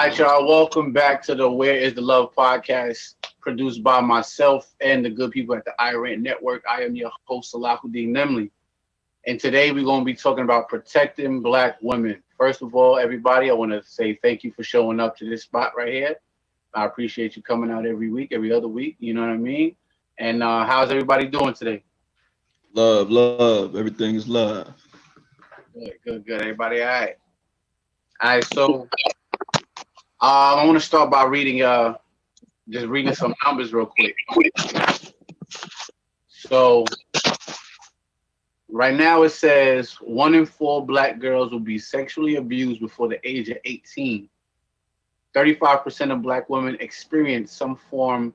Hi, y'all. Welcome back to the Where is the Love podcast, produced by myself and the good people at the iRant Network. I am your host, Salahudin Nemley. And today we're going to be talking about protecting Black women. First of all, everybody, I want to say thank you for showing up to this spot right here. I appreciate you coming out every week, every other week. You know what I mean? And how's everybody doing today? Love. Everything is love. Good. Everybody, all right. All right, so I want to start by just reading some numbers real quick. So right now it says 1 in 4 Black girls will be sexually abused before the age of 18. 35% of Black women experience some form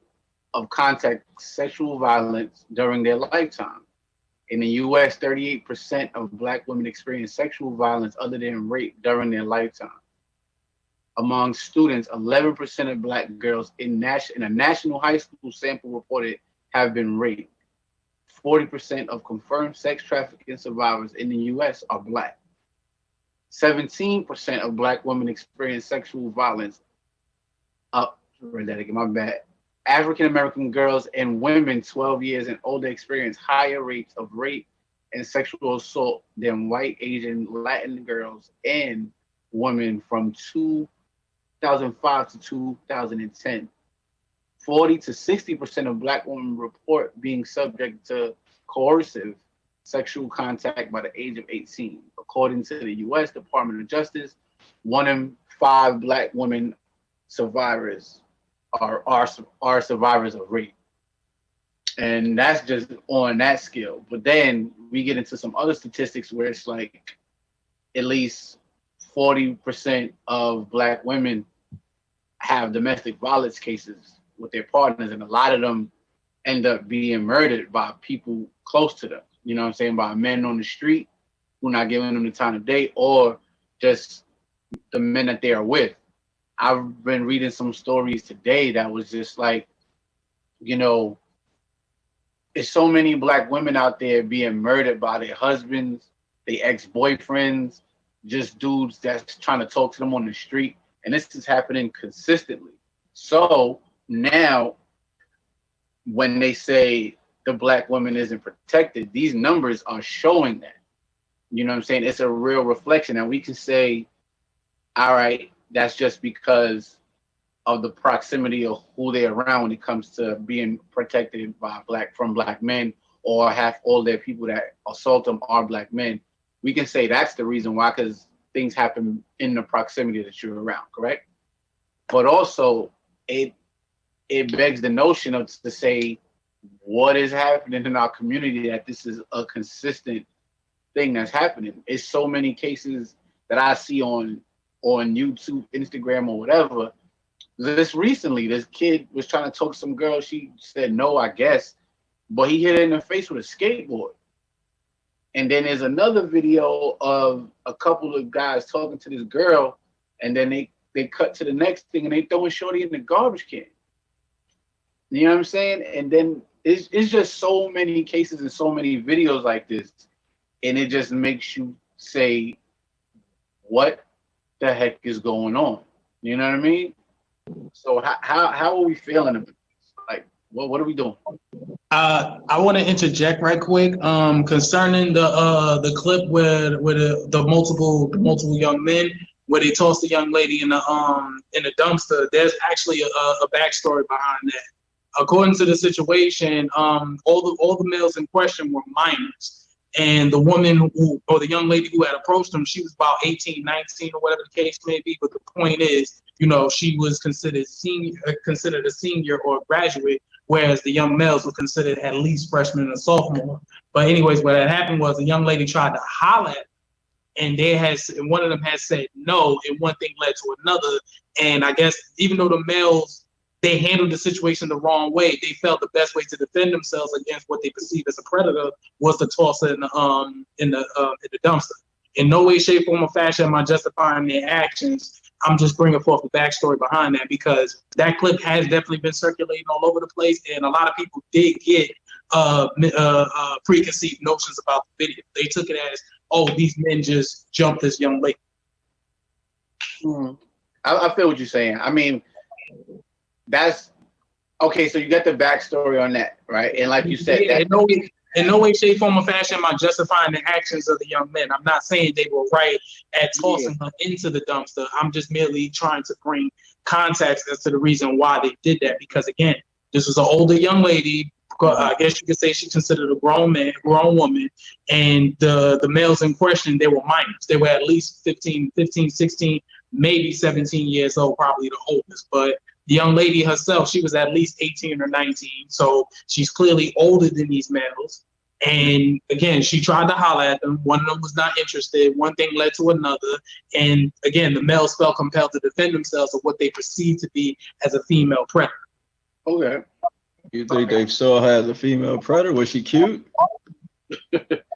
of contact sexual violence during their lifetime. In the U.S., 38% of Black women experience sexual violence other than rape during their lifetime. Among students, 11% of Black girls in a national high school sample reported have been raped. 40% of confirmed sex trafficking survivors in the U.S. are Black. 17% of Black women experience sexual violence. My bad. African American girls and women 12 years and older experience higher rates of rape and sexual assault than white, Asian, Latin girls and women from 2005 to 2010. 40 to 60% of Black women report being subject to coercive sexual contact by the age of 18. According to the U.S. Department of Justice, 1 in 5 Black women survivors are survivors of rape. And that's just on that scale. But then we get into some other statistics where it's like at least 40% of Black women have domestic violence cases with their partners, and a lot of them end up being murdered by people close to them. You know what I'm saying? By men on the street who not giving them the time of day, or just the men that they are with. I've been reading some stories today that was just like, there's so many Black women out there being murdered by their husbands, their ex-boyfriends, just dudes that's trying to talk to them on the street. And this is happening consistently. So now when they say the Black woman isn't protected, these numbers are showing that. You know what I'm saying? It's a real reflection. And we can say, all right, that's just because of the proximity of who they're around when it comes to being protected by from Black men, or half all their people that assault them are Black men. We can say that's the reason why, because things happen in the proximity that you're around, correct? But also it begs the notion of to say what is happening in our community, that this is a consistent thing that's happening. It's so many cases that I see on YouTube, Instagram, or whatever. This recently, this kid was trying to talk to some girl. She said no, I guess, but he hit her in the face with a skateboard. And then there's another video of a couple of guys talking to this girl, and then they cut to the next thing and they throwing shorty in the garbage can. You know what I'm saying? And then it's just so many cases and so many videos like this, and it just makes you say, what the heck is going on? You know what I mean? So how are we feeling about this? Like, what are we doing? I want to interject right quick concerning the clip where the multiple young men where they tossed the young lady in the dumpster. There's actually a backstory behind that. According to the situation, all the males in question were minors. And the woman or the young lady who had approached him, she was about 18, 19, or whatever the case may be. But the point is, she was considered a senior or a graduate, whereas the young males were considered at least freshmen and sophomore. But anyways, what had happened was the young lady tried to holler at him, and one of them had said no, and one thing led to another. And I guess even though the males, they handled the situation the wrong way, they felt the best way to defend themselves against what they perceived as a predator was to toss it in the dumpster. In no way, shape, form, or fashion am I justifying their actions. I'm just bringing forth the backstory behind that, because that clip has definitely been circulating all over the place, and a lot of people did get preconceived notions about the video. They took it as, oh, these men just jumped this young lady. Mm. I feel what you're saying. I mean, that's okay. So you got the backstory on that, right? And like you said, Yeah, in no way, shape, form, or fashion am I justifying the actions of the young men. I'm not saying they were right at tossing her into the dumpster. I'm just merely trying to bring context as to the reason why they did that. Because again, this was an older young lady. I guess you could say she considered a grown woman, and the males in question, they were minors. They were at least 15, 16, maybe 17 years old, probably the oldest. But the young lady herself, she was at least 18 or 19. So she's clearly older than these males. And again, she tried to holler at them. One of them was not interested. One thing led to another. And again, the males felt compelled to defend themselves of what they perceived to be as a female predator. Okay. You think they saw her as a female predator? Was she cute?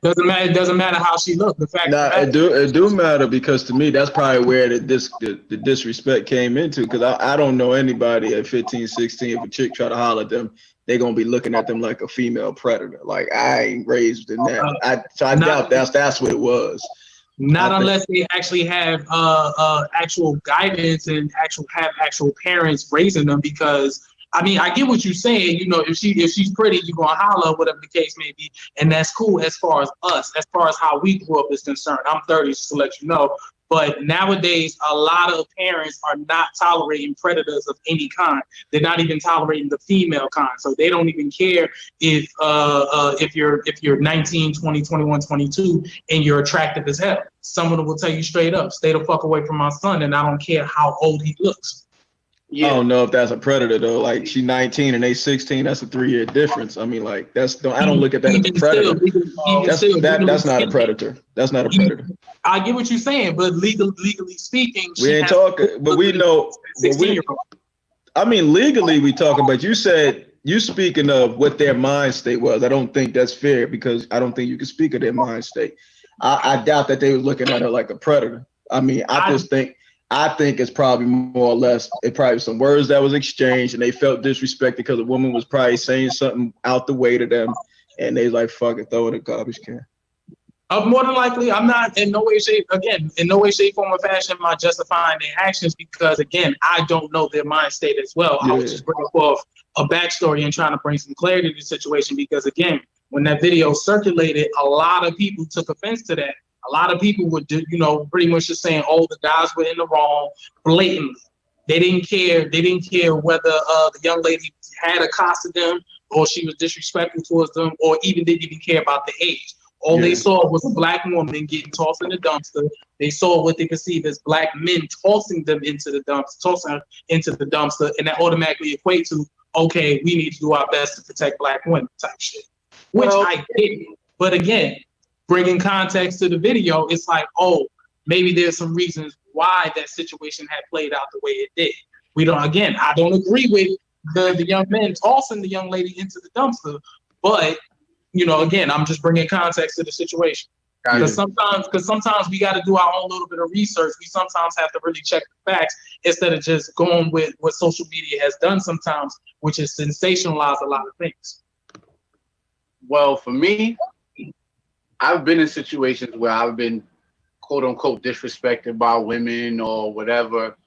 Doesn't matter. It doesn't matter how she looked. The fact It do matter, because to me that's probably where the disrespect came into, because I don't know anybody at 15, 16, if a chick try to holler at them, they're gonna be looking at them like a female predator. Like, I ain't raised in that. I doubt that's what it was. Not unless they actually have actual guidance and have actual parents raising them. Because I mean, I get what you're saying. You know, if she's pretty, you're gonna holler, whatever the case may be, and that's cool as far as us, as far as how we grew up is concerned. I'm 30, just to let you know. But nowadays, a lot of parents are not tolerating predators of any kind. They're not even tolerating the female kind. So they don't even care if you're 19, 20, 21, 22, and you're attractive as hell. Some of them will tell you straight up, stay the fuck away from my son, and I don't care how old he looks. Yeah. I don't know if that's a predator though. Like, she 19 and they 16. That's a 3-year difference. I mean, like, I don't look at that as a predator. That's not a predator. That's not a predator. I get what you're saying, but legally speaking, we ain't talking. But we know. I mean, legally we talking. But you said you speaking of what their mind state was. I don't think that's fair, because I don't think you can speak of their mind state. I doubt that they were looking at her like a predator. I mean, I think it's probably more or less, it probably some words that was exchanged and they felt disrespected because the woman was probably saying something out the way to them, and they like, fuck it, throw it in the garbage can. More than likely, I'm not in no way, shape, form, or fashion am I justifying their actions, because again, I don't know their mind state as well. Yeah. I was just bringing forth a backstory and trying to bring some clarity to the situation, because again, when that video circulated, a lot of people took offense to that. A lot of people were, pretty much just saying, "Oh, the guys were in the wrong," blatantly. They didn't care. They didn't care whether the young lady had accosted them, or she was disrespectful towards them, or even didn't even care about the age. All they saw was a black woman getting tossed in the dumpster. They saw what they perceived as black men tossing them into the dumpster, and that automatically equates to, okay, we need to do our best to protect black women type shit. Which I get. But again, bringing context to the video, it's like, oh, maybe there's some reasons why that situation had played out the way it did. I don't agree with the young men tossing the young lady into the dumpster, but, again, I'm just bringing context to the situation. Because sometimes we got to do our own little bit of research. We sometimes have to really check the facts instead of just going with what social media has done sometimes, which is sensationalize a lot of things. Well, for me, I've been in situations where I've been, quote unquote, disrespected by women or whatever,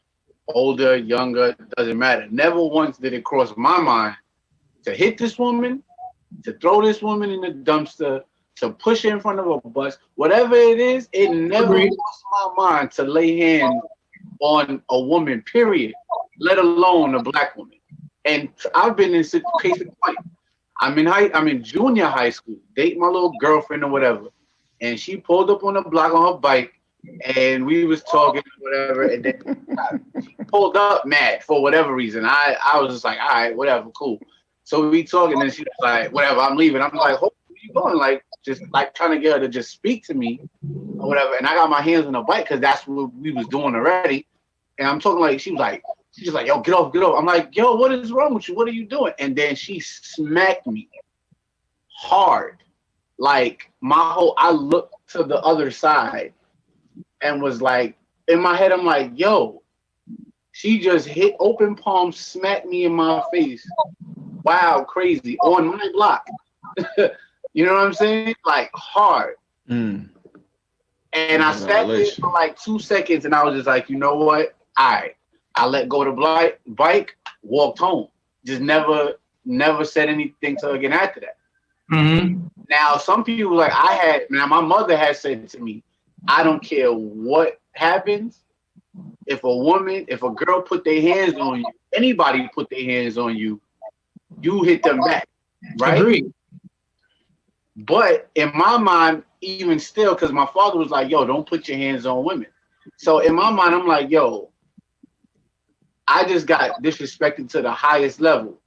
older, younger, doesn't matter. Never once did it cross my mind to hit this woman, to throw this woman in the dumpster, to push her in front of a bus, whatever it is. It never crossed my mind to lay hands on a woman, period, let alone a black woman. And I've been in situations like, I'm in junior high school, dating my little girlfriend or whatever, and she pulled up on the block on her bike, and we was talking whatever, and then she pulled up mad for whatever reason. I was just like, all right, whatever, cool. So we talking, and she was like, whatever, I'm leaving. I'm like, where you going? Like, just like trying to get her to just speak to me or whatever. And I got my hands on the bike because that's what we was doing already. And I'm talking like, she's just like, yo, get off. I'm like, yo, what is wrong with you? What are you doing? And then she smacked me hard. Like, I looked to the other side and was like, in my head, I'm like, yo, she just hit open palm, smacked me in my face. Wow, crazy. On my block. You know what I'm saying? Like, hard. And I sat there for like 2 seconds and I was just like, you know what? All right. I let go of the bike, walked home. Just never said anything to her again after that. Mm-hmm. Now, some people my mother has said to me, I don't care what happens. If a girl put their hands on you, anybody put their hands on you, you hit them back, right? Agreed. But in my mind, even still, because my father was like, yo, don't put your hands on women. So in my mind, I'm like, yo, I just got disrespected to the highest level.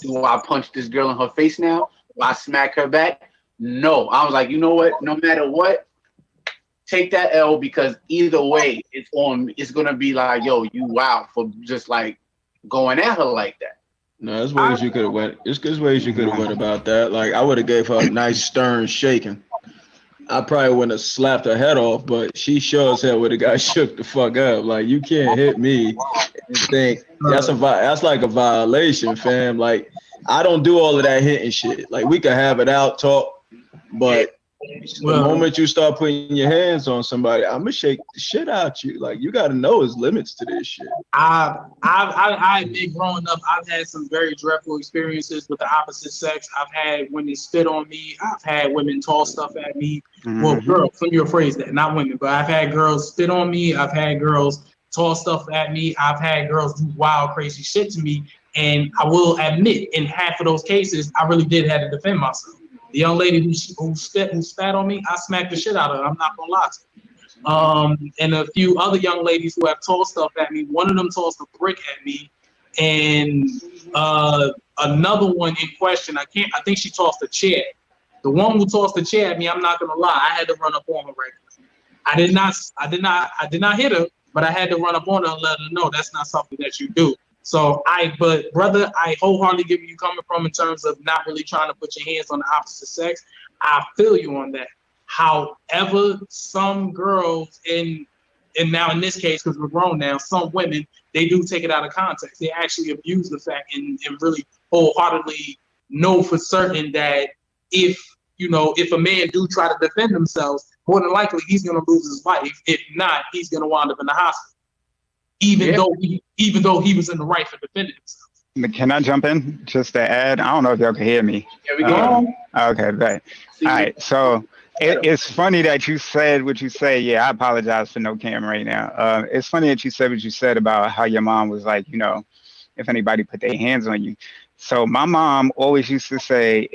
Do I punch this girl in her face now? Do I smack her back? No. I was like, you know what? No matter what, take that L, because either way, it's gonna be like, yo, you wow for just like going at her like that. No, there's ways you could have went. There's good ways you could have went about that. Like, I would have gave her a nice stern shaking. I probably wouldn't have slapped her head off, but she sure as hell would have got shook the fuck up. Like, you can't hit me and think that's like a violation, fam. Like, I don't do all of that hitting shit. Like, we could have it out, talk, but the moment you start putting your hands on somebody, I'm gonna shake the shit out you. Like, you gotta know there's limits to this shit. I admit, growing up, I've had some very dreadful experiences with the opposite sex. I've had women spit on me. I've had women toss stuff at me. Mm-hmm. Well, girls, let me rephrase that, not women, but I've had girls spit on me. I've had girls toss stuff at me. I've had girls do wild, crazy shit to me. And I will admit, in half of those cases, I really did have to defend myself. The young lady who spat on me, I smacked the shit out of her. I'm not gonna lie to you. And a few other young ladies who have tossed stuff at me. One of them tossed a brick at me, and another one in question, I think she tossed a chair. The one who tossed the chair at me, I'm not gonna lie, I had to run up on her right quick. I did not hit her, but I had to run up on her and let her know that's not something that you do. So but brother, I wholeheartedly get where you coming from in terms of not really trying to put your hands on the opposite sex. I feel you on that. However, some girls and now in this case, because we're grown now, some women, they do take it out of context. They actually abuse the fact and really wholeheartedly know for certain that if a man do try to defend themselves, more than likely he's gonna lose his life. If not, he's gonna wind up in the hospital. Even though he was in the right for defending himself. Can I jump in just to add? I don't know if y'all can hear me. Here we go. Okay, great. All right, so it's funny that you said what you say. Yeah, I apologize for no camera right now. It's funny that you said what you said about how your mom was like, if anybody put their hands on you. So my mom always used to say,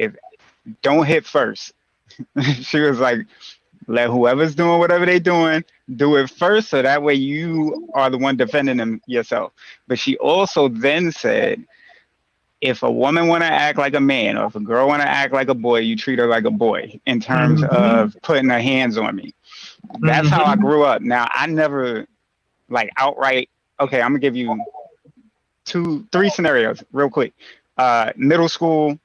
don't hit first. She was like, let whoever's doing whatever they're doing, do it first, so that way you are the one defending them yourself. But she also then said, if a woman want to act like a man, or if a girl want to act like a boy, you treat her like a boy in terms of putting her hands on me. That's how I grew up. Now, I never, like, outright, okay, I'm going to give you 3 scenarios real quick. Middle school,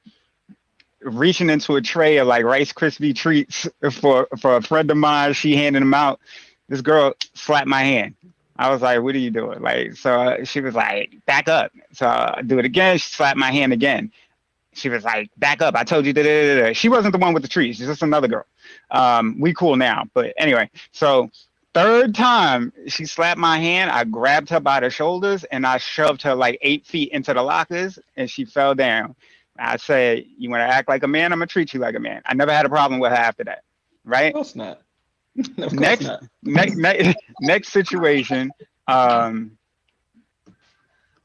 reaching into a tray of like Rice Krispie treats for a friend of mine. She handed them out. This girl slapped my hand. I was like, what are you doing? Like, so she was like, back up. So I do it again. She slapped my hand again. She was like, back up. I told you. Da-da-da-da. She wasn't the one with the treats. She's just another girl. We cool now. But anyway, so 3rd time she slapped my hand, I grabbed her by the shoulders and I shoved her like 8 feet into the lockers and she fell down. I said, you want to act like a man, I'm going to treat you like a man. I never had a problem with her after that. Right? Of course not. Of course not. Next situation, I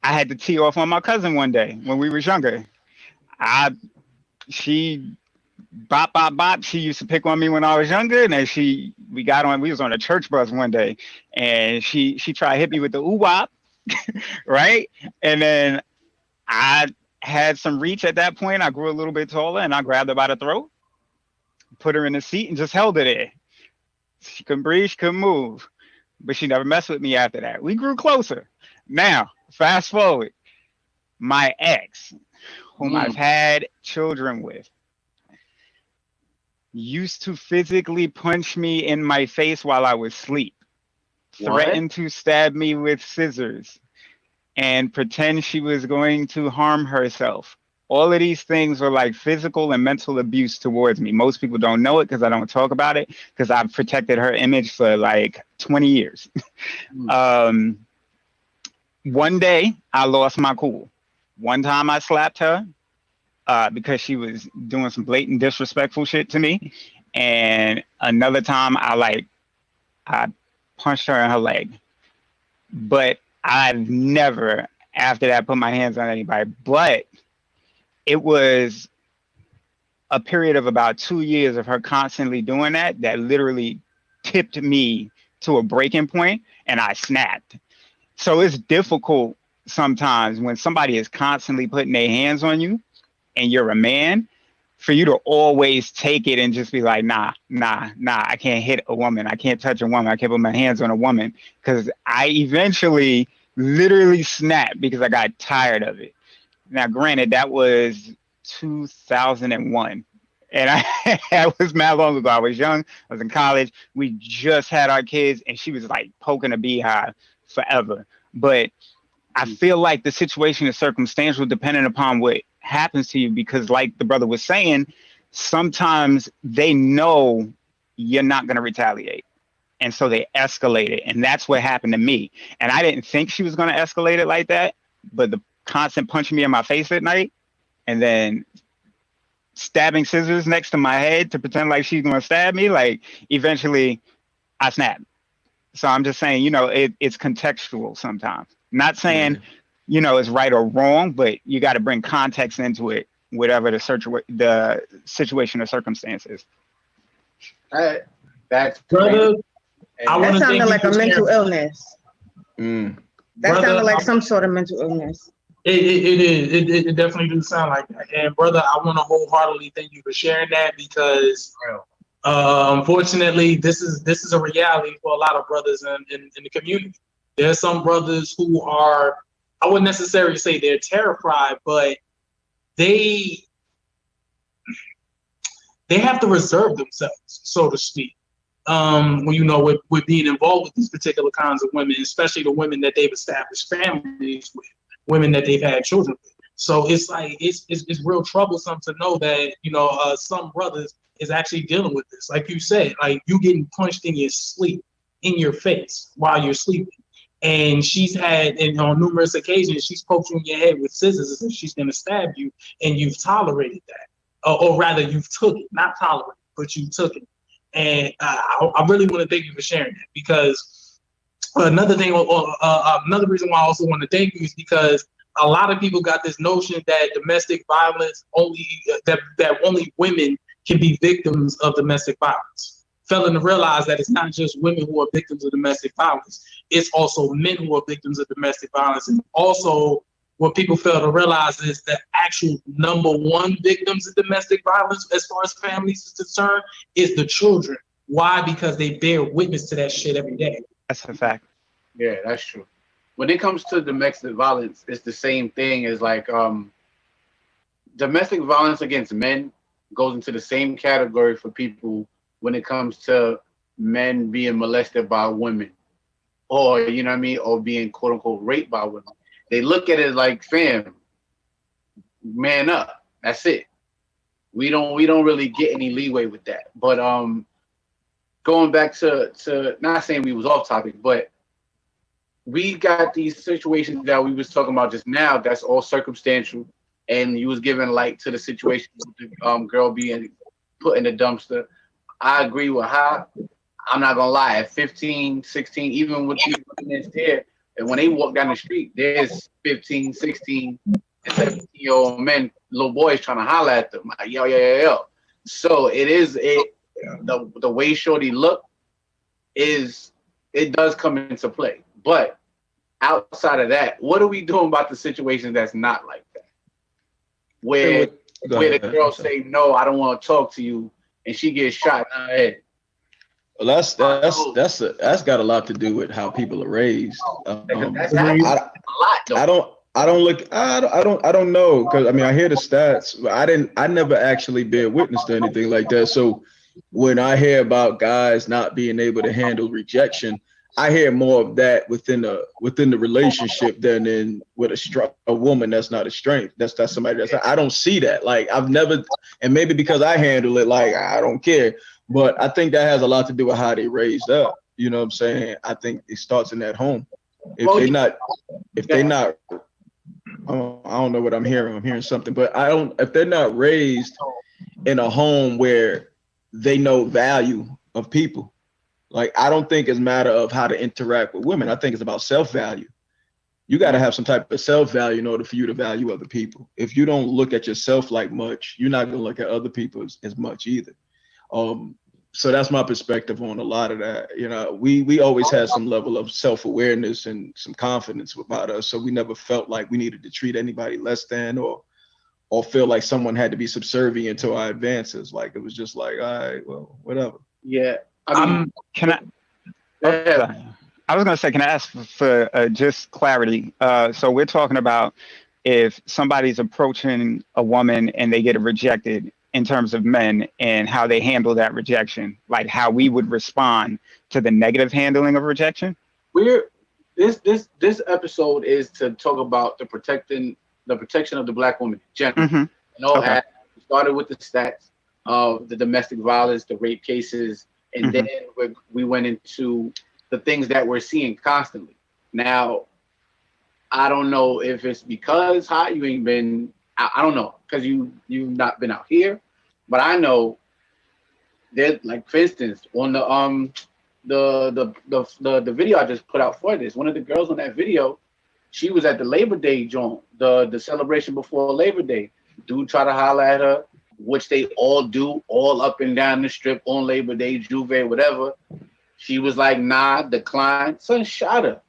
had to tee off on my cousin one day when we was younger. She bop, bop, bop. She used to pick on me when I was younger. And then we was on a church bus one day and she tried to hit me with the oo-wop. Right? And then I had some reach at that point. I grew a little bit taller and I grabbed her by the throat, put her in the seat and just held her there. She couldn't breathe, she couldn't move, but she never messed with me after that. We grew closer. Now, fast forward, my ex, whom I've had children with, used to physically punch me in my face while I was asleep, threatened to stab me with scissors, and pretend she was going to harm herself. All of these things were like physical and mental abuse towards me. Most people don't know it because I don't talk about it because I've protected her image for like 20 years. one day I lost my cool. One time I slapped her because she was doing some blatant disrespectful shit to me, and another time I punched her in her leg. But I've never after that put my hands on anybody. But it was a period of about 2 years of her constantly doing that literally tipped me to a breaking point, and I snapped. So it's difficult sometimes when somebody is constantly putting their hands on you and you're a man, for you to always take it and just be like, nah, I can't hit a woman. I can't touch a woman. I can't put my hands on a woman, because I eventually literally snapped because I got tired of it. Now, granted, that was 2001. And that was mad long ago. I was young. I was in college. We just had our kids, and she was like poking a beehive forever. But I feel like the situation is circumstantial depending upon what happens to you, because like the brother was saying, sometimes they know you're not going to retaliate. And so they escalate it. And that's what happened to me. And I didn't think she was going to escalate it like that. But the constant punching me in my face at night and then stabbing scissors next to my head to pretend like she's going to stab me, like eventually I snapped. So I'm just saying, it's contextual sometimes. Not saying, it's right or wrong, but you got to bring context into it, whatever the situation or circumstances. That's Brother, that sounded like a mental illness. Mm. That sounded like some sort of mental illness. It definitely do sound like that. And brother, I want to wholeheartedly thank you for sharing that, because unfortunately, this is a reality for a lot of brothers in the community. There's some brothers who are, I wouldn't necessarily say they're terrified, but they have to reserve themselves, so to speak. With being involved with these particular kinds of women, especially the women that they've established families with, women that they've had children with. So it's like it's real troublesome to know that some brothers is actually dealing with this. Like you said, like you getting punched in your sleep, in your face while you're sleeping. And she's had, and on numerous occasions, she's poked you in your head with scissors as if she's going to stab you, and you've tolerated that. Or rather, you've took it, not tolerated, but you took it. And I really want to thank you for sharing that, because another thing, another reason why I also want to thank you is because a lot of people got this notion that domestic violence only, that only women can be victims of domestic violence. Failing to realize that it's not just women who are victims of domestic violence. It's also men who are victims of domestic violence. And also what people fail to realize is the actual number one victims of domestic violence as far as families is concerned is the children. Why? Because they bear witness to that shit every day. That's a fact. Yeah, that's true. When it comes to domestic violence, it's the same thing as like domestic violence against men goes into the same category for people when it comes to men being molested by women, or or being quote unquote raped by women. They look at it like, fam, man up. That's it. We don't really get any leeway with that. But going back to not saying we was off topic, but we got these situations that we was talking about just now. That's all circumstantial, and you was giving light to the situation with the girl being put in the dumpster. I agree with her. I'm not gonna lie. At 15, 16, even with these women there, and when they walk down the street, there's 15, 16, and 17-year-old men, little boys trying to holler at them. Like, yo. So it is the way shorty look it does come into play. But outside of that, what are we doing about the situation that's not like that? Where the girl say, no, I don't want to talk to you, and she gets shot in her head. Well, that's got a lot to do with how people are raised. That's happening a lot, though. I don't know, because I hear the stats, but I never actually bear witness to anything like that. So when I hear about guys not being able to handle rejection, I hear more of that within the relationship than with a woman that's not a strength. That's somebody I don't see that. Like I've never, and maybe because I handle it like I don't care, but I think that has a lot to do with how they raised up. You know what I'm saying? I think it starts in that home. if they're not, I don't know what I'm hearing. I'm hearing something, but if they're not raised in a home where they know value of people, like, I don't think it's a matter of how to interact with women. I think it's about self-value. You got to have some type of self-value in order for you to value other people. If you don't look at yourself like much, you're not going to look at other people as much either. So that's my perspective on a lot of that. You know, we always had some level of self-awareness and some confidence about us. So we never felt like we needed to treat anybody less than or feel like someone had to be subservient to our advances. Like, it was just like, all right, well, whatever. Yeah. I was going to say, can I ask for just clarity? So we're talking about if somebody's approaching a woman and they get rejected in terms of men and how they handle that rejection, like how we would respond to the negative handling of rejection. This episode is to talk about the protection of the Black woman in general. Mm-hmm. We started with the stats of the domestic violence, the rape cases, and then we went into the things that we're seeing constantly. Now, I don't know if it's because you ain't been. I don't know, because you've not been out here, but I know that, like, for instance, on the video I just put out for this, one of the girls on that video, she was at the Labor Day joint, the celebration before Labor Day. Dude tried to holler at her, which they all do, all up and down the strip on Labor Day, Juve, whatever. She was like, nah, decline. Son shot her.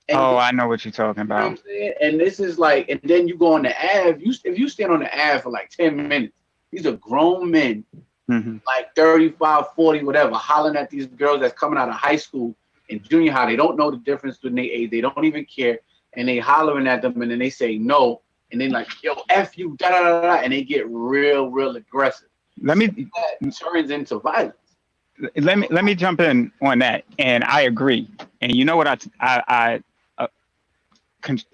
And I know what you're talking about. You know what I'm saying? And this is like, and then you go on the Ave. If you stand on the Ave for like 10 minutes, these are grown men, like 35, 40, whatever, hollering at these girls that's coming out of high school and junior high. They don't know the difference between their age. They don't even care. And they hollering at them, and then they say no. And then, like, yo, F you, da da da da, and they get real aggressive. That turns into violence. Let me jump in on that, and I agree. And you know what I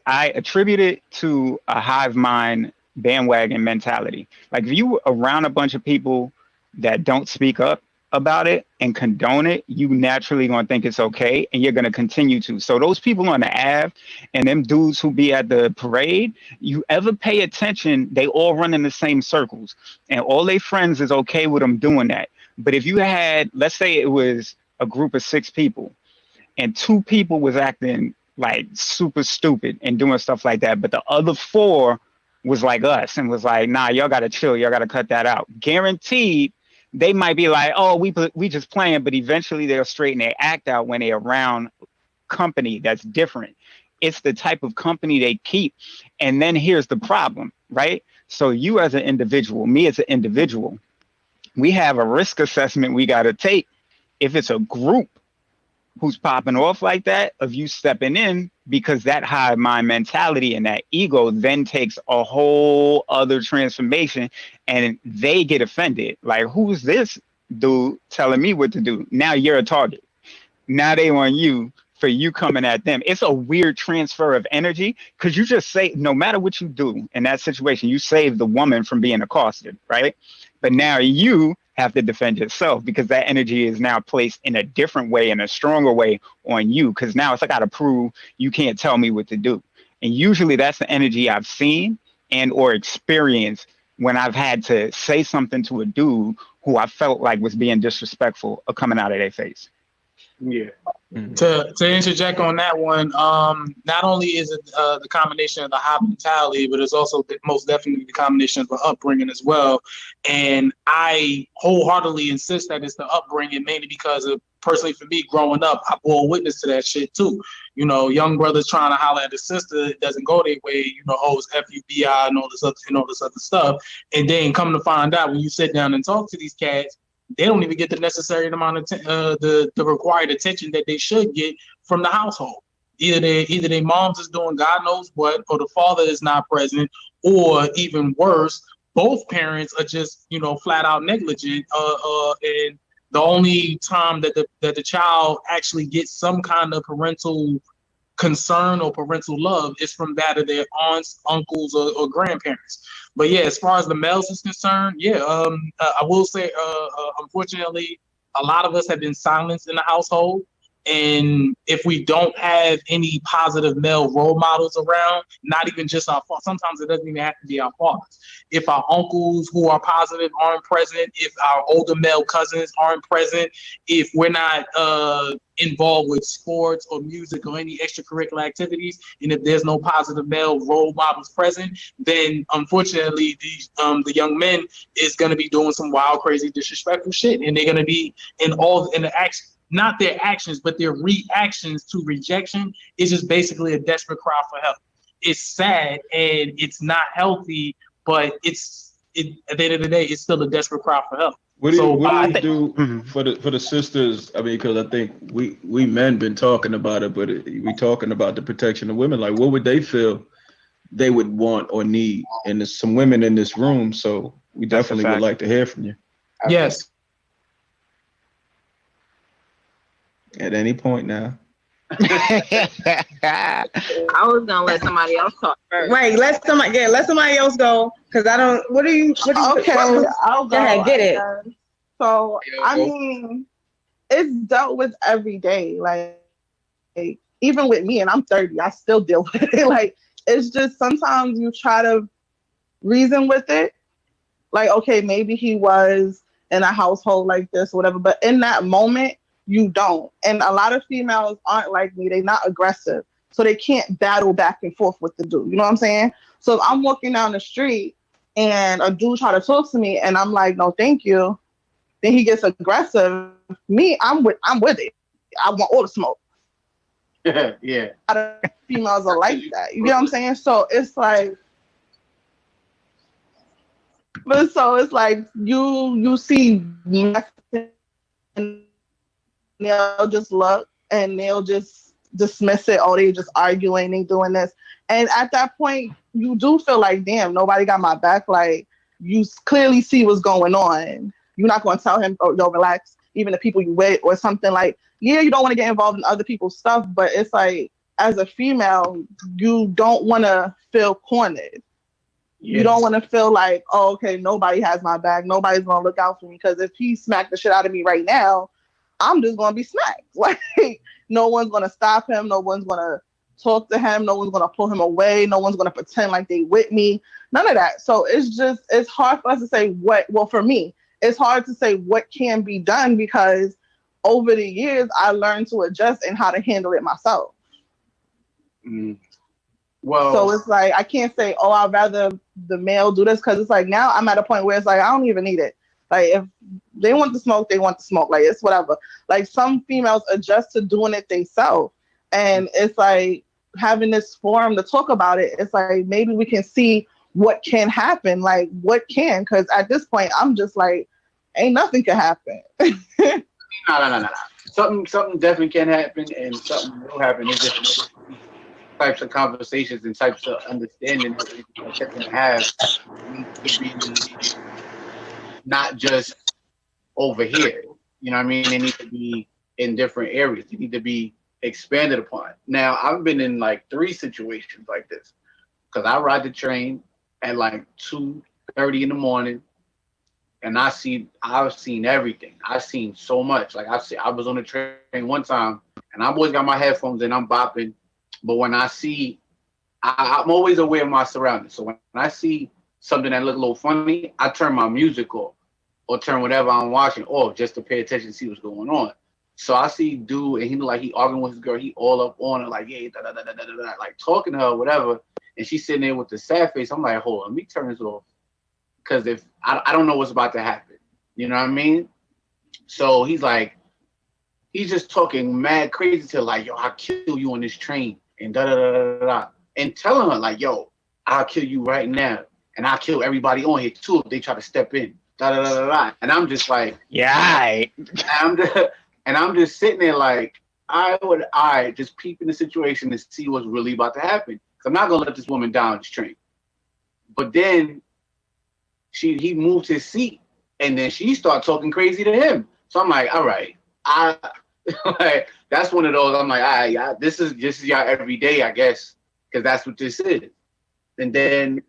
attribute it to a hive mind bandwagon mentality. Like, if you around a bunch of people that don't speak up about it and condone it, you naturally gonna think it's okay, and you're gonna continue to. So those people on the Ave and them dudes who be at the parade, you ever pay attention, they all run in the same circles, and all their friends is okay with them doing that. But if you had, let's say it was a group of 6 people, and 2 people was acting like super stupid and doing stuff like that, but the other 4 was like us and was like, nah, y'all gotta chill, y'all gotta cut that out. Guaranteed, they might be like, oh, we just playing, but eventually they'll straighten their act out when they're around company that's different. It's the type of company they keep. And then here's the problem, right? So you as an individual, me as an individual, we have a risk assessment we got to take. If it's a group who's popping off like that, of you stepping in, because that hive mind mentality and that ego then takes a whole other transformation, and they get offended. Like, who's this dude telling me what to do? Now you're a target. Now they want you for you coming at them. It's a weird transfer of energy, because you just say, no matter what you do in that situation, you save the woman from being accosted, right? But now you have to defend yourself, because that energy is now placed in a different way, in a stronger way on you, because now it's like, I gotta prove you can't tell me what to do. And usually that's the energy I've seen and or experienced when I've had to say something to a dude who I felt like was being disrespectful or coming out of their face. Yeah. To interject on that one, not only is it the combination of the high mentality, but it's also most definitely the combination of the upbringing as well. And I wholeheartedly insist that it's the upbringing, mainly because of, personally for me, growing up, I bore witness to that shit too. You know, young brothers trying to holler at the sister, it doesn't go their way. You know, oh, it's FBI and all this other stuff. And then come to find out, when you sit down and talk to these cats, they don't even get the necessary amount of the required attention that they should get from the household. Either their moms is doing God knows what, or the father is not present, or even worse, both parents are just, you know, flat out negligent. And the only time that the child actually gets some kind of parental concern or parental love is from that of their aunts, uncles, or grandparents. But yeah, as far as the males is concerned, yeah, I will say, unfortunately, a lot of us have been silenced in the household, And if we don't have any positive male role models around, not even just our fathers, sometimes it doesn't even have to be our fathers. If our uncles who are positive aren't present, if our older male cousins aren't present, if we're not involved with sports or music or any extracurricular activities, and if there's no positive male role models present, then unfortunately the young men is going to be doing some wild, crazy, disrespectful shit, and they're going to be in the action. Not their actions, but their reactions to rejection is just basically a desperate cry for help. It's sad and it's not healthy, but at the end of the day, it's still a desperate cry for help. What do you do for the sisters? I mean, because I think we men been talking about it, but we talking about the protection of women. Like, what would they feel they would want or need? And there's some women in this room, so we definitely would like to hear from you. Yes. At any point now. I was gonna let somebody else talk first. Right, let somebody else go. Cause I don't. What do you? Okay, I'll go. Go ahead, get it. So I mean, it's dealt with every day. Like even with me, and I'm 30, I still deal with it. Like it's just sometimes you try to reason with it. Like okay, maybe he was in a household like this, or whatever. But in that moment, you don't. And a lot of females aren't like me. They're not aggressive. So they can't battle back and forth with the dude. You know what I'm saying? So if I'm walking down the street and a dude try to talk to me and I'm like, no, thank you. Then he gets aggressive. Me, I'm with it. I want all the smoke. Yeah. A lot of females are like that. You know what I'm saying? So it's like, but so it's like you see and they'll just look and they'll just dismiss it. Oh, they just arguing, they doing this. And at that point, you do feel like, damn, nobody got my back. Like, you clearly see what's going on. You're not going to tell him, oh, yo, relax. Even the people you with or something like, yeah, you don't want to get involved in other people's stuff. But it's like, as a female, you don't want to feel cornered. Yeah. You don't want to feel like, oh, okay, nobody has my back. Nobody's going to look out for me. Because if he smacked the shit out of me right now, I'm just going to be smacked. Like, no one's going to stop him. No one's going to talk to him. No one's going to pull him away. No one's going to pretend like they with me. None of that. So it's hard for us to say for me, it's hard to say what can be done because over the years, I learned to adjust and how to handle it myself. Mm. Well, so it's like, I can't say, oh, I'd rather the male do this. Cause it's like, now I'm at a point where it's like, I don't even need it. Like if they want the smoke, they want the smoke. Like it's whatever. Like some females adjust to doing it themselves. And it's like having this forum to talk about it. It's like, maybe we can see what can happen. Like what can, because at this point, I'm just like, ain't nothing can happen. No. Something definitely can happen and something will happen. It's just types of conversations and types of understanding that we can have need to be not just over here. You know what I mean? They need to be in different areas. They need to be expanded upon. Now, I've been in like 3 situations like this because I ride the train at like 2:30 in the morning, and I've seen everything. I've seen so much. Like I was on the train one time, and I always got my headphones and I'm bopping. But when I see, I'm always aware of my surroundings. So when I see something that look a little funny, I turn my music off or turn whatever I'm watching off just to pay attention to see what's going on. So I see dude and he look like he arguing with his girl. He all up on her like, yeah, like talking to her or whatever. And she's sitting there with the sad face. I'm like, hold on, let me turn this off. Because if I don't know what's about to happen. You know what I mean? So he's just talking mad crazy to like, yo, I'll kill you on this train and da-da-da-da-da. And telling her like, yo, I'll kill you right now. And I'll kill everybody on here too if they try to step in. Da-da-da-da-da. And I'm just like, yeah. And I'm just sitting there like, I just peeping the situation to see what's really about to happen. Because I'm not going to let this woman down this train. But then he moved his seat and then she started talking crazy to him. So I'm like, all right. Like, that's one of those. I'm like, all right, this is y'all every day, I guess, because that's what this is. And then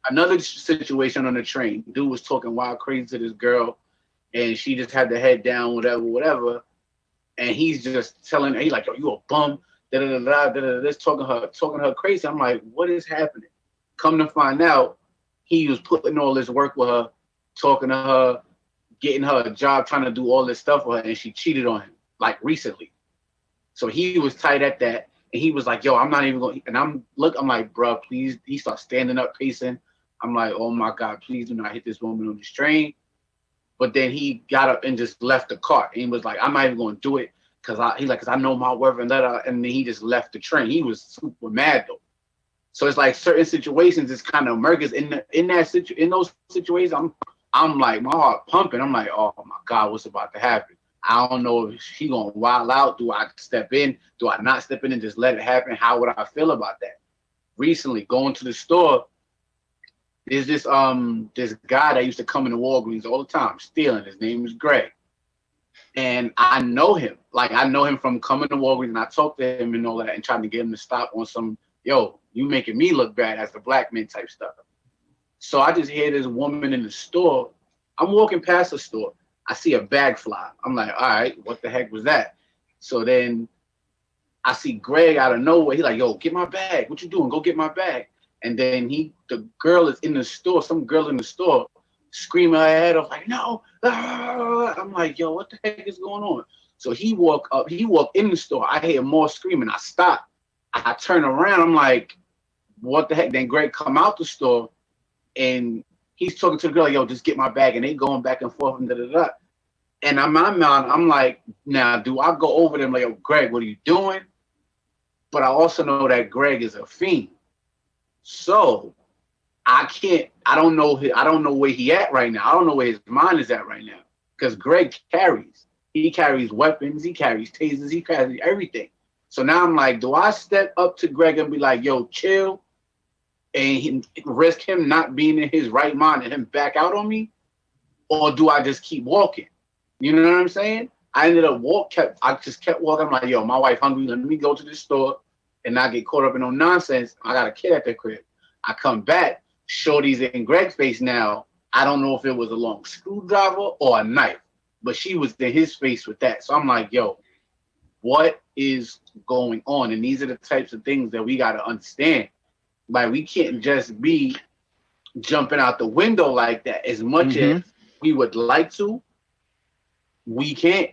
another situation on the train, dude was talking wild crazy to this girl, and she just had the head down, whatever. and he's just telling her, he's like, yo, you a bum, this, talking her crazy. I'm like, what is happening? Come to find out, he was putting all this work with her, talking to her, getting her a job, trying to do all this stuff with her, and she cheated on him, like recently. So he was tight at that, and he was like, yo, I'm not even going, and I'm like, bro, please. He starts standing up, pacing. I'm like, oh my God, please do not hit this woman on this train. But then he got up and just left the cart. And he was like, I'm not even going to do it because I know my worth and that. And then he just left the train. He was super mad though. So it's like certain situations, it's kind of murkers in those situations. I'm like, my heart pumping. I'm like, oh my God, what's about to happen? I don't know if she gonna wild out. Do I step in? Do I not step in and just let it happen? How would I feel about that? Recently, going to the store, there's this guy that used to come into Walgreens all the time, stealing. His name is Greg. And I know him. Like, I know him from coming to Walgreens, and I talked to him and all that and trying to get him to stop on some, yo, you making me look bad as the black man type stuff. So I just hear this woman in the store. I'm walking past the store. I see a bag fly. I'm like, all right, what the heck was that? So then I see Greg out of nowhere. He's like, yo, get my bag. What you doing? Go get my bag. And then the girl is in the store, some girl in the store, screaming her head off, like, no. I'm like, yo, what the heck is going on? So he walked in the store. I hear more screaming. I stop. I turn around. I'm like, what the heck? Then Greg come out the store and he's talking to the girl, like, yo, just get my bag. And they going back and forth and da-da-da. And in my mind, I'm like, now, do I go over them like, yo, Greg, what are you doing? But I also know that Greg is a fiend. So I don't know where he at right now. I don't know where his mind is at right now. Because Greg carries weapons, he carries tasers, he carries everything. So now I'm like, do I step up to Greg and be like, yo, chill, and risk him not being in his right mind and him back out on me? Or do I just keep walking? You know what I'm saying? I ended up I just kept walking. I'm like, yo, my wife hungry, let me go to the store and not get caught up in no nonsense. I got a kid at the crib. I come back, Shorty's in Greg's face now. I don't know if it was a long screwdriver or a knife, but she was in his face with that. So I'm like, yo, what is going on? And these are the types of things that we got to understand. Like, we can't just be jumping out the window like that. As much as we would like to, we can't.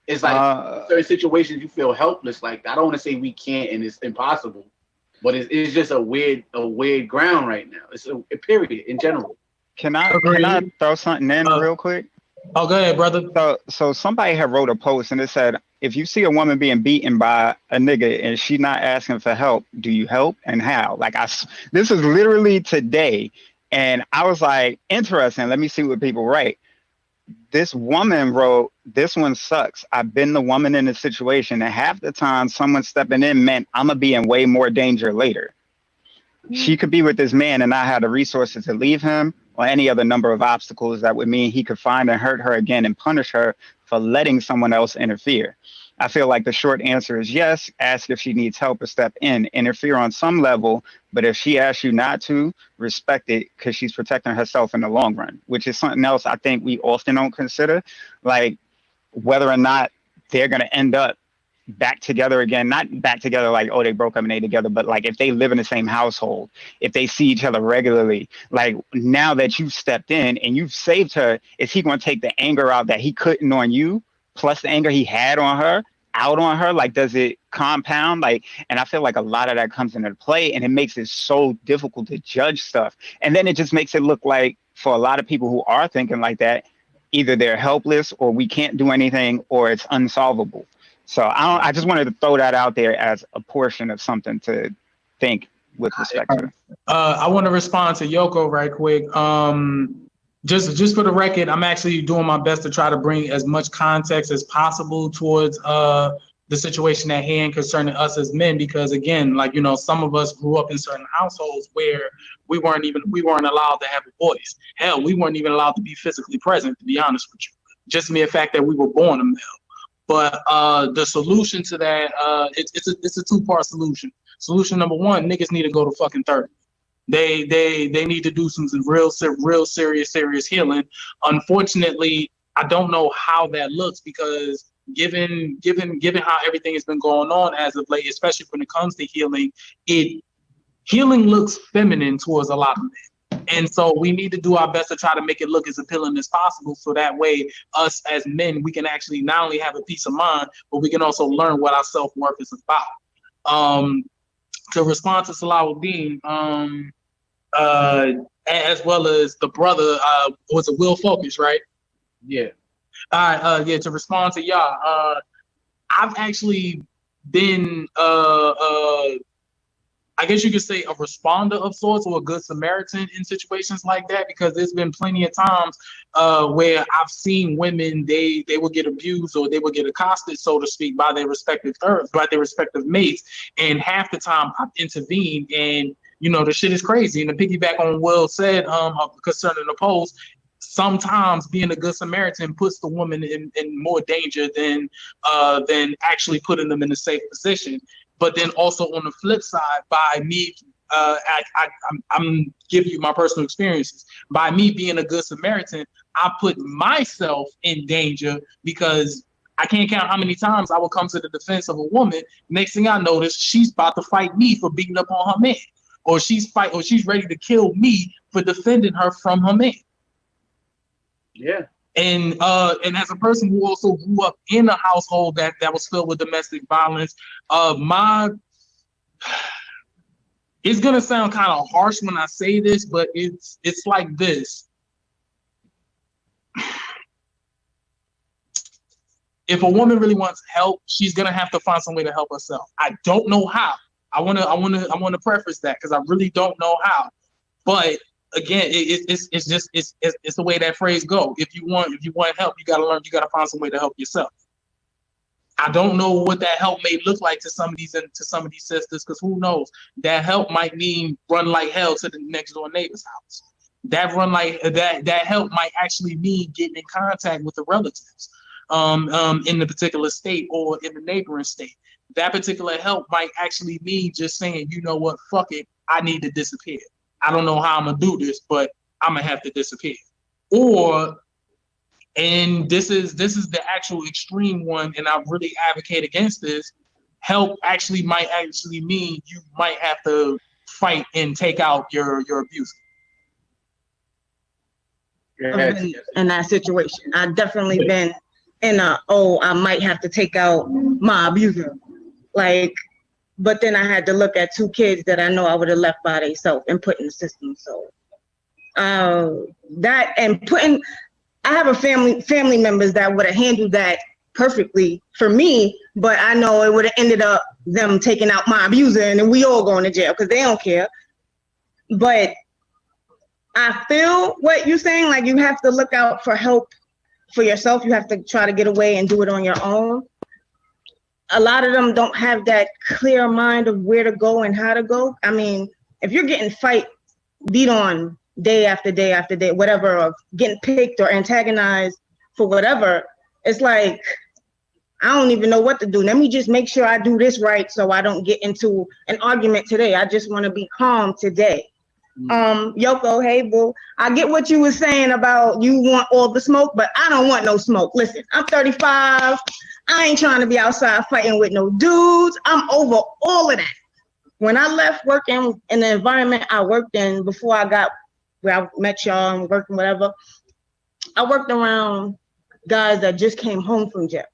It's like certain situations you feel helpless. Like, I don't want to say we can't and it's impossible, but it's just a weird ground right now. It's a period in general. Can I throw something in real quick? Oh, go ahead, brother. So somebody had wrote a post and it said, if you see a woman being beaten by a nigga and she not asking for help, do you help and how? Like, this is literally today. And I was like, interesting. Let me see what people write. This woman wrote, this one sucks. I've been the woman in the situation, and half the time someone stepping in meant I'm going to be in way more danger later. She could be with this man and not have the resources to leave him, or any other number of obstacles that would mean he could find and hurt her again and punish her for letting someone else interfere. I feel like the short answer is yes. Ask if she needs help or step in. Interfere on some level, but if she asks you not to, respect it, because she's protecting herself in the long run, which is something else I think we often don't consider, like whether or not they're going to end up back together again. Not back together like, oh, they broke up and they together, but like if they live in the same household, if they see each other regularly, like now that you've stepped in and you've saved her, is he going to take the anger out that he couldn't on you, plus the anger he had on her, out on her? Like, does it compound? Like, and I feel like a lot of that comes into play, and it makes it so difficult to judge stuff. And then it just makes it look like, for a lot of people who are thinking like that, either they're helpless or we can't do anything or it's unsolvable. So I just wanted to throw that out there as a portion of something to think with respect to. I want to respond to Yoko right quick. Just for the record, I'm actually doing my best to try to bring as much context as possible towards the situation at hand concerning us as men, because again, like, you know, some of us grew up in certain households where we weren't allowed to have a voice. Hell, we weren't even allowed to be physically present, to be honest with you. Just mere fact that we were born a male. But the solution to that, it's a two-part solution. Solution number one, niggas need to go to fucking therapy. They need to do some real serious healing. Unfortunately, I don't know how that looks, because given how everything has been going on as of late, especially when it comes to healing, healing looks feminine towards a lot of men. And so we need to do our best to try to make it look as appealing as possible. So that way, us as men, we can actually not only have a peace of mind, but we can also learn what our self-worth is about. To respond to Salahudin, as well as the brother, was it Will Focus, right? Yeah. All right. Yeah. To respond to y'all, I've actually been, I guess you could say a responder of sorts, or a good Samaritan in situations like that, because there's been plenty of times where I've seen women, they will get abused or they will get accosted, so to speak, by their respective mates, and half the time I've intervened, and the shit is crazy. And to piggyback on what Will said concerning the post, sometimes being a good Samaritan puts the woman in more danger than actually putting them in a safe position. But then also on the flip side, by me, I'm giving you my personal experiences. By me being a good Samaritan, I put myself in danger, because I can't count how many times I will come to the defense of a woman. Next thing I notice, she's about to fight me for beating up on her man, or she's ready to kill me for defending her from her man. Yeah. And as a person who also grew up in a household that was filled with domestic violence, it's gonna sound kind of harsh when I say this, but it's like this. If a woman really wants help, she's gonna have to find some way to help herself. I don't know how. I wanna preface that, because I really don't know how. But again, it's the way that phrase go. If you want help, you gotta find some way to help yourself. I don't know what that help may look like to some of these sisters, because who knows? That help might mean run like hell to the next door neighbor's house. That help might actually mean getting in contact with the relatives in the particular state or in the neighboring state. That particular help might actually mean just saying, you know what, fuck it, I need to disappear. I don't know how I'm gonna do this, but I'm gonna have to disappear. And this is the actual extreme one, and I really advocate against this. Help might actually mean you might have to fight and take out your abuser. Yes. In that situation, I've definitely been in I might have to take out my abuser, but then I had to look at 2 kids that I know I would have left by themselves and put in the system. So I have a family members that would have handled that perfectly for me, but I know it would have ended up them taking out my abuser, and then we all going to jail, because they don't care. But I feel what you're saying, like you have to look out for help for yourself. You have to try to get away and do it on your own. A lot of them don't have that clear mind of where to go and how to go. I mean, if you're getting beat on day after day after day, whatever, or getting picked or antagonized for whatever, it's like, I don't even know what to do. Let me just make sure I do this right so I don't get into an argument today. I just want to be calm today. Yoko, hey boo, I get what you were saying about you want all the smoke, but I don't want no smoke. Listen, I'm 35. I ain't trying to be outside fighting with no dudes. I'm over all of that. When I left working in the environment I worked in before I got where I met y'all and working whatever, I worked around guys that just came home from jail.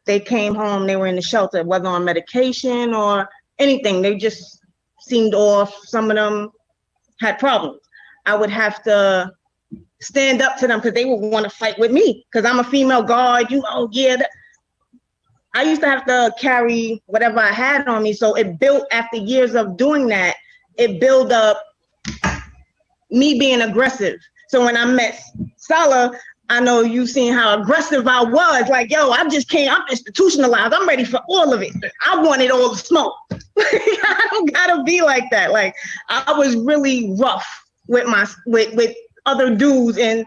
They came home, they were in the shelter, whether on medication or anything. They just seemed off. Some of them had problems. I would have to stand up to them because they would want to fight with me because I'm a female guard. I used to have to carry whatever I had on me. So it built, after years of doing that, it built up me being aggressive. So when I met Salah, I know you seen how aggressive I was. Like, yo, I'm institutionalized. I'm ready for all of it. I wanted all the smoke. I don't gotta be like that. Like, I was really rough with with other dudes, and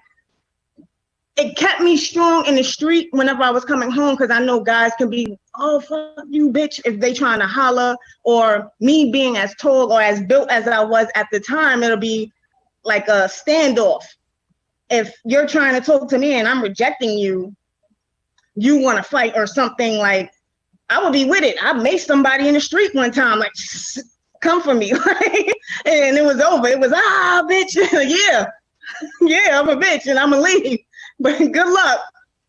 it kept me strong in the street whenever I was coming home, because I know guys can be, oh, fuck you, bitch, if they trying to holler, or me being as tall or as built as I was at the time, it'll be like a standoff. If you're trying to talk to me and I'm rejecting you, you want to fight or something, like, I would be with it. I maced somebody in the street one time, like, come for me. And it was over. It was, bitch. yeah, I'm a bitch and I'm gonna leave. But good luck.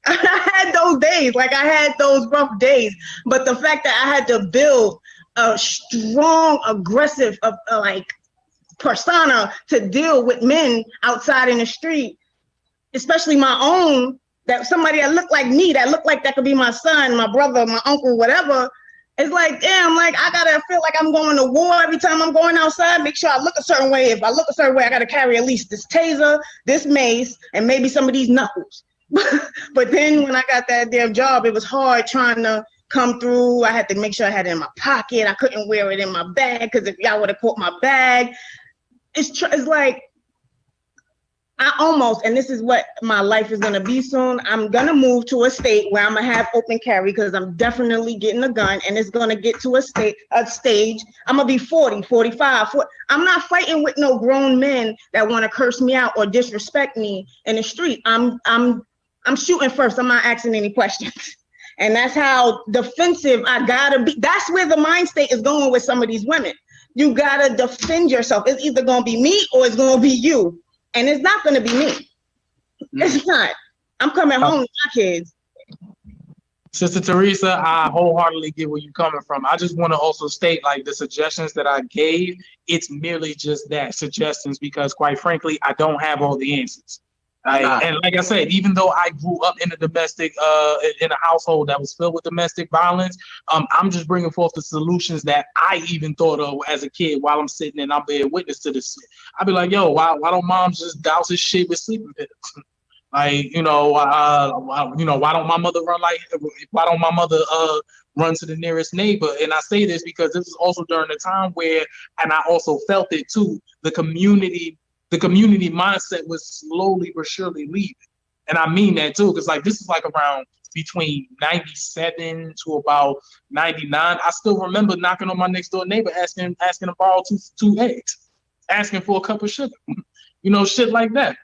I had those days, like I had those rough days. But the fact that I had to build a strong, aggressive, like persona to deal with men outside in the street, especially my own, that somebody that looked like me, that looked like that could be my son, my brother, my uncle, whatever. It's like, damn, like I gotta feel like I'm going to war every time I'm going outside. Make sure I look a certain way. If I look a certain way, I gotta carry at least this taser, this mace, and maybe some of these knuckles. But then when I got that damn job, it was hard trying to come through. I had to make sure I had it in my pocket. I couldn't wear it in my bag because if y'all would have caught my bag, it's like I almost, and this is what my life is gonna be soon. I'm gonna move to a state where I'm gonna have open carry because I'm definitely getting a gun, and it's gonna get to a stage. I'm gonna be 40, 45. 40. I'm not fighting with no grown men that want to curse me out or disrespect me in the street. I'm shooting first. I'm not asking any questions. And that's how defensive I gotta be. That's where the mind state is going with some of these women. You gotta defend yourself. It's either gonna be me or it's gonna be you. And it's not gonna be me. It's not. I'm coming home with my kids. Sister Teresa, I wholeheartedly get where you're coming from. I just want to also state, like, the suggestions that I gave, it's merely just that, suggestions, because quite frankly, I don't have all the answers. And like I said, even though I grew up in a domestic, in a household that was filled with domestic violence, I'm just bringing forth the solutions that I even thought of as a kid while I'm sitting and I'm being witness to this. I'd be like, yo, why don't moms just douse this shit with sleeping pills? Like, why don't my mother run to the nearest neighbor? And I say this because this is also during the time where, and I also felt it too, the community mindset was slowly but surely leaving. And I mean that too, because like this is like around between 97 to about 99. I still remember knocking on my next door neighbor asking to borrow two eggs, asking for a cup of sugar, shit like that.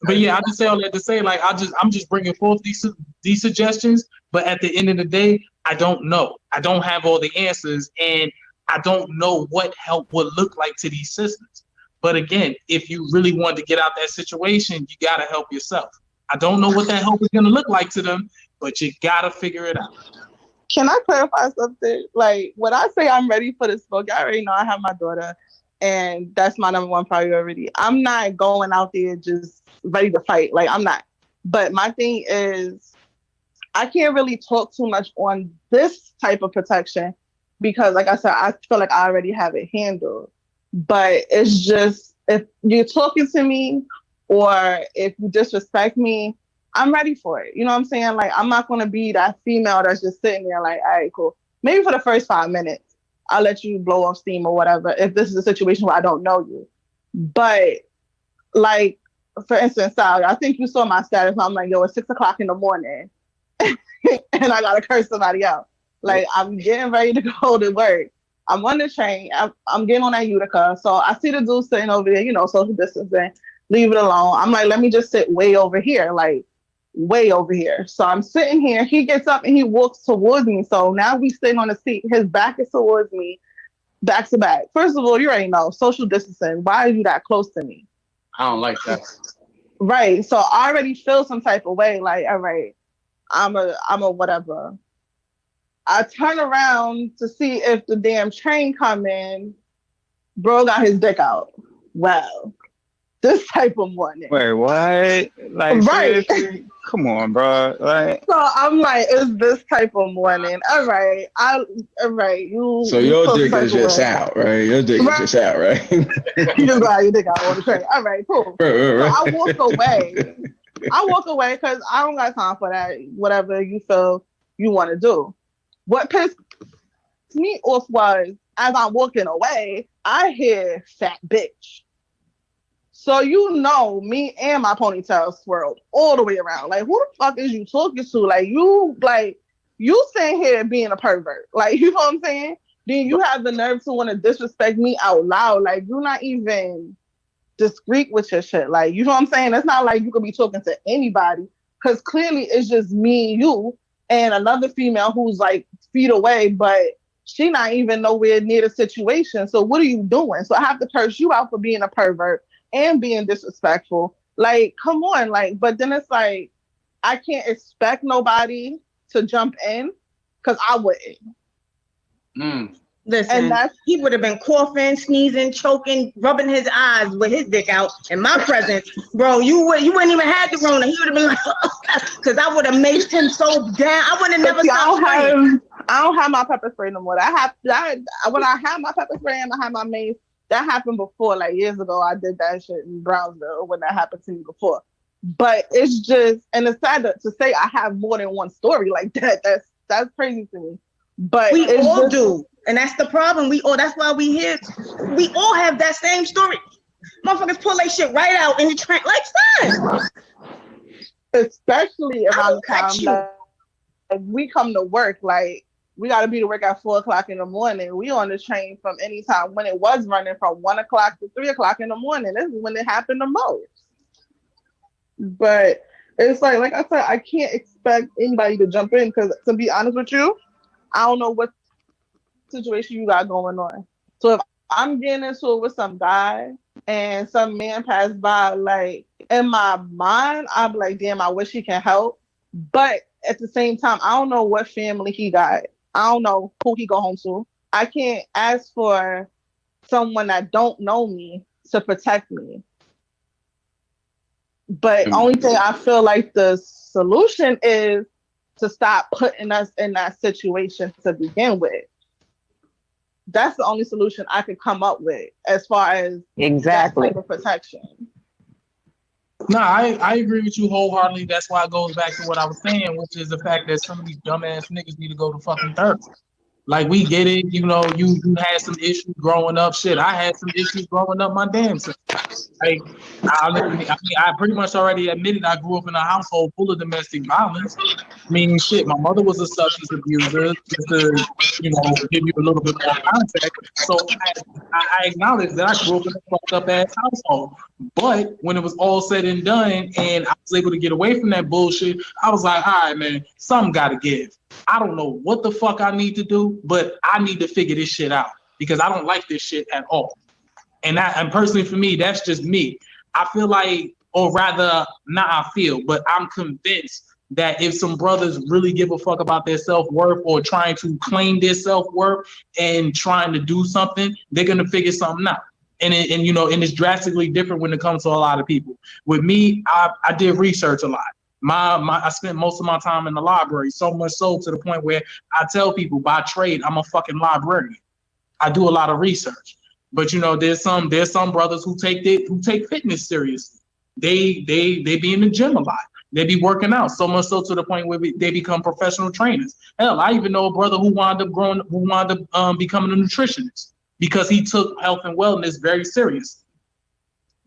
But yeah, I just say all that to say, like, I'm just bringing forth these suggestions, but at the end of the day, I don't know. I don't have all the answers, and I don't know what help would look like to these sisters. But again, if you really want to get out that situation, you got to help yourself. I don't know what that help is going to look like to them, but you got to figure it out. Can I clarify something? Like, when I say I'm ready for this book, I already know I have my daughter, and that's my number one priority. I'm not going out there just ready to fight. Like, I'm not. But my thing is, I can't really talk too much on this type of protection because, like I said, I feel like I already have it handled. But it's just, if you're talking to me or if you disrespect me, I'm ready for it. You know what I'm saying? Like, I'm not going to be that female that's just sitting there like, all right, cool. Maybe for the first 5 minutes, I'll let you blow off steam or whatever if this is a situation where I don't know you. But, like, for instance, Sal, I think you saw my status. I'm like, yo, it's 6 o'clock in the morning and I got to curse somebody out. Like, I'm getting ready to go to work. I'm on the train. I'm getting on that Utica. So I see the dude sitting over there, social distancing, leave it alone. I'm like, let me just sit way over here, like way over here. So I'm sitting here. He gets up and he walks towards me. So now we sitting on the seat. His back is towards me, back to back. First of all, you already know, social distancing. Why are you that close to me? I don't like that. Right. So I already feel some type of way. Like, all right, I'm a whatever. I turn around to see if the damn train come in. Bro got his dick out. Well, this type of morning. Wait, what? Like, right? Seriously? Come on, bro. Like, so I'm like, it's this type of morning. All right, You. So your dick is just out, right? Your dick is just out, right? You just got your dick out on the train. All right, cool. Right. So I walk away because I don't got time for that. Whatever you feel you want to do. What pissed me off was, as I'm walking away, I hear fat bitch. So me and my ponytail swirled all the way around. Like, who the fuck is you talking to? Like, you sitting here being a pervert. Like, you know what I'm saying? Then you have the nerve to want to disrespect me out loud. Like, you're not even discreet with your shit. Like, you know what I'm saying? It's not like you could be talking to anybody. because clearly it's just me and you and another female who's like feet away, but she not even nowhere near the situation. So what are you doing? So I have to curse you out for being a pervert and being disrespectful. Like, come on, like, but then it's like, I can't expect nobody to jump in because I wouldn't. Listen, he would have been coughing, sneezing, choking, rubbing his eyes with his dick out in my presence. Bro, you wouldn't even have the Rona. He would have been like, because I would have maced him so down. I would have never stopped spraying. I don't have my pepper spray no more. When I had my pepper spray and I had my mace, that happened before, like years ago. I did that shit in Brownsville when that happened to me before. But it's just, and it's sad to say I have more than one story like that. That's crazy to me. But we all do. And that's the problem. That's why we here. We all have that same story. Motherfuckers pull that shit right out in the train. Like, son. Especially around the time like we come to work, like we got to be to work at 4:00 in the morning. We on the train from any time when it was running from 1 o'clock to 3 o'clock in the morning. This is when it happened the most. But it's like I said, I can't expect anybody to jump in because, to be honest with you, I don't know what situation you got going on. So if I'm getting into it with some guy and some man passed by, like in my mind, I'm like, damn, I wish he can help. But at the same time, I don't know what family he got. I don't know who he go home to. I can't ask for someone that don't know me to protect me. But only thing I feel like the solution is to stop putting us in that situation to begin with. That's the only solution I could come up with as far as exactly that type of protection. No, I agree with you wholeheartedly. That's why it goes back to what I was saying, which is the fact that some of these dumbass niggas need to go to fucking therapy. Like, we get it, you know, you had some issues growing up. Shit, I had some issues growing up my damn self. Like, I pretty much already admitted I grew up in a household full of domestic violence. I mean, shit, my mother was a substance abuser, just to, you know, give you a little bit more context. So I acknowledge that I grew up in a fucked up ass household. But when it was all said and done and I was able to get away from that bullshit, I was like, all right, man, something gotta give. I don't know what the fuck I need to do, but I need to figure this shit out because I don't like this shit at all. And personally for me, that's just me. I feel like, or rather, not I feel, but I'm convinced that if some brothers really give a fuck about their self-worth or trying to claim their self-worth and trying to do something, they're gonna figure something out. And you know, and it's drastically different when it comes to a lot of people. With me, I did research a lot. I spent most of my time in the library, so much so to the point where I tell people by trade, I'm a fucking librarian. I do a lot of research. But you know, there's some brothers who take fitness seriously. They be in the gym a lot. They be working out so much so to the point where they become professional trainers. Hell, I even know a brother who wound up becoming a nutritionist because he took health and wellness very serious.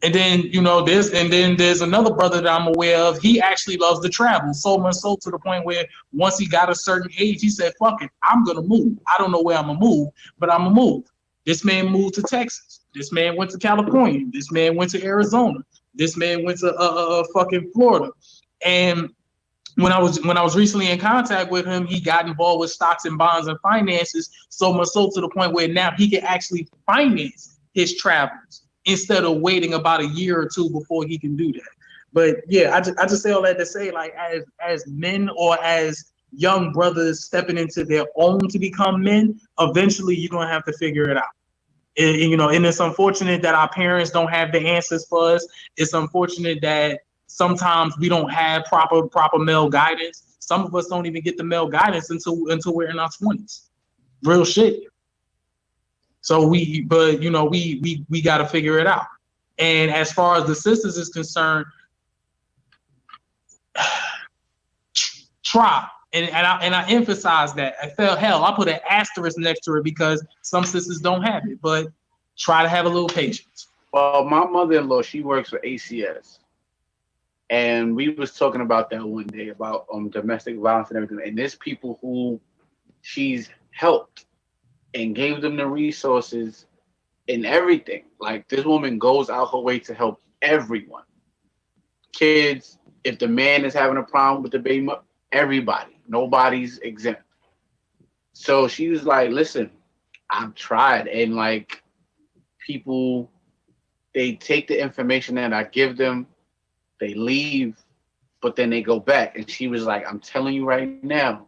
And then, you know, there's another brother that I'm aware of. He actually loves to travel so much so to the point where once he got a certain age, he said, fuck it, I'm gonna move. I don't know where I'm gonna move, but I'm gonna move. This man moved to Texas. This man went to California. This man went to Arizona. This man went to fucking Florida. And when I was recently in contact with him, he got involved with stocks and bonds and finances so much so to the point where now he can actually finance his travels instead of waiting about a year or two before he can do that. But yeah, I just say all that to say, like, as men or as young brothers stepping into their own to become men, eventually you're gonna have to figure it out. And you know, and it's unfortunate that our parents don't have the answers for us. It's unfortunate that sometimes we don't have proper male guidance. Some of us don't even get the male guidance until we're in our 20s. Real shit. So we got to figure it out. And as far as the sisters is concerned, try. And I emphasize that. I put an asterisk next to it because some sisters don't have it, but try to have a little patience. Well, my mother-in-law, she works for ACS. And we was talking about that one day about domestic violence and everything. And there's people who she's helped and gave them the resources and everything. Like, this woman goes out her way to help everyone. Kids, If the man is having a problem with the baby, everybody, nobody's exempt. So she was like, listen, I've tried. And like people, they take the information that I give them, they leave, but then they go back. And she was like, I'm telling you right now,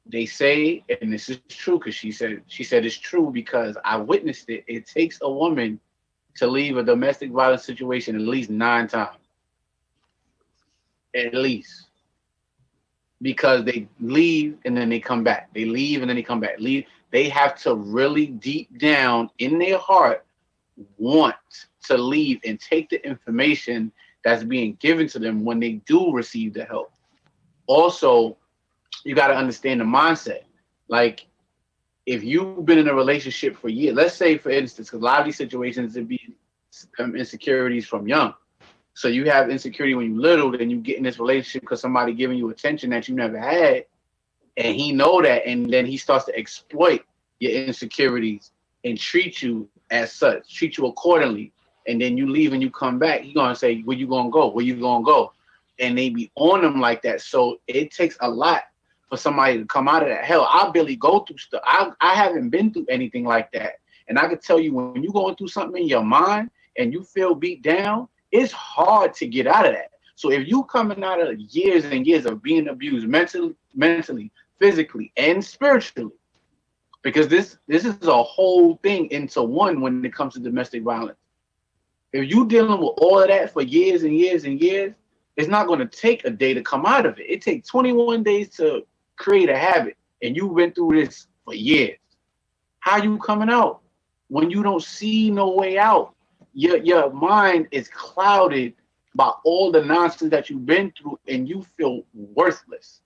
they say, and this is true because she said it's true because I witnessed it. It takes a woman to leave a domestic violence situation at least 9 times. At least. Because they leave and then they come back. They leave and then they come back. Leave. They have to really deep down in their heart want to leave and take the information that's being given to them when they do receive the help. Also, you got to understand the mindset. Like, if you've been in a relationship for years, let's say, for instance, because a lot of these situations would be insecurities from young. So you have insecurity when you're little, then you get in this relationship because somebody giving you attention that you never had, and he know that, and then he starts to exploit your insecurities and treat you as such, treat you accordingly, and then you leave and you come back, he gonna say, where you gonna go? Where you gonna go? And they be on them like that. So it takes a lot for somebody to come out of that. Hell, I barely go through stuff. I haven't been through anything like that. And I can tell you, when you're going through something in your mind and you feel beat down, it's hard to get out of that. So if you coming out of years and years of being abused mentally, physically, and spiritually, because this is a whole thing into one when it comes to domestic violence. If you dealing with all of that for years and years and years, it's not going to take a day to come out of it. It takes 21 days to create a habit, and you've been through this for years. How you coming out when you don't see no way out? Your mind is clouded by all the nonsense that you've been through, and you feel worthless.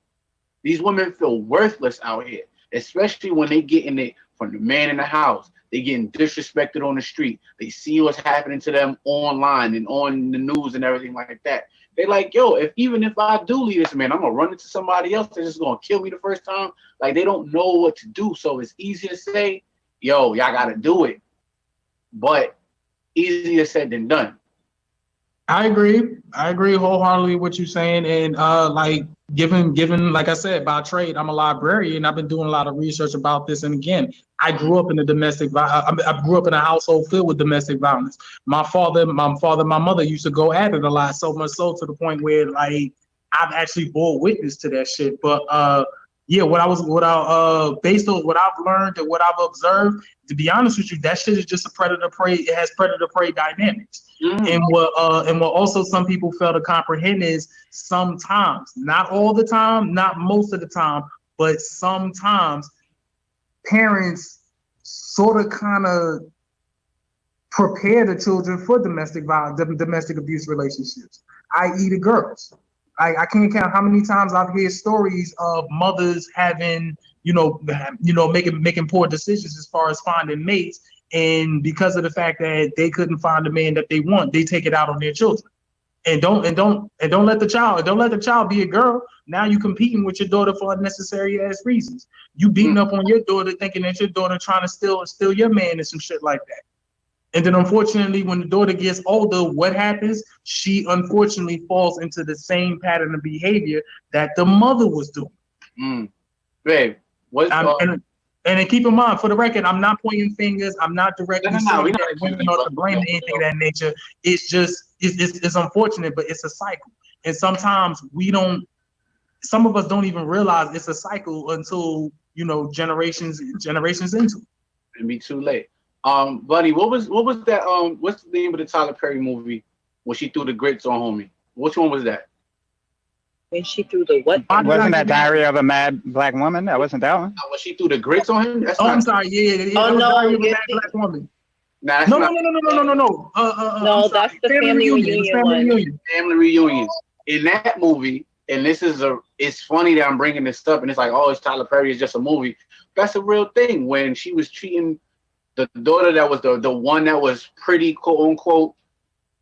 These women feel worthless out here, especially when they getting it from the man in the house. They getting disrespected on the street. They see what's happening to them online and on the news and everything like that. They like, yo, even if I do leave this man, I'm gonna run into somebody else that's just gonna kill me the first time. Like, they don't know what to do. So it's easy to say, yo, y'all gotta do it. But easier said than done. I agree wholeheartedly with what you're saying. And like given like I said, by trade, I'm a librarian. I've been doing a lot of research about this. And again, I grew up in a I grew up in a household filled with domestic violence. My mother used to go at it a lot, so much so to the point where like I've actually bore witness to that shit. But yeah, based on what I've learned and what I've observed, to be honest with you, that shit is just a predator prey. It has predator prey dynamics. And what also some people fail to comprehend is sometimes, not all the time, not most of the time, but sometimes parents sort of kind of prepare the children for domestic violence, domestic abuse relationships, i.e. the girls. I can't count how many times I've heard stories of mothers having, making poor decisions as far as finding mates. And because of the fact that they couldn't find the man that they want, they take it out on their children. And don't let the child be a girl. Now you competing with your daughter for unnecessary ass reasons. You beating up on your daughter, thinking that your daughter trying to steal your man and some shit like that. And then unfortunately, when the daughter gets older, what happens? She unfortunately falls into the same pattern of behavior that the mother was doing. Babe, and then keep in mind, for the record, I'm not pointing fingers. I'm not directly saying that women are to blame or anything of that nature. It's just, it's unfortunate, but it's a cycle. And sometimes some of us don't even realize it's a cycle until, generations into it. It'd be too late. Buddy, what was that? What's the name of the Tyler Perry movie when she threw the grits on homie? Which one was that? When she threw the what? Wasn't that Diary of a Mad Black Woman? That wasn't that one. When she threw the grits on him? I'm sorry. Yeah. Oh no, Diary of a Mad Black Woman. Nah, No. No, that's the family reunion one. Family reunion. In that movie, and it's funny that I'm bringing this up, and it's like, oh, it's Tyler Perry, it's just a movie. That's a real thing. When she was treating the daughter that was the one that was pretty, quote unquote,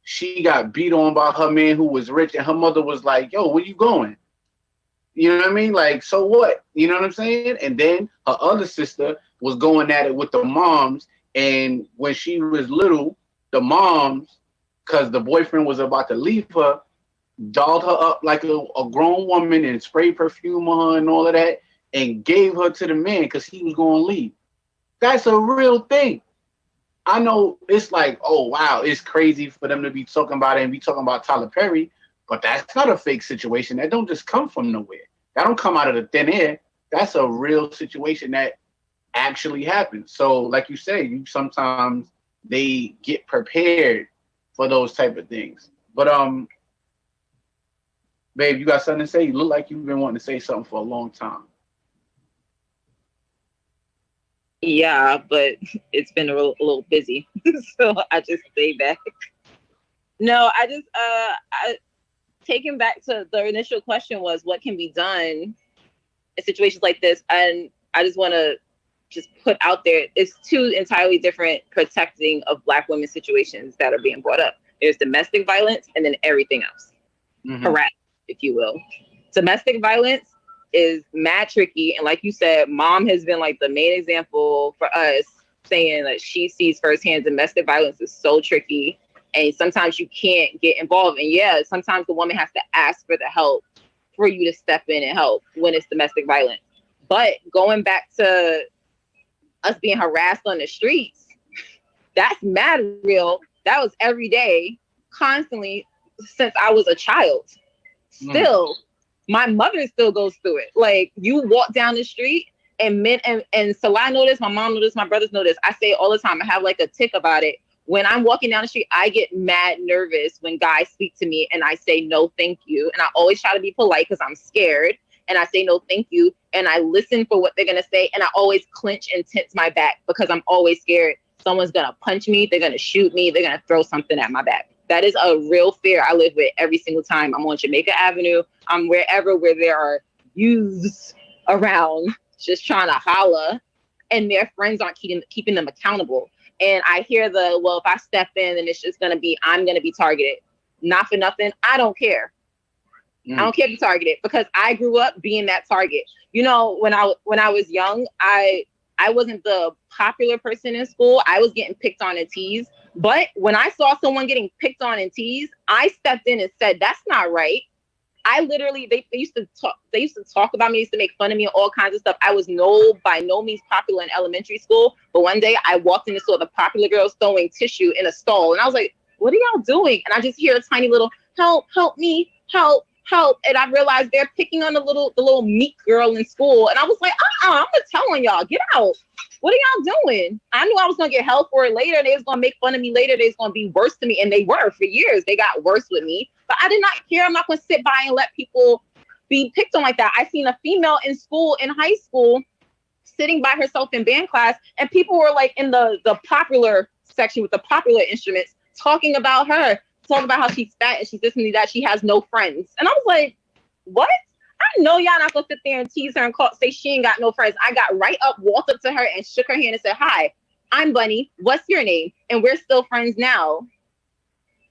she got beat on by her man who was rich, and her mother was like, yo, where you going? You know what I mean? Like, so what? You know what I'm saying? And then her other sister was going at it with the moms, and when she was little, the moms, because the boyfriend was about to leave her, dolled her up like a grown woman and sprayed perfume on her and all of that and gave her to the man because he was going to leave. That's a real thing. I know it's like, oh, wow, it's crazy for them to be talking about it and be talking about Tyler Perry, but that's not a fake situation. That don't just come from nowhere. That don't come out of the thin air. That's a real situation that actually happens. So like you say, sometimes they get prepared for those type of things. But babe, you got something to say? You look like you've been wanting to say something for a long time. Yeah, but it's been a little busy, so I just stay back. No, I just taking back to the initial question was what can be done in situations like this, and I just want to just put out there it's two entirely different protecting of Black women situations that are being brought up. There's domestic violence and then everything else, harassment, if you will. Domestic violence is mad tricky, and like you said, mom has been like the main example for us, saying that she sees firsthand domestic violence is so tricky, and sometimes you can't get involved. And yeah, sometimes the woman has to ask for the help for you to step in and help when it's domestic violence. But going back to us being harassed on the streets, that's mad real. That was every day, constantly, since I was a child. Still, my mother still goes through it. Like, you walk down the street and men, and so I know this, my mom knows this, my brothers know this. I say it all the time. I have like a tick about it. When I'm walking down the street, I get mad nervous when guys speak to me and I say no thank you. And I always try to be polite because I'm scared. And I say no thank you. And I listen for what they're going to say. And I always clench and tense my back because I'm always scared. Someone's going to punch me. They're going to shoot me. They're going to throw something at my back. That is a real fear I live with every single time I'm on Jamaica Avenue. I'm wherever where there are youths around just trying to holla and their friends aren't keeping them accountable. And I hear well, if I step in, then it's just going to be, I'm going to be targeted. Not for nothing. I don't care. I don't care to be targeted because I grew up being that target. You know, when I was young, I wasn't the popular person in school. I was getting picked on and teased. But when I saw someone getting picked on and teased, I stepped in and said, that's not right. I literally, they used to talk about me, used to make fun of me and all kinds of stuff. I was by no means popular in elementary school. But one day I walked in and saw the popular girls throwing tissue in a stall. And I was like, what are y'all doing? And I just hear a tiny little, help me, help. And I realized they're picking on the little meek girl in school. And I was like, I'm gonna tell on y'all, get out. What are y'all doing? I knew I was gonna get hell for it later. They was gonna make fun of me later. They was gonna be worse to me. And they were for years. They got worse with me. But I did not care. I'm not gonna sit by and let people be picked on like that. I seen a female in school, in high school, sitting by herself in band class, and people were like in the popular section with the popular instruments talking about her. Talking about how she's fat and she's this and that, she has no friends. And I was like, what? I know y'all not gonna sit there and tease her and say she ain't got no friends. I got right up, walked up to her and shook her hand and said, hi, I'm Bunny. What's your name? And we're still friends now.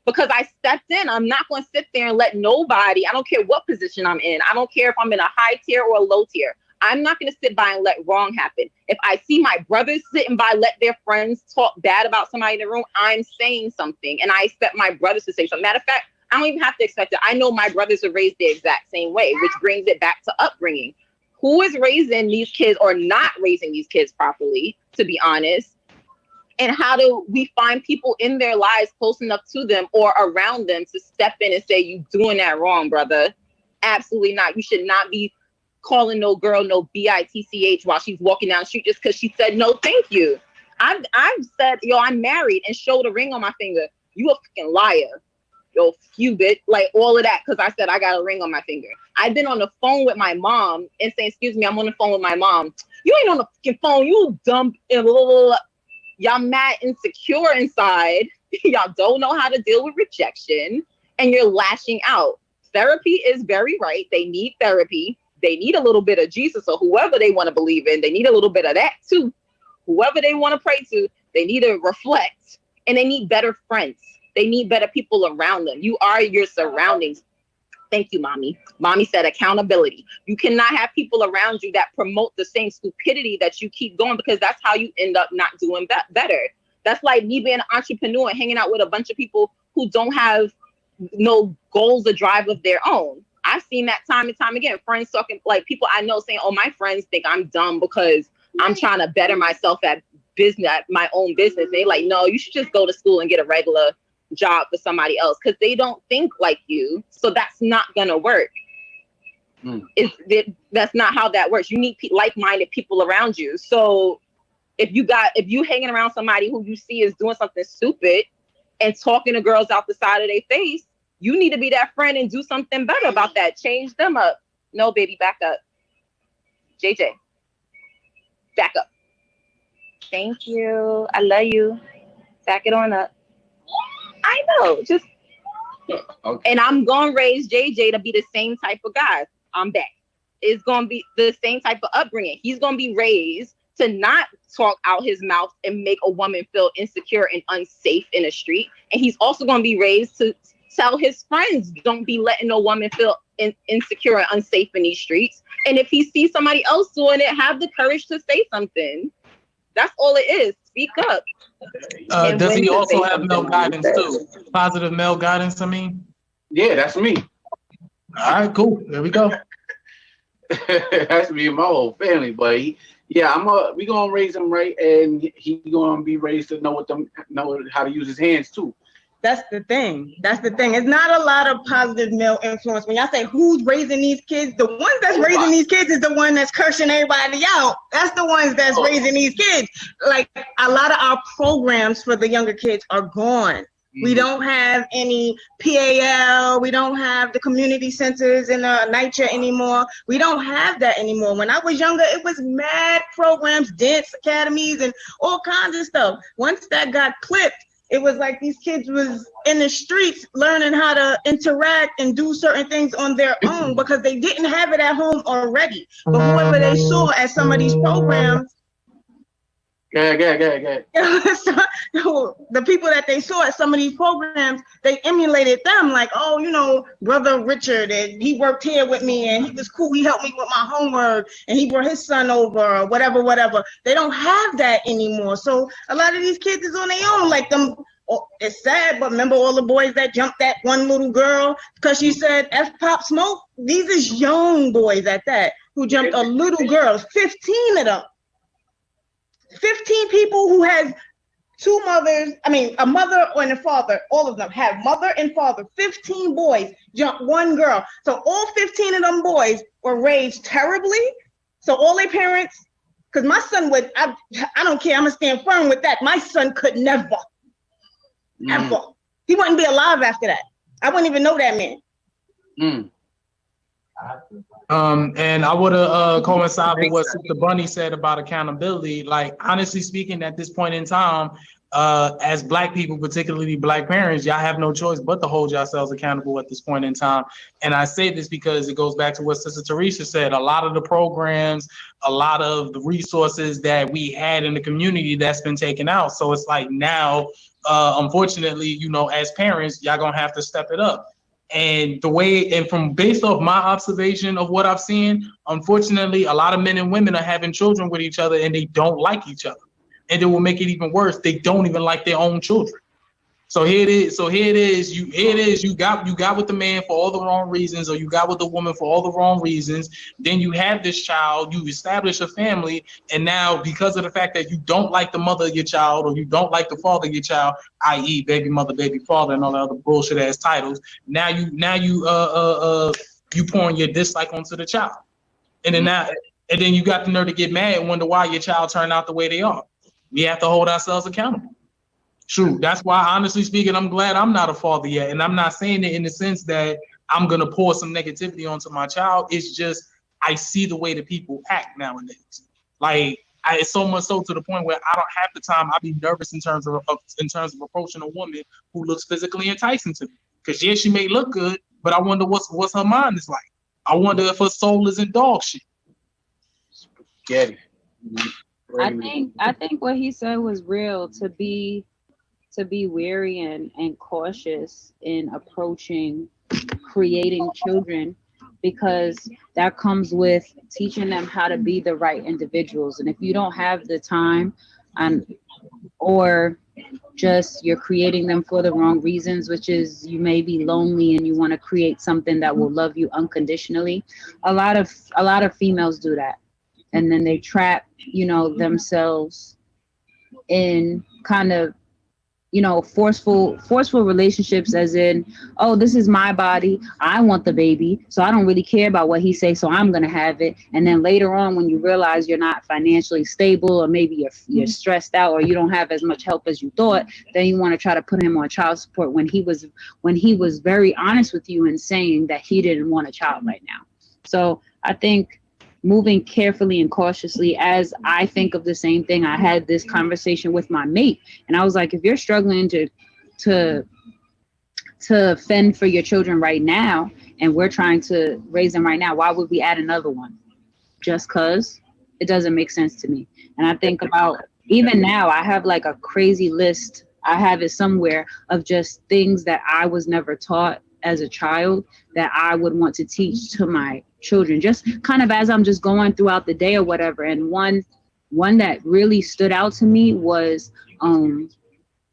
Because I stepped in. I'm not gonna sit there and let nobody, I don't care what position I'm in. I don't care if I'm in a high tier or a low tier. I'm not going to sit by and let wrong happen. If I see my brothers sitting by, let their friends talk bad about somebody in the room, I'm saying something. And I expect my brothers to say something. Matter of fact, I don't even have to expect it. I know my brothers are raised the exact same way, which brings it back to upbringing. Who is raising these kids or not raising these kids properly, to be honest? And how do we find people in their lives close enough to them or around them to step in and say, you doing that wrong, brother? Absolutely not. You should not be calling no girl no bitch while she's walking down the street just because she said no thank you. I've said, yo, I'm married and showed a ring on my finger. You a fucking liar. Yo, you bitch. Like all of that because I said I got a ring on my finger. I've been on the phone with my mom and saying, excuse me, I'm on the phone with my mom. You ain't on the fucking phone. You dumb. Y'all mad insecure inside. Y'all don't know how to deal with rejection and you're lashing out. Therapy is very right. They need therapy. They need a little bit of Jesus or whoever they want to believe in. They need a little bit of that too. Whoever they want to pray to, they need to reflect and they need better friends. They need better people around them. You are your surroundings. Thank you, mommy. Mommy said accountability. You cannot have people around you that promote the same stupidity that you keep going because that's how you end up not doing better. That's like me being an entrepreneur and hanging out with a bunch of people who don't have no goals or drive of their own. I've seen that time and time again. Friends talking, like people I know saying, "Oh, my friends think I'm dumb because I'm trying to better myself at business, at my own business." They like, no, you should just go to school and get a regular job for somebody else because they don't think like you. So that's not gonna work. That's not how that works. You need like-minded people around you. So if you hanging around somebody who you see is doing something stupid and talking to girls out the side of their face, you need to be that friend and do something better about that. Change them up. No, baby, back up. JJ, back up. Thank you. I love you. Back it on up. I know. Just okay. And I'm gonna raise JJ to be the same type of guy. I'm back. It's gonna be the same type of upbringing. He's gonna be raised to not talk out his mouth and make a woman feel insecure and unsafe in the street. And he's also gonna be raised to tell his friends, don't be letting no woman feel insecure and unsafe in these streets. And if he sees somebody else doing it, have the courage to say something. That's all it is. Speak up. Does he also have male guidance too? Positive male guidance, I mean? Yeah, that's me. All right, cool. There we go. That's me and my whole family, but we gonna raise him right, and he gonna be raised to know how to use his hands too. That's the thing. It's not a lot of positive male influence. When y'all say who's raising these kids, the ones that's raising these kids is the one that's cursing everybody out. That's the ones that's raising these kids. Like a lot of our programs for the younger kids are gone. We don't have any PAL. We don't have the community centers in NYCHA anymore. We don't have that anymore. When I was younger, it was mad programs, dance academies, and all kinds of stuff. Once that got clipped, it was like these kids was in the streets learning how to interact and do certain things on their own because they didn't have it at home already. But whoever they saw at some of these programs, so the people that they saw at some of these programs, they emulated them. Like, oh, brother Richard, and he worked here with me, and he was cool. He helped me with my homework, and he brought his son over, or whatever. They don't have that anymore. So a lot of these kids is on their own. Like them. Oh, it's sad, but remember all the boys that jumped that one little girl because she said F Pop Smoke? These is young boys at that who jumped a little girl. 15 of them. 15 people who has two mothers, a mother and a father, all of them have mother and father. 15 boys jump one girl. So all 15 of them boys were raised terribly. So all their parents, because my son would, I don't care, I'm gonna stand firm with that. My son could never, ever. He wouldn't be alive after that. I wouldn't even know that man. And I would have coincided with what Sister Bunny said about accountability. Like, honestly speaking, at this point in time, as Black people, particularly Black parents, y'all have no choice but to hold yourselves accountable at this point in time. And I say this because it goes back to what Sister Teresa said. A lot of the programs, a lot of the resources that we had in the community, that's been taken out. So it's like now, unfortunately, as parents, y'all gonna have to step it up. And from based off my observation of what I've seen, unfortunately, a lot of men and women are having children with each other and they don't like each other. And it will make it even worse. They don't even like their own children. So here it is. You got with the man for all the wrong reasons, or you got with the woman for all the wrong reasons. Then you have this child, you establish a family, and now because of the fact that you don't like the mother of your child, or you don't like the father of your child, i.e., baby mother, baby father, and all the other bullshit ass titles, now you pouring your dislike onto the child, and then you got the nerve to get mad and wonder why your child turned out the way they are. We have to hold ourselves accountable. True. That's why, honestly speaking, I'm glad I'm not a father yet. And I'm not saying it in the sense that I'm going to pour some negativity onto my child. It's just I see the way that people act nowadays. Like, it's so much so to the point where I don't have the time. I'll be nervous in terms of approaching a woman who looks physically enticing to me. Because, yeah, she may look good, but I wonder what's her mind is like. I wonder if her soul is in dog shit. Get it. I think what he said was real, to be wary and cautious in approaching creating children, because that comes with teaching them how to be the right individuals. And if you don't have the time or just you're creating them for the wrong reasons, which is you may be lonely and you want to create something that will love you unconditionally. A lot of females do that, and then they trap, themselves in kind of, forceful relationships, as in, oh, this is my body, I want the baby, so I don't really care about what he says, so I'm gonna have it. And then later on, when you realize you're not financially stable, or maybe you're stressed out, or you don't have as much help as you thought, then you want to try to put him on child support when he was very honest with you and saying that he didn't want a child right now. So I think moving carefully and cautiously, as I think of the same thing. I had this conversation with my mate, and I was like, if you're struggling to fend for your children right now, and we're trying to raise them right now, why would we add another one? Just because? It doesn't make sense to me. And I think about, even now, I have like a crazy list. I have it somewhere of just things that I was never taught as a child that I would want to teach to my children, just kind of as I'm just going throughout the day or whatever. And one that really stood out to me was,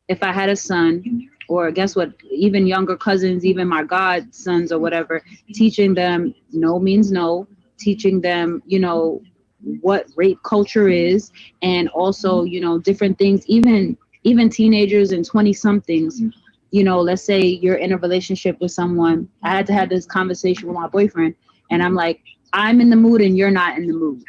if I had a son, or guess what, even younger cousins, even my godsons or whatever, teaching them no means no, teaching them, what rape culture is, and also, different things, even teenagers and 20 somethings. Let's say you're in a relationship with someone. I had to have this conversation with my boyfriend, and I'm like, I'm in the mood and you're not in the mood.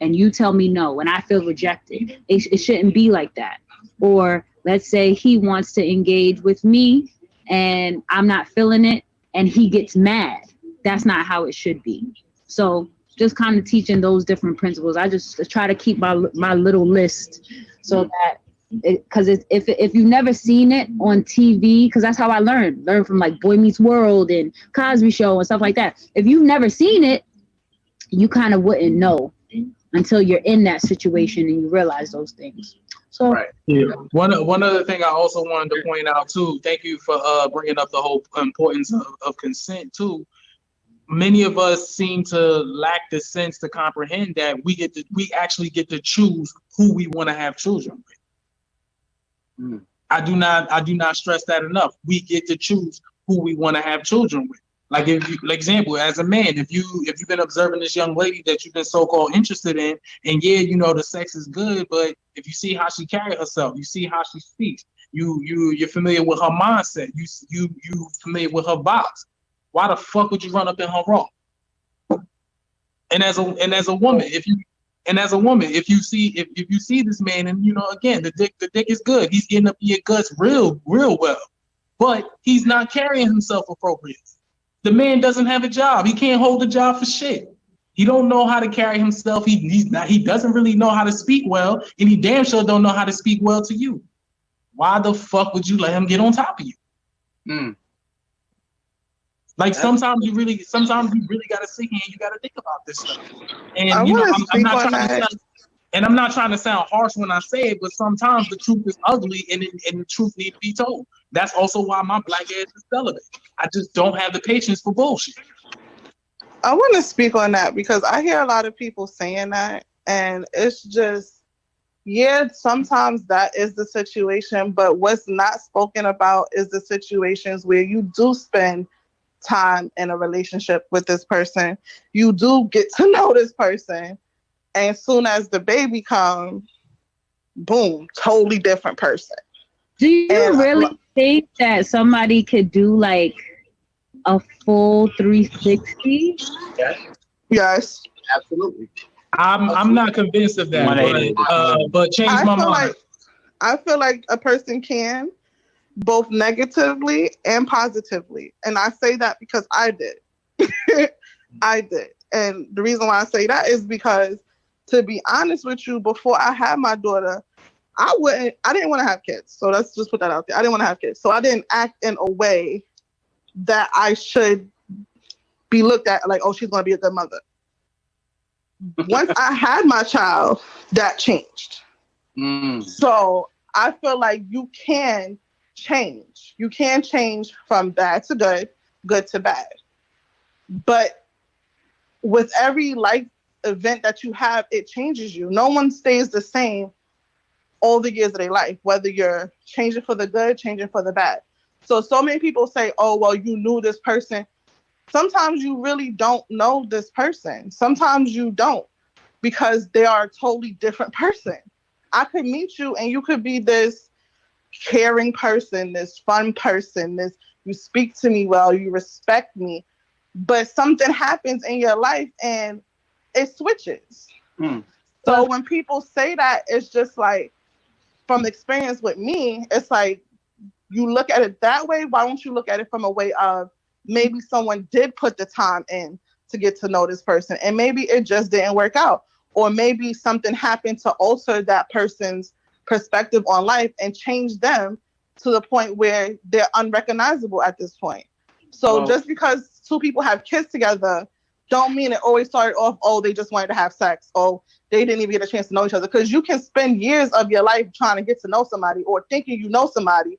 And you tell me no, and I feel rejected. It shouldn't be like that. Or let's say he wants to engage with me and I'm not feeling it and he gets mad. That's not how it should be. So just kind of teaching those different principles. I just try to keep my little list so that, because if you've never seen it on TV, because that's how I learn from like Boy Meets World and Cosby Show and stuff like that. If you've never seen it, you kind of wouldn't know until you're in that situation and you realize those things. So right. Yeah. One other thing I also wanted to point out too. Thank you for bringing up the whole importance of consent too. Many of us seem to lack the sense to comprehend that we actually get to choose who we want to have children with. I do not stress that enough. We get to choose who we want to have children with. Like, if you, like example, as a man, if you've been observing this young lady that you've been so-called interested in, and yeah, the sex is good, but if you see how she carries herself, you see how she speaks, you're familiar with her mindset, you familiar with her vibes. Why the fuck would you run up in her raw? And as a woman, if you see this man, and again, the dick is good. He's getting up in your guts real well, but he's not carrying himself appropriately. The man doesn't have a job. He can't hold a job for shit. He don't know how to carry himself. He doesn't really know how to speak well, and he damn sure don't know how to speak well to you. Why the fuck would you let him get on top of you? Like, sometimes you really gotta sit here and you gotta think about this stuff. And I'm not trying to sound harsh when I say it, but sometimes the truth is ugly, and the truth needs to be told. That's also why my black ass is celibate. I just don't have the patience for bullshit. I want to speak on that because I hear a lot of people saying that, and it's just, yeah, sometimes that is the situation, but what's not spoken about is the situations where you do spend time in a relationship with this person. You do get to know this person, and as soon as the baby comes, boom, totally different person. Do you really think that somebody could do like a full 360? Yes. Absolutely. I'm not convinced of that, but change my mind. I feel like a person can, both negatively and positively. And I say that because I did. I did. And the reason why I say that is because, to be honest with you, before I had my daughter, I didn't want to have kids. So let's just put that out there. I didn't want to have kids. So I didn't act in a way that I should be looked at like, oh, she's going to be a good mother. Once I had my child, that changed. So I feel like you can change. You can change from bad to good, good to bad. But with every life event that you have, it changes you. No one stays the same all the years of their life, whether you're changing for the good, changing for the bad. So many people say, oh, well, you knew this person. Sometimes you really don't know this person. Sometimes you don't, because they are a totally different person. I could meet you and you could be this caring person, this fun person, this, you speak to me well, you respect me, but something happens in your life and it switches. So when people say that, it's just like, from experience with me, it's like, you look at it that way. Why don't you look at it from a way of, maybe someone did put the time in to get to know this person, and maybe it just didn't work out, or maybe something happened to alter that person's perspective on life and change them to the point where they're unrecognizable at this point. So just because two people have kids together don't mean it always started off, oh, they just wanted to have sex, oh, they didn't even get a chance to know each other. Because you can spend years of your life trying to get to know somebody or thinking you know somebody,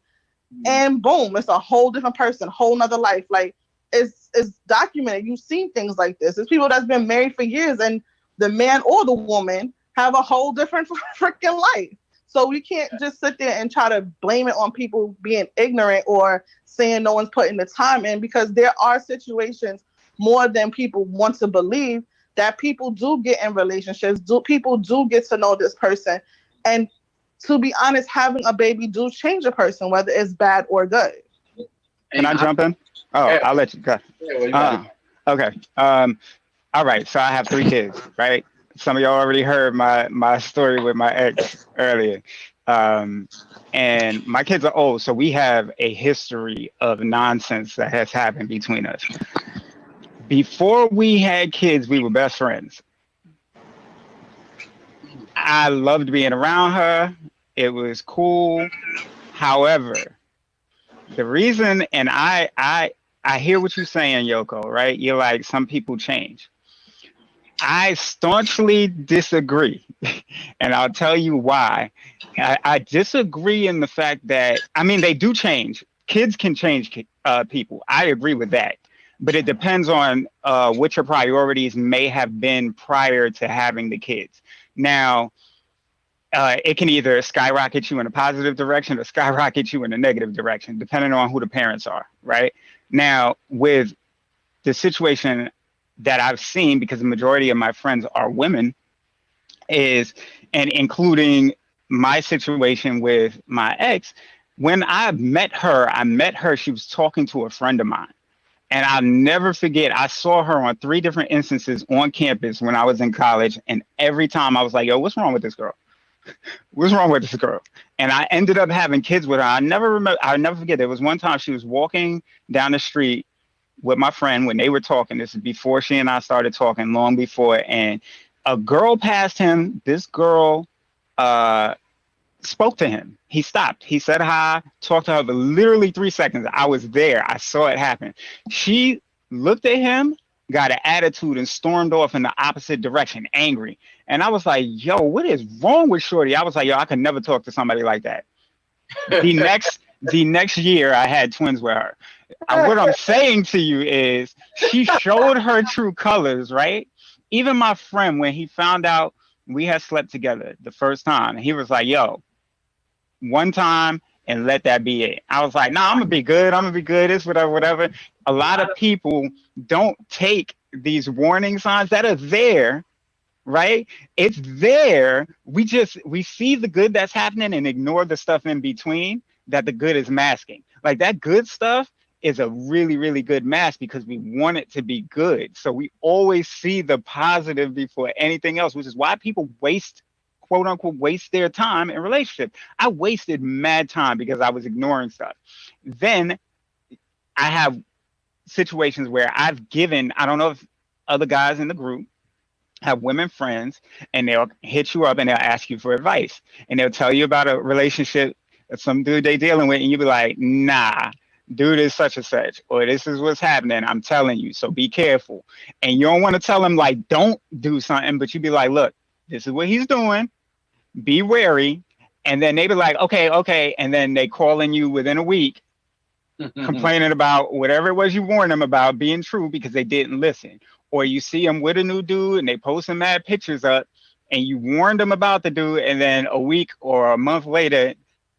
and boom, it's a whole different person, whole nother life. Like, it's documented. You've seen things like this. There's people that's been married for years and the man or the woman have a whole different freaking life. So we can't just sit there and try to blame it on people being ignorant or saying no one's putting the time in, because there are situations, more than people want to believe, that people do get in relationships, people do get to know this person. And to be honest, having a baby do change a person, whether it's bad or good. Can I jump in? Oh, yeah. I'll let you go. Okay. All right. So I have 3 kids, right? Some of y'all already heard my story with my ex earlier. And my kids are old, so we have a history of nonsense that has happened between us. Before we had kids, we were best friends. I loved being around her. It was cool. However, the reason, and I hear what you're saying, Yoko, right? You're like, some people change. I staunchly disagree. And I'll tell you why. I disagree in the fact that, I mean, they do change. Kids can change people. I agree with that. But it depends on what your priorities may have been prior to having the kids. Now, it can either skyrocket you in a positive direction or skyrocket you in a negative direction, depending on who the parents are, right? Now, with the situation that I've seen, because the majority of my friends are women, and including my situation with my ex, when I met her, she was talking to a friend of mine. And I'll never forget, I saw her on 3 different instances on campus when I was in college. And every time I was like, yo, what's wrong with this girl? What's wrong with this girl? And I ended up having kids with her. I'll never forget. There was one time she was walking down the street with my friend when they were talking. This is before she and I started talking, long before. And a girl passed him. This girl spoke to him. He stopped. He said hi, talked to her for literally 3 seconds. I was there. I saw it happen. She looked at him, got an attitude, and stormed off in the opposite direction, angry. And I was like, yo, what is wrong with Shorty? I was like, yo, I could never talk to somebody like that. The next year, I had twins with her. What I'm saying to you is she showed her true colors, right? Even my friend, when he found out we had slept together the first time, he was like, yo, one time and let that be it. I was like, nah, I'm gonna be good. It's whatever. A lot of people don't take these warning signs that are there, right? It's there. We see the good that's happening and ignore the stuff in between that the good is masking. Like, that good stuff is a really, really good mask because we want it to be good. So we always see the positive before anything else, which is why people quote unquote waste their time in relationships. I wasted mad time because I was ignoring stuff. Then I have situations where I've given, I don't know if other guys in the group have women friends, and they'll hit you up and they'll ask you for advice, and they'll tell you about a relationship that some dude they dealing with, and you'll be like, nah, dude is such and such, or this is what's happening, I'm telling you, so be careful. And you don't want to tell them like, don't do something, but you be like, look, this is what he's doing, be wary. And then they be like, okay. And then they calling you within a week, complaining about whatever it was you warned them about being true because they didn't listen. Or you see them with a new dude and they posting mad pictures up and you warned them about the dude, and then a week or a month later,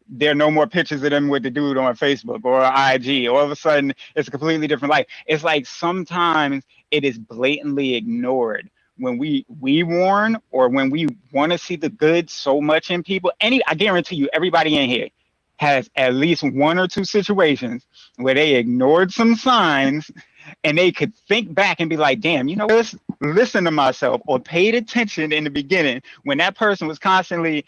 there are no more pictures of them with the dude on Facebook or IG. All of a sudden, it's a completely different life. It's like sometimes it is blatantly ignored when we warn, or when we want to see the good so much in people. I guarantee you, everybody in here has at least one or two situations where they ignored some signs, and they could think back and be like, damn, you know, just listen to myself, or paid attention in the beginning when that person was constantly,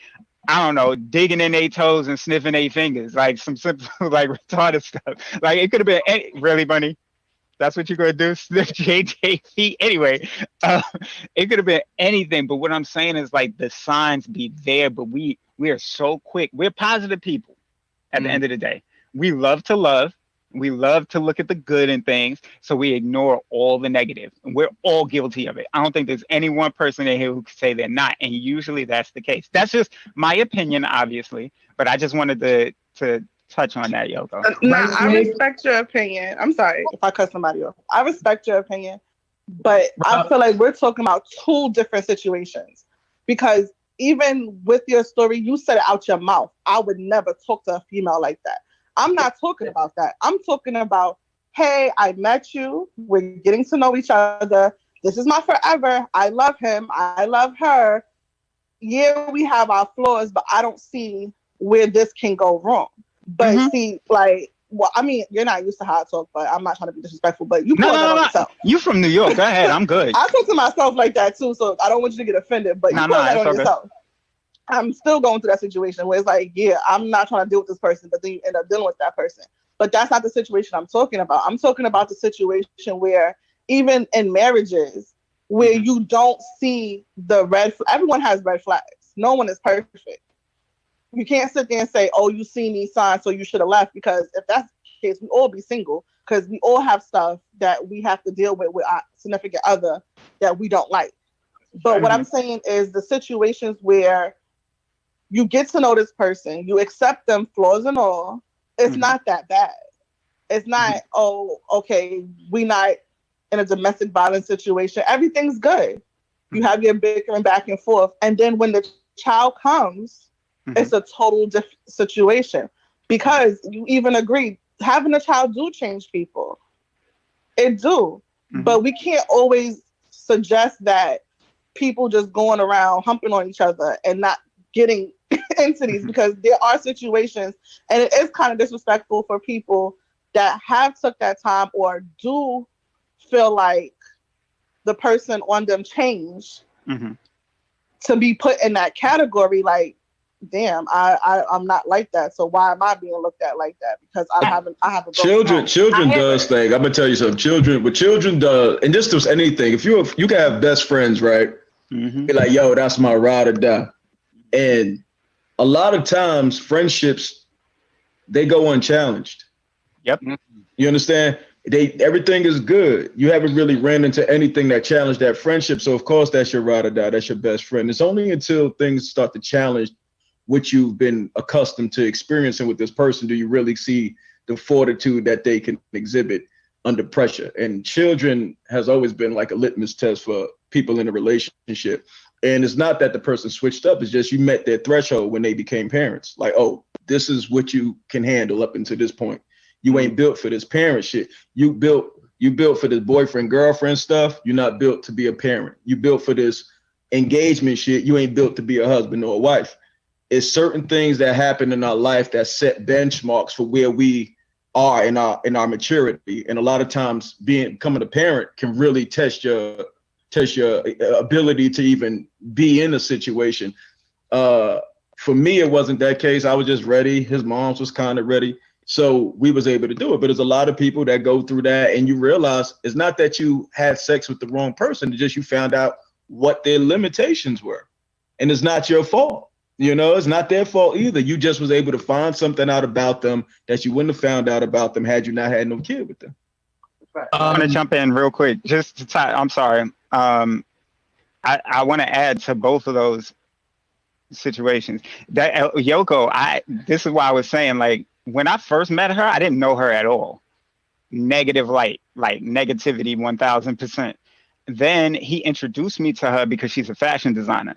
I don't know, digging in their toes and sniffing their fingers, like some simple, like retarded stuff. Like it could have been really, Bunny. That's what you're gonna do, sniff JJ feet. Anyway, it could have been anything. But what I'm saying is, like, the signs be there, but we are so quick. We're positive people at the end of the day. We love to love. We love to look at the good in things, so we ignore all the negative. And we're all guilty of it. I don't think there's any one person in here who could say they're not. And usually that's the case. That's just my opinion, obviously. But I just wanted to touch on that, Yoko. Nah, I respect your opinion. I'm sorry if I cut somebody off. I respect your opinion, but I feel like we're talking about two different situations. Because even with your story, you said it out your mouth. I would never talk to a female like that. I'm not talking about that. I'm talking about, hey, I met you. We're getting to know each other. This is my forever. I love him. I love her. Yeah, we have our flaws, but I don't see where this can go wrong. But see, like, well, I mean, you're not used to how I talk, but I'm not trying to be disrespectful, but you put that on yourself. You from New York. Go ahead. I'm good. I talk to myself like that too, so I don't want you to get offended, but you put that on yourself. I'm still going through that situation where it's like, yeah, I'm not trying to deal with this person, but then you end up dealing with that person. But that's not the situation I'm talking about. I'm talking about the situation where even in marriages, where you don't see the everyone has red flags. No one is perfect. You can't sit there and say, oh, you seen these signs, so you should have left. Because if that's the case, we all be single, because we all have stuff that we have to deal with our significant other that we don't like. But what I'm saying is the situations where you get to know this person, you accept them, flaws and all, it's not that bad. It's not, oh, okay, we not in a domestic violence situation. Everything's good. You have your bickering back and forth. And then when the child comes, it's a total different situation, because you even agree having a child do change people. It do. But we can't always suggest that people just going around humping on each other and not getting into these, because there are situations, and it is kind of disrespectful for people that have took that time or do feel like the person on them changed to be put in that category. Like, damn, I'm not like that, so why am I being looked at like that? Because I have a children does things. I'm gonna tell you something. Children does, and just does anything. If you can have best friends, right? Be like, yo, that's my ride or die. And a lot of times friendships, they go unchallenged. Yep. You understand? Everything is good. You haven't really ran into anything that challenged that friendship. So of course that's your ride or die. That's your best friend. It's only until things start to challenge what you've been accustomed to experiencing with this person do you really see the fortitude that they can exhibit under pressure. And children has always been like a litmus test for people in a relationship. And it's not that the person switched up, it's just you met their threshold when they became parents. Like, oh, this is what you can handle up until this point. You ain't built for this parent shit. You built for this boyfriend, girlfriend stuff. You're not built to be a parent. You built for this engagement shit. You ain't built to be a husband or a wife. It's certain things that happen in our life that set benchmarks for where we are in our maturity. And a lot of times becoming a parent can really test your ability to even be in a situation. For me, it wasn't that case. I was just ready. His mom's was kind of ready. So we was able to do it. But there's a lot of people that go through that, and you realize it's not that you had sex with the wrong person. It's just you found out what their limitations were. And it's not your fault. You know, it's not their fault either. You just was able to find something out about them that you wouldn't have found out about them had you not had no kid with them. I want to jump in real quick. Just to I'm sorry. I want to add to both of those situations. That Yoko, this is why I was saying, like, when I first met her, I didn't know her at all. Negative light, like negativity 1000%. Then he introduced me to her because she's a fashion designer.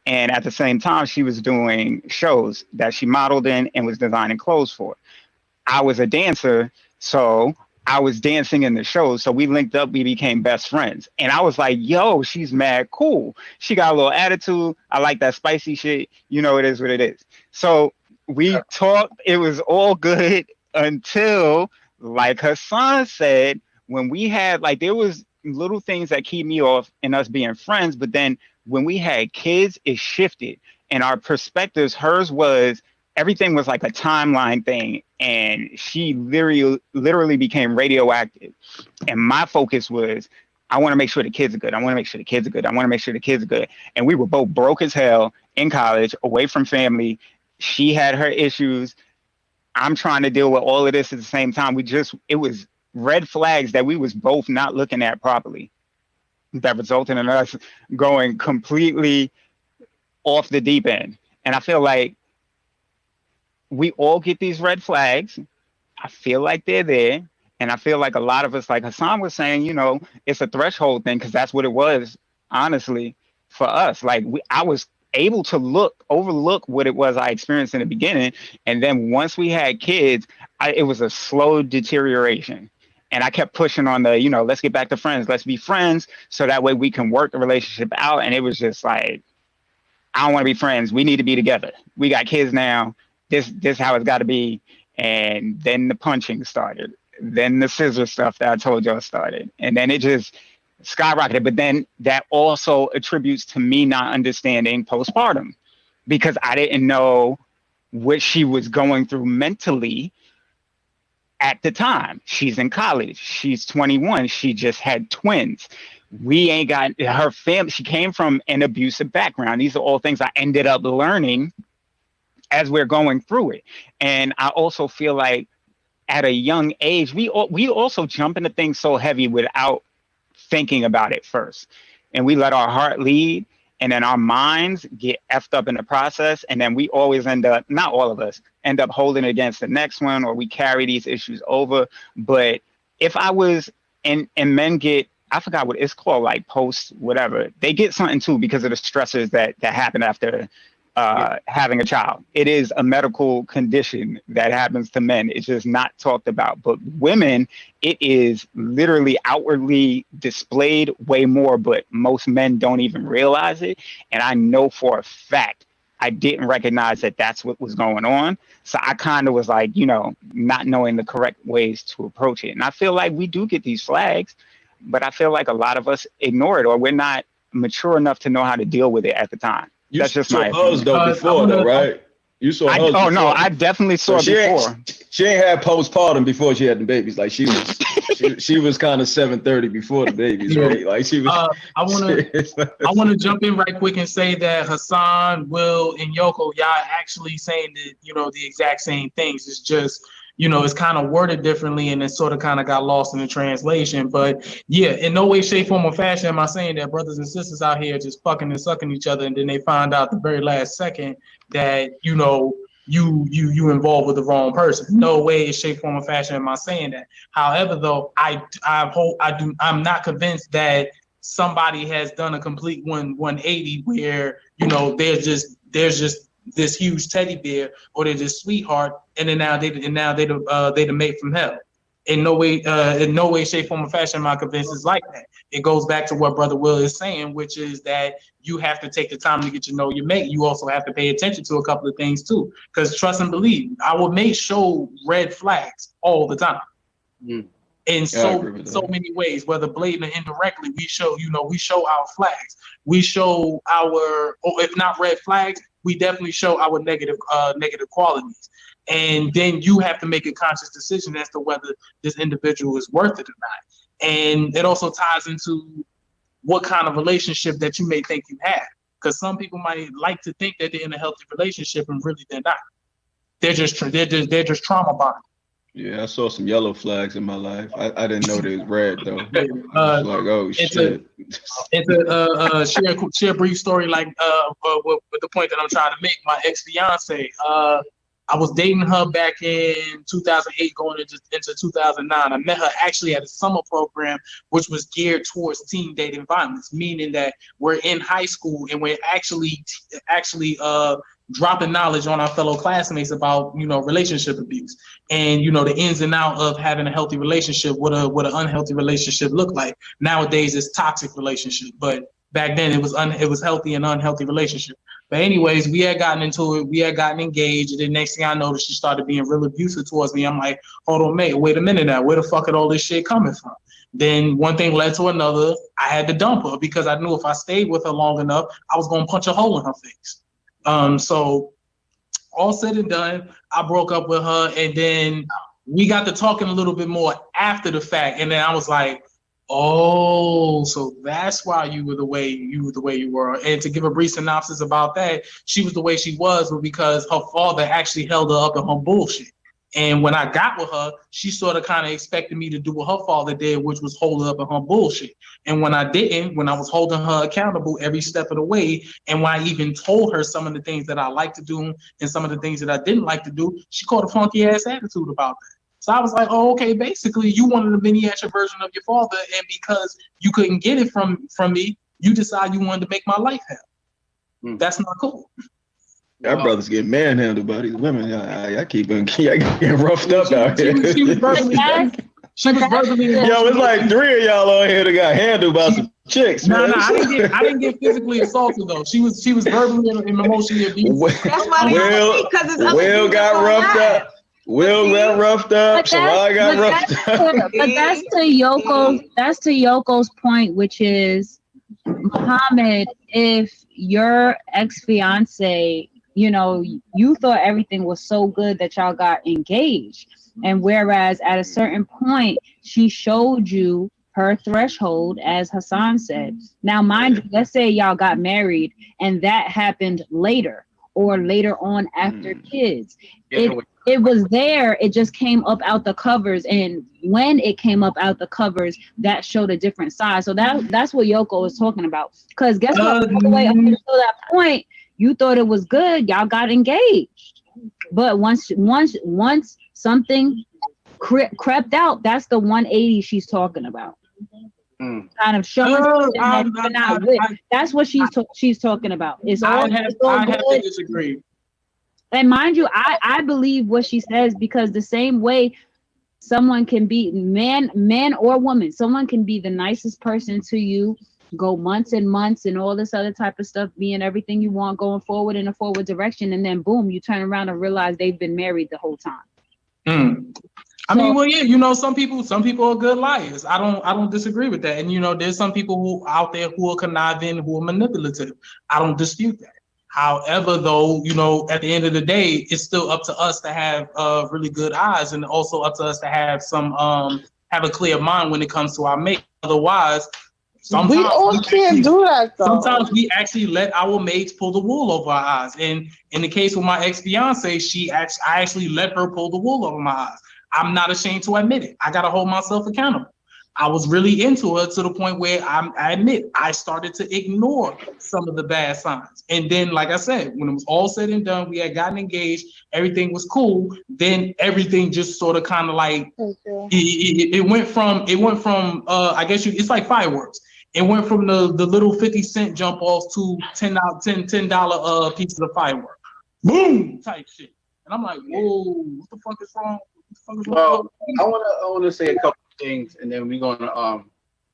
And at the same time, she was doing shows that she modeled in and was designing clothes for. I was a dancer, so I was dancing in the shows. So we linked up, we became best friends. And I was like, yo, she's mad cool. She got a little attitude. I like that spicy shit. You know, it is what it is. So we talked, it was all good until, like Hassan said, when we had, like, there was little things that keep me off in us being friends, but then when we had kids, it shifted. And our perspectives, hers was, everything was like a timeline thing, and she literally became radioactive. And my focus was, I want to make sure the kids are good. I want to make sure the kids are good. I want to make sure the kids are good. And we were both broke as hell in college, away from family. She had her issues. I'm trying to deal with all of this at the same time. It was red flags that we was both not looking at properly that resulted in us going completely off the deep end. And I feel like we all get these red flags. I feel like they're there. And I feel like a lot of us, like Hassan was saying, you know, it's a threshold thing, because that's what it was, honestly, for us. Like, I was able to overlook what it was I experienced in the beginning. And then once we had kids, it was a slow deterioration. And I kept pushing on the, you know, let's get back to friends. Let's be friends, so that way we can work the relationship out. And it was just like, I don't want to be friends. We need to be together. We got kids now. This how it's got to be. And then the punching started. Then the scissor stuff that I told y'all started. And then it just skyrocketed. But then that also attributes to me not understanding postpartum, because I didn't know what she was going through mentally at the time. She's in college. She's 21. She just had twins. We ain't got her family. She came from an abusive background. These are all things I ended up learning as we're going through it. And I also feel like at a young age, we also jump into things so heavy without thinking about it first. And we let our heart lead, and then our minds get effed up in the process. And then we always end up, not all of us, end up holding it against the next one, or we carry these issues over. But if I was, and men get, I forgot what it's called, like post whatever, they get something too because of the stressors that happen after having a child. It is a medical condition that happens to men. It's just not talked about. But women, it is literally outwardly displayed way more, but most men don't even realize it. And I know for a fact, I didn't recognize that that's what was going on. So I kind of was like, you know, not knowing the correct ways to approach it. And I feel like we do get these flags, but I feel like a lot of us ignore it, or we're not mature enough to know how to deal with it at the time. That's just my hers though before, though, right? You saw hers. Oh no, I definitely saw it before. She ain't had postpartum before she had the babies. Like she was kind of 7:30 before the babies, right? Like she was. I want to jump in right quick and say that Hassan, Will, and Yoko, y'all actually saying that, you know, the exact same things. It's just, you know, it's kind of worded differently, and it sort of kind of got lost in the translation. But yeah, in no way, shape, form, or fashion am I saying that brothers and sisters out here just fucking and sucking each other, and then they find out the very last second that, you know, you involved with the wrong person. No way, shape, form, or fashion am I saying that. However, though, I'm not convinced that somebody has done a complete 180 where, you know, there's just this huge teddy bear, or they're just sweetheart, and then now they the mate from hell. In no way, shape, form, or fashion am I convinced it's like that. It goes back to what Brother Will is saying, which is that you have to take the time to get to know your mate. You also have to pay attention to a couple of things too, because trust and believe, our mate show red flags all the time. In so many ways, whether blatant or indirectly, we show our flags. We show our, or if not red flags, we definitely show our negative qualities. And then you have to make a conscious decision as to whether this individual is worth it or not. And it also ties into what kind of relationship that you may think you have. Because some people might like to think that they're in a healthy relationship, and really they're not. They're just trauma bonded. Yeah, I saw some yellow flags in my life. I didn't know they was red though. Like, oh shit. Share a brief story, like with the point that I'm trying to make. My ex-fiance, I was dating her back in 2008, going into 2009. I met her actually at a summer program, which was geared towards teen dating violence, meaning that we're in high school and we're actually dropping knowledge on our fellow classmates about, relationship abuse and, the ins and outs of having a healthy relationship, what an unhealthy relationship look like. Nowadays, it's toxic relationship, but back then it was healthy and unhealthy relationship. But anyways, we had gotten into it. We had gotten engaged. And the next thing I noticed, she started being real abusive towards me. I'm like, hold on, mate, wait a minute now. Where the fuck is all this shit coming from? Then one thing led to another. I had to dump her because I knew if I stayed with her long enough, I was going to punch a hole in her face. So all said and done, I broke up with her. And then we got to talking a little bit more after the fact. And then I was like, oh, so that's why you were the way you were. And to give a brief synopsis about that, she was the way she was because her father actually held her up in her bullshit. And when I got with her, she sort of kind of expected me to do what her father did, which was hold her up in her bullshit. And when I didn't, when I was holding her accountable every step of the way, and when I even told her some of the things that I like to do and some of the things that I didn't like to do, she caught a funky ass attitude about that. So I was like, oh, okay, basically you wanted a miniature version of your father, and because you couldn't get it from me, you decided you wanted to make my life hell. That's not cool. Our brothers get manhandled by these women. I keep getting roughed up out here. She was verbally. Yo, it's like 3 of y'all on here that got handled by some chicks. No, I didn't get physically assaulted though. She was verbally and emotionally abused. That's why Will got roughed up. Will got roughed up. Salah got roughed up. But that's to Yoko's point, which is, Muhammad, if your ex-fiance, you thought everything was so good that y'all got engaged. And whereas at a certain point, she showed you her threshold, as Hassan said. Now, mind you, let's say y'all got married and that happened later or later on after kids. It was there. It just came up out the covers. And when it came up out the covers, that showed a different side. So that's what Yoko was talking about. Because guess what? All the way up until that point, you thought it was good. Y'all got engaged. But once something crept out, that's the 180 she's talking about. Kind of showing that's what she's talking about. I have to disagree. And mind you, I believe what she says, because the same way someone can be man or woman, someone can be the nicest person to you, go months and months and all this other type of stuff, being everything you want, going forward in a forward direction, and then boom, you turn around and realize they've been married the whole time. I mean, well, yeah, some people are good liars. I don't disagree with that. And there's some people who out there who are conniving, who are manipulative. I don't dispute that. However, though, at the end of the day, it's still up to us to have really good eyes, and also up to us to have have a clear mind when it comes to our mate. Otherwise, sometimes we all can't do that, though. Sometimes we actually let our mates pull the wool over our eyes. And in the case with my ex-fiance, I actually let her pull the wool over my eyes. I'm not ashamed to admit it. I got to hold myself accountable. I was really into her to the point where I admit I started to ignore some of the bad signs. And then, like I said, when it was all said and done, we had gotten engaged, everything was cool. Then everything just sort of kind of like, it went from I guess it's like fireworks. It went from the little 50-cent jump offs to $10 pieces of firework. Boom, type shit. And I'm like, whoa, what the fuck is wrong? Well, I want to say a couple things, and then we're gonna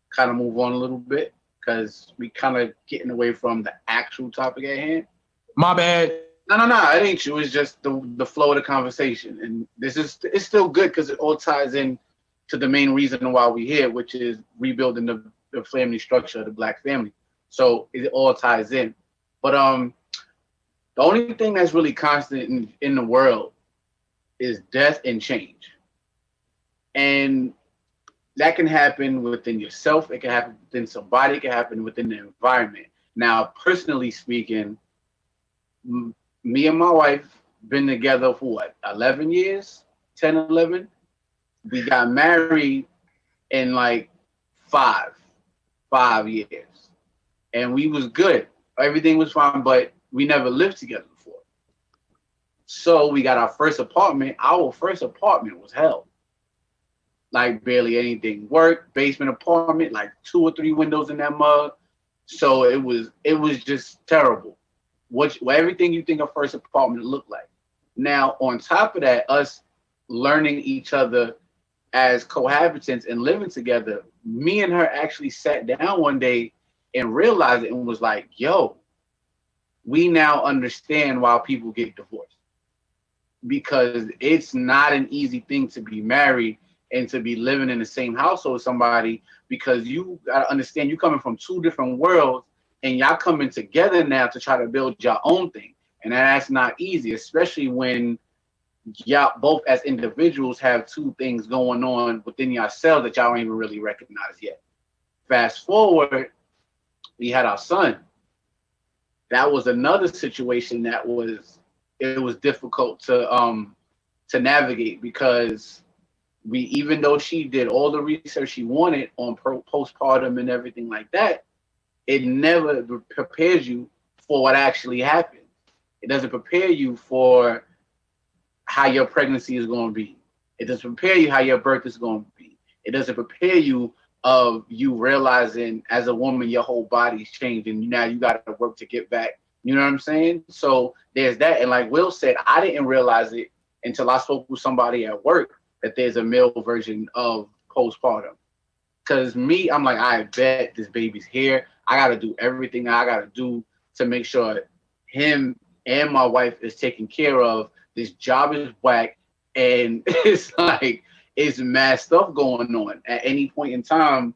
kind of move on a little bit, because we kind of getting away from the actual topic at hand. My bad. No, it ain't you. It's just the flow of the conversation, and it's still good because it all ties in to the main reason why we're here, which is rebuilding the family structure of the Black family. So it all ties in. But the only thing that's really constant in the world is death and change. And that can happen within yourself. It can happen within somebody. It can happen within the environment. Now, personally speaking, me and my wife been together for what, 11 years? 10, 11? We got married in like 5 years. And we was good. Everything was fine, but we never lived together before. So we got our first apartment. Our first apartment was hell. Like barely anything. Work, basement apartment, like 2 or 3 windows in that mug. So it was just terrible. Everything you think a first apartment looked like. Now, on top of that, us learning each other as cohabitants and living together, me and her actually sat down one day and realized it and was like, yo, we now understand why people get divorced. Because it's not an easy thing to be married and to be living in the same household with somebody, because you got to understand you're coming from 2 different worlds and y'all coming together now to try to build your own thing. And that's not easy, especially when y'all both as individuals have 2 things going on within yourselves that y'all don't even really recognize yet. Fast forward, we had our son. That was another situation that was difficult to navigate, because even though she did all the research she wanted on postpartum and everything like that, it never prepares you for what actually happened. It doesn't prepare you for how your pregnancy is going to be. It doesn't prepare you how your birth is going to be. It doesn't prepare you of you realizing as a woman your whole body's changed and now you got to work to get back. You know what I'm saying? So there's that. And like Will said, I didn't realize it until I spoke with somebody at work that there's a male version of postpartum. Because me, I'm like, I bet this baby's here. I got to do everything I got to do to make sure him and my wife is taken care of. This job is whack. And it's like, it's mad stuff going on. At any point in time,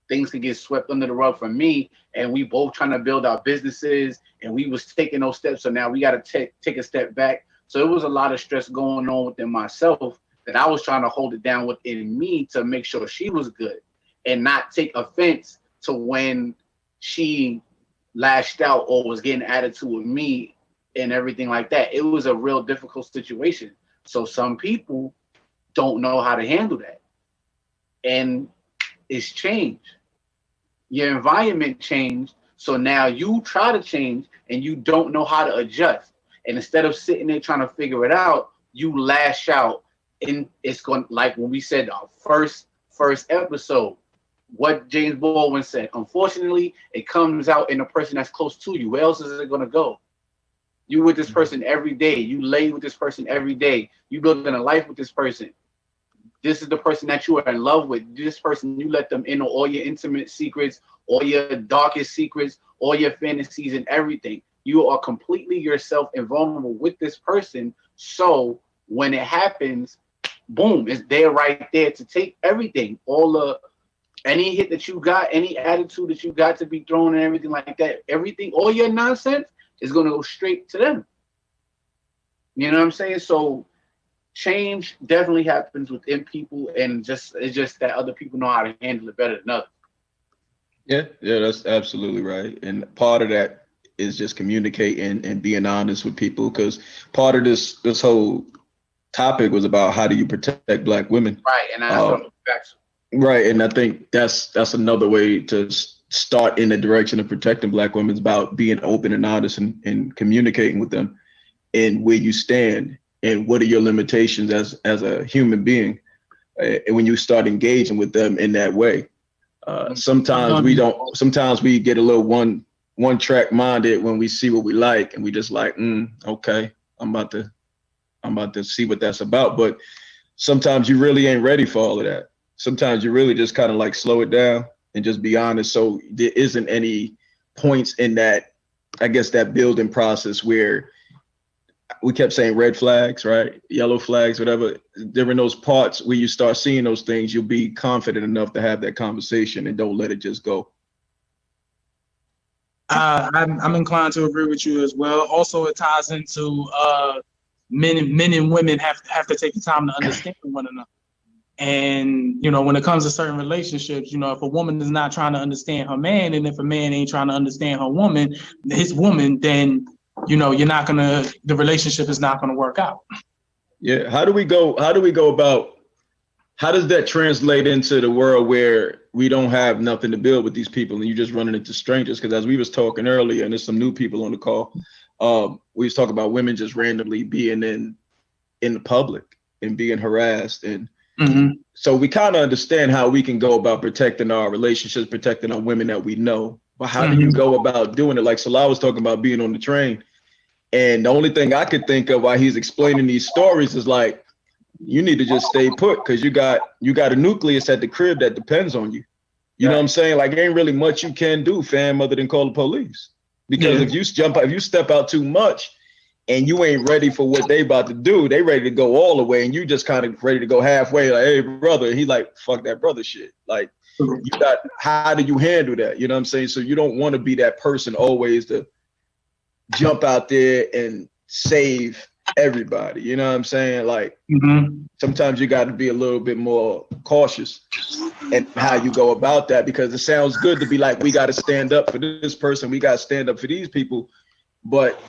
things could get swept under the rug for me. And we both trying to build our businesses. And we was taking those steps. So now we got to take a step back. So it was a lot of stress going on within myself that I was trying to hold it down within me to make sure she was good and not take offense to when she lashed out or was getting attitude with me and everything like that. It was a real difficult situation. So some people don't know how to handle that. And it's changed. Your environment changed. So now you try to change and you don't know how to adjust. And instead of sitting there trying to figure it out, you lash out. And it's going, like when we said our first episode, what James Baldwin said, unfortunately, it comes out in the person that's close to you. Where else is it going to go? You with this person every day. You lay with this person every day. You building a life with this person. This is the person that you are in love with. This person, you let them in on all your intimate secrets, all your darkest secrets, all your fantasies and everything. You are completely yourself and vulnerable with this person. So when it happens, boom, it's there right there to take everything. Any hit that you got, any attitude that you got to be thrown and everything like that, everything, all your nonsense is going to go straight to them. You know what I'm saying? So change definitely happens within people, and it's just that other people know how to handle it better than others. Yeah, that's absolutely right. And part of that is just communicating and being honest with people, because part of this whole topic was about how do you protect Black women. Right, and that's what I'm back to. Right, and I think that's another way to start in the direction of protecting Black women, is about being open and honest and communicating with them and where you stand and what are your limitations as a human being. And when you start engaging with them in that way, sometimes we get a little one track minded when we see what we like and we just like, okay, I'm about to see what that's about. But sometimes you really ain't ready for all of that. Sometimes you really just kind of like slow it down and just be honest. So there isn't any points in that, I guess, that building process where we kept saying red flags, right? Yellow flags, whatever. During those parts where you start seeing those things, you'll be confident enough to have that conversation and don't let it just go. I'm inclined to agree with you as well. Also, it ties into men and women have to take the time to understand one another. And, you know, when it comes to certain relationships, you know, if a woman is not trying to understand her man, and if a man ain't trying to understand his woman, then, you know, the relationship is not gonna work out. Yeah. How do we go about how does that translate into the world where we don't have nothing to build with these people and you just running into strangers? Because as we was talking earlier, and there's some new people on the call, we was talking about women just randomly being in the public and being harassed. And so we kind of understand how we can go about protecting our relationships, protecting our women that we know. But how do you go about doing it? Like Salah was talking about being on the train. And the only thing I could think of while he's explaining these stories is like, you need to just stay put because you got a nucleus at the crib that depends on you. You know what I'm saying? Like, ain't really much you can do, fam, other than call the police. Because if you step out too much and you ain't ready for what they about to do, they ready to go all the way and you just kind of ready to go halfway. Like, hey, brother. He like, fuck that brother shit. Like, how do you handle that? You know what I'm saying? So you don't want to be that person always to jump out there and save everybody. You know what I'm saying? Like, sometimes you got to be a little bit more cautious and how you go about that, because it sounds good to be like, we got to stand up for this person, we got to stand up for these people. But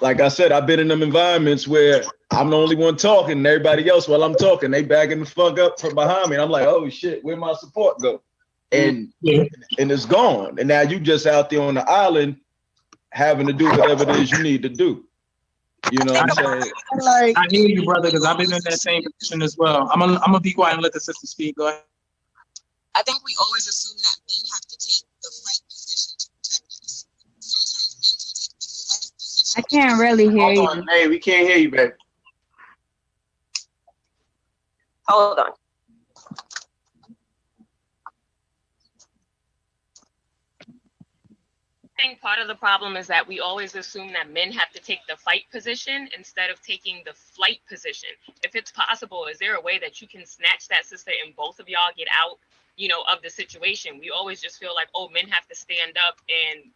like I said, I've been in them environments where I'm the only one talking and everybody else, while I'm talking, they bagging the fuck up from behind me. And I'm like, oh shit, where my support go? And it's gone. And now you just out there on the island having to do whatever it is you need to do. You know what I'm saying? Like, I hear you, brother, because I've been in that same position as well. I'm gonna be quiet and let the sister speak. Go ahead. I think we always assume that men have to take the fight position to protect us. Sometimes men can take the fight position. I can't really hear you. Hold on, hey, we can't hear you, babe. Hold on. I think part of the problem is that we always assume that men have to take the fight position instead of taking the flight position. If it's possible, is there a way that you can snatch that sister and both of y'all get out, of the situation? We always just feel like, oh, men have to stand up and,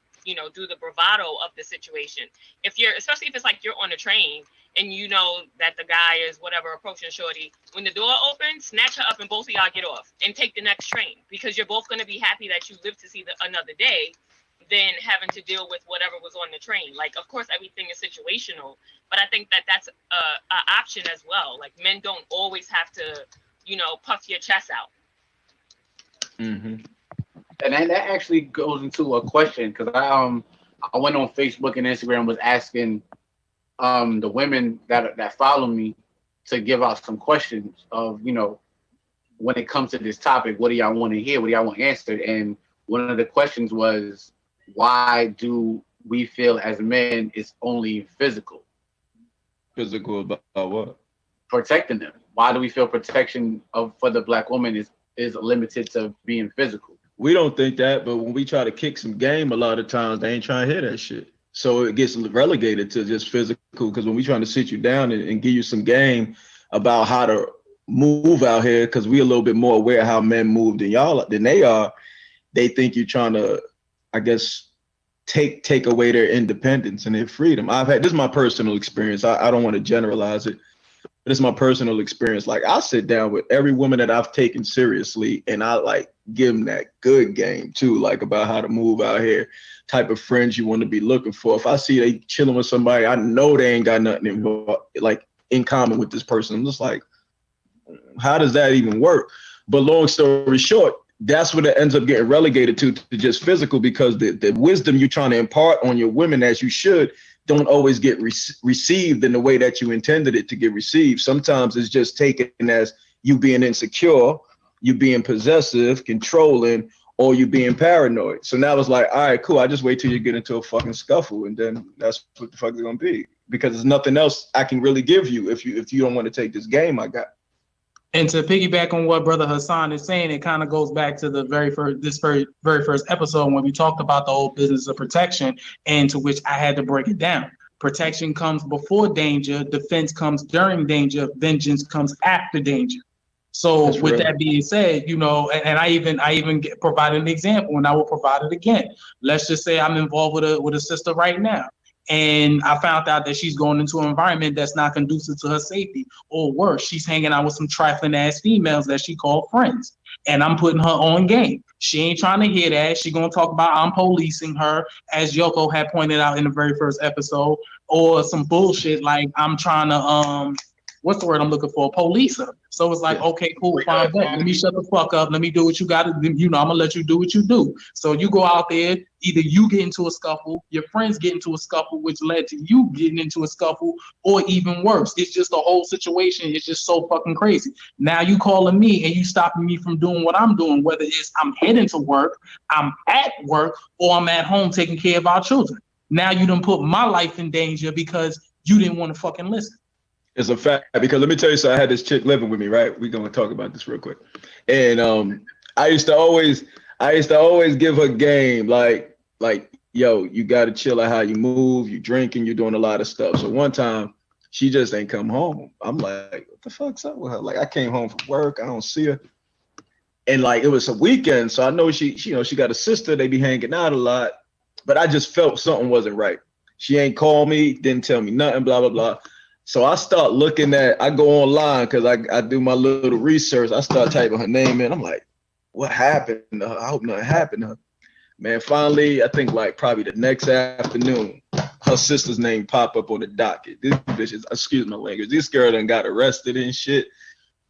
do the bravado of the situation. Especially if it's like you're on a train and you know that the guy is whatever approaching shorty, when the door opens, snatch her up and both of y'all get off and take the next train, because you're both going to be happy that you lived to see another day than having to deal with whatever was on the train. Like, of course, everything is situational, but I think that that's an option as well. Like, men don't always have to, puff your chest out. And that actually goes into a question, because I went on Facebook and Instagram, was asking the women that follow me to give out some questions of, when it comes to this topic, what do y'all want to hear? What do y'all want answered? And one of the questions was, why do we feel as men it's only physical? Physical about what? Protecting them. Why do we feel protection for the Black woman is limited to being physical? We don't think that, but when we try to kick some game, a lot of times they ain't trying to hear that shit. So it gets relegated to just physical, because when we trying to sit you down and give you some game about how to move out here, because we a little bit more aware how men move than they are, they think you're trying to, I guess, take away their independence and their freedom. This is my personal experience. I don't want to generalize it, but it's my personal experience. Like, I sit down with every woman that I've taken seriously and I like give them that good game too, like about how to move out here, type of friends you want to be looking for. If I see they chilling with somebody, I know they ain't got nothing in common with this person. I'm just like, how does that even work? But long story short, that's what it ends up getting relegated to just physical, because the wisdom you're trying to impart on your women, as you should, don't always get received in the way that you intended it to get received. Sometimes it's just taken as you being insecure, you being possessive, controlling, or you being paranoid. So now it's like, all right, cool. I just wait till you get into a fucking scuffle, and then that's what the fuck it's gonna be, because there's nothing else I can really give you if you don't want to take this game I got. And to piggyback on what Brother Hassan is saying, it kind of goes back to the very first episode when we talked about the whole business of protection, and to which I had to break it down. Protection comes before danger, defense comes during danger, vengeance comes after danger. So that's with that being said, and I even provided an example, and I will provide it again. Let's just say I'm involved with a sister right now, and I found out that she's going into an environment that's not conducive to her safety, or worse, she's hanging out with some trifling ass females that she called friends, and I'm putting her on game. She ain't trying to hear that. She gonna talk about I'm policing her, as Yoko had pointed out in the very first episode, or some bullshit like I'm trying to what's the word I'm looking for? Police her. So it's like, okay, cool, fine, bet. Let me shut the fuck up. Let me do what you got to do. You know, I'm gonna let you do what you do. So you go out there, either you get into a scuffle, your friends get into a scuffle, which led to you getting into a scuffle, or even worse. It's just the whole situation is just so fucking crazy. Now you calling me and you stopping me from doing what I'm doing, whether it's I'm heading to work, I'm at work, or I'm at home taking care of our children. Now you done put my life in danger because you didn't want to fucking listen. It's a fact, because let me tell you, so I had this chick living with me, right? We're gonna talk about this real quick. And I used to always give her game, like, yo, you gotta chill out how you move, you drinking, you're doing a lot of stuff. So one time she just ain't come home. I'm like, what the fuck's up with her? Like, I came home from work, I don't see her. And like, it was a weekend, so I know she got a sister, they be hanging out a lot, but I just felt something wasn't right. She ain't call me, didn't tell me nothing, blah, blah, blah. So I start looking I go online because I do my little research. I start typing her name in. I'm like, what happened to her? I hope nothing happened to her. Man, finally, I think like probably the next afternoon, her sister's name pop up on the docket. This bitch is, excuse my language, this girl done got arrested and shit.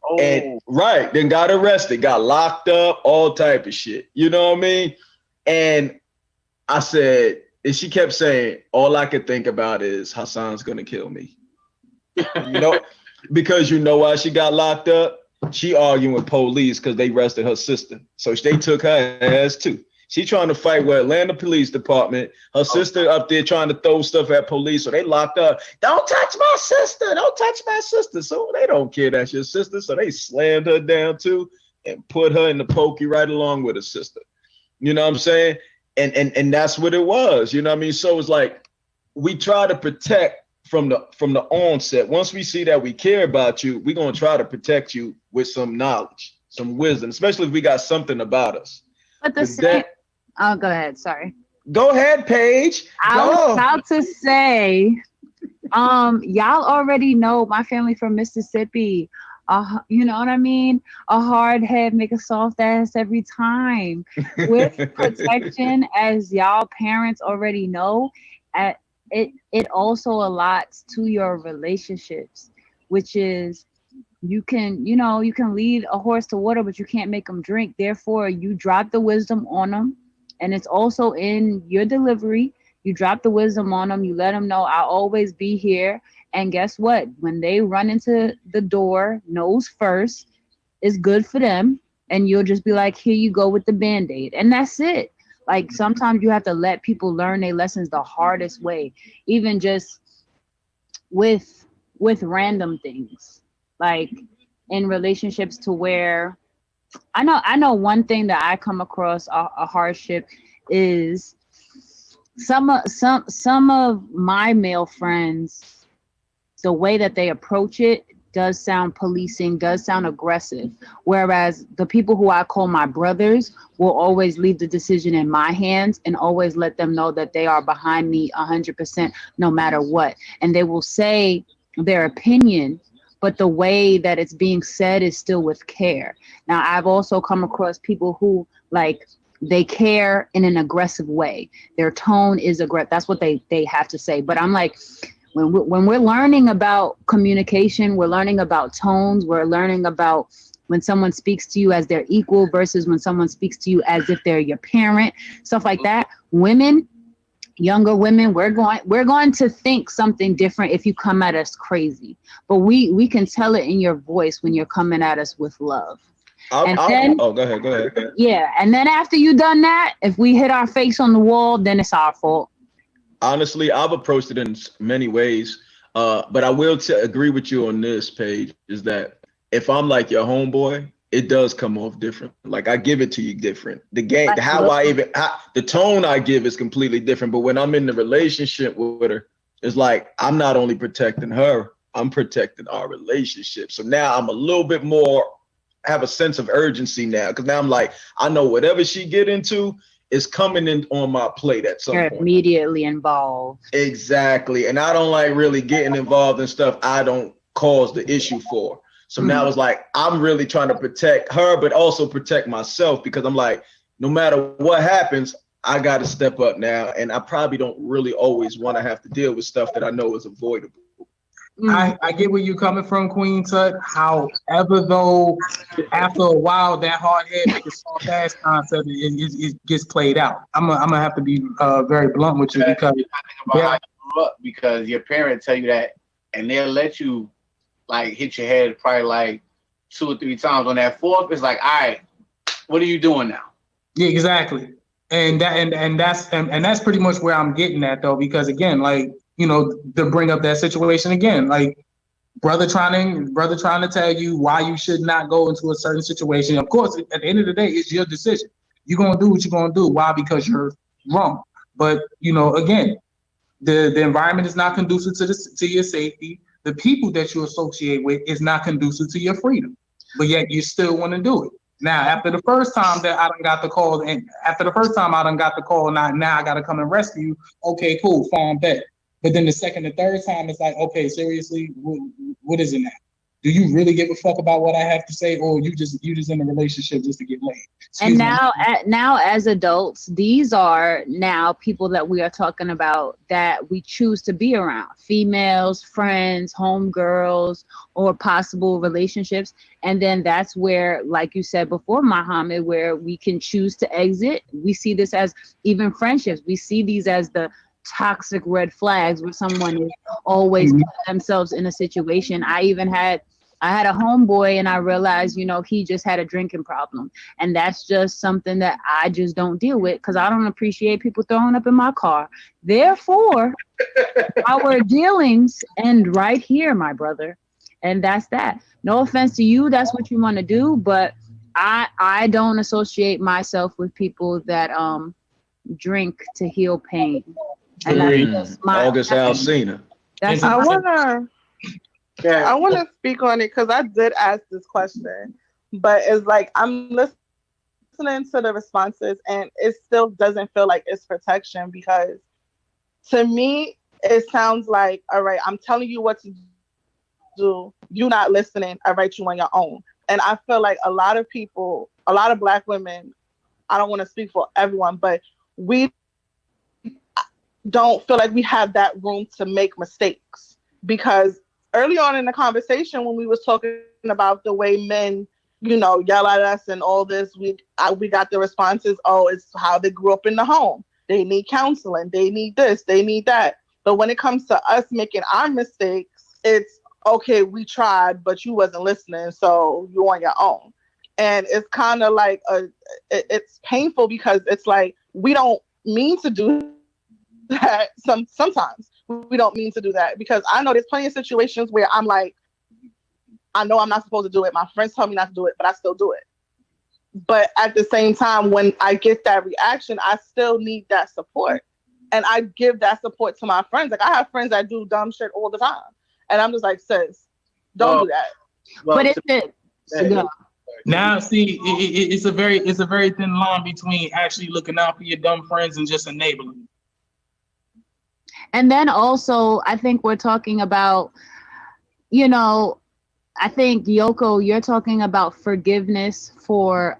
Oh. And right, then got arrested, got locked up, all type of shit. You know what I mean? And I said, and she kept saying, all I could think about is Hassan's gonna kill me. You know, because you know why she got locked up? She arguing with police because they arrested her sister. So they took her ass too. She trying to fight with Atlanta Police Department. Her sister up there trying to throw stuff at police. So they locked up. Don't touch my sister. Don't touch my sister. So they don't care that's your sister. So they slammed her down too and put her in the pokey right along with her sister. You know what I'm saying? And that's what it was. You know what I mean? So it's like we try to protect from the onset. Once we see that we care about you, we're gonna try to protect you with some knowledge, some wisdom, especially if we got something about us. But the same. Oh, go ahead. Sorry. Go ahead, Paige. I was about to say, y'all already know my family from Mississippi. You know what I mean? A hard head make a soft ass every time. With protection, as y'all parents already know, it also allots to your relationships, which is you can lead a horse to water, but you can't make them drink. Therefore, you drop the wisdom on them. And it's also in your delivery. You drop the wisdom on them. You let them know I'll always be here. And guess what? When they run into the door, nose first, is good for them. And you'll just be like, here you go with the Band-Aid. And that's it. Like, sometimes you have to let people learn their lessons the hardest way, even just with random things, like in relationships, to where I know one thing that I come across a hardship is some of my male friends, the way that they approach it does sound policing, does sound aggressive. Whereas the people who I call my brothers will always leave the decision in my hands and always let them know that they are behind me 100% no matter what. And they will say their opinion, but the way that it's being said is still with care. Now, I've also come across people who, like, they care in an aggressive way. Their tone is aggressive. That's what they have to say. But I'm like, when we're learning about communication, we're learning about tones, we're learning about when someone speaks to you as their equal versus when someone speaks to you as if they're your parent, stuff like that. Women, younger women, we're going to think something different if you come at us crazy. But we can tell it in your voice when you're coming at us with love. Go ahead. Yeah, and then after you done that, if we hit our face on the wall, then it's our fault. Honestly, I've approached it in many ways, but I will agree with you on this, Paige, is that if I'm like your homeboy, it does come off different. Like, I give it to you different. The tone I give is completely different. But when I'm in the relationship with her, it's like I'm not only protecting her, I'm protecting our relationship. So now I'm a little bit more, have a sense of urgency now, because now I'm like, I know whatever she get into is coming in on my plate at some point. Immediately involved. Exactly. And I don't like really getting involved in stuff I don't cause the issue for. So now it's like, I'm really trying to protect her, but also protect myself, because I'm like, no matter what happens, I got to step up now. And I probably don't really always want to have to deal with stuff that I know is avoidable. I get where you're coming from, Queen Tut. However, though, after a while, that hard head make a soft ass concept, it gets played out. I'm gonna have to be very blunt with you because I think about how you grew up because your parents tell you that, and they'll let you like hit your head probably like 2 or 3 times. On that fourth, it's like, all right, what are you doing now? yeah, exactly. And that's pretty much where I'm getting at though, because again, like, you know, to bring up that situation again, like brother trying to tell you why you should not go into a certain situation. Of course, at the end of the day, it's your decision. You're gonna do what you're gonna do. Why? Because you're wrong. But you know, again, the environment is not conducive to your safety. The people that you associate with is not conducive to your freedom. But yet you still want to do it. Now, after the first time that I done got the call, and after the first time I done got the call, now I got to come and rescue you. Okay, cool, fine, bet. But then the second and third time, it's like, okay, seriously, what is it now? Do you really give a fuck about what I have to say, or you just in a relationship just to get laid? And now as adults, these are now people that we are talking about that we choose to be around: females, friends, homegirls, or possible relationships. And then that's where, like you said before, Muhammad, where we can choose to exit. We see this as even friendships. We see these as the toxic red flags where someone is always putting themselves in a situation. I had a homeboy and I realized, you know, he just had a drinking problem. And that's just something that I just don't deal with because I don't appreciate people throwing up in my car. Therefore, our dealings end right here, my brother. And that's that. No offense to you. That's what you want to do. But I don't associate myself with people that drink to heal pain. And that's my August Alsina. I want to speak on it because I did ask this question, but it's like I'm listening to the responses and it still doesn't feel like it's protection because to me, it sounds like, all right, I'm telling you what to do. You're not listening. I write you on your own. And I feel like a lot of people, a lot of Black women, I don't want to speak for everyone, but we don't feel like we have that room to make mistakes because early on in the conversation, when we was talking about the way men, you know, yell at us and all this, we got the responses, oh, it's how they grew up in the home. They need counseling. They need this. They need that. But when it comes to us making our mistakes, it's, okay, we tried, but you wasn't listening, so you're on your own. And it's kind of like, it's painful because it's like, we don't mean to do that sometimes. We don't mean to do that because I know there's plenty of situations where I'm like, I know I'm not supposed to do it. My friends tell me not to do it, but I still do it. But at the same time, when I get that reaction, I still need that support. And I give that support to my friends. Like I have friends that do dumb shit all the time. And I'm just like, sis, don't do that. But it's it. Now, see, it's a very thin line between actually looking out for your dumb friends and just enabling. And then also, I think we're talking about, you know, I think, Yoko, you're talking about forgiveness for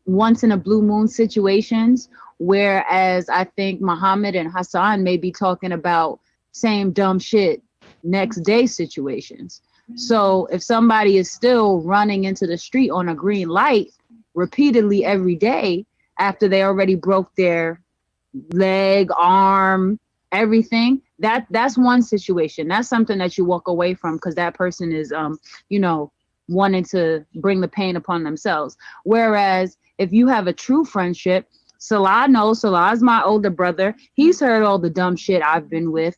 once in a blue moon situations, whereas I think Muhammad and Hassan may be talking about same dumb shit next day situations. So if somebody is still running into the street on a green light repeatedly every day after they already broke their leg, arm, everything, that's one situation. That's something that you walk away from because that person is you know, wanting to bring the pain upon themselves. Whereas if you have a true friendship, Salah knows, Salah's my older brother. He's heard all the dumb shit I've been with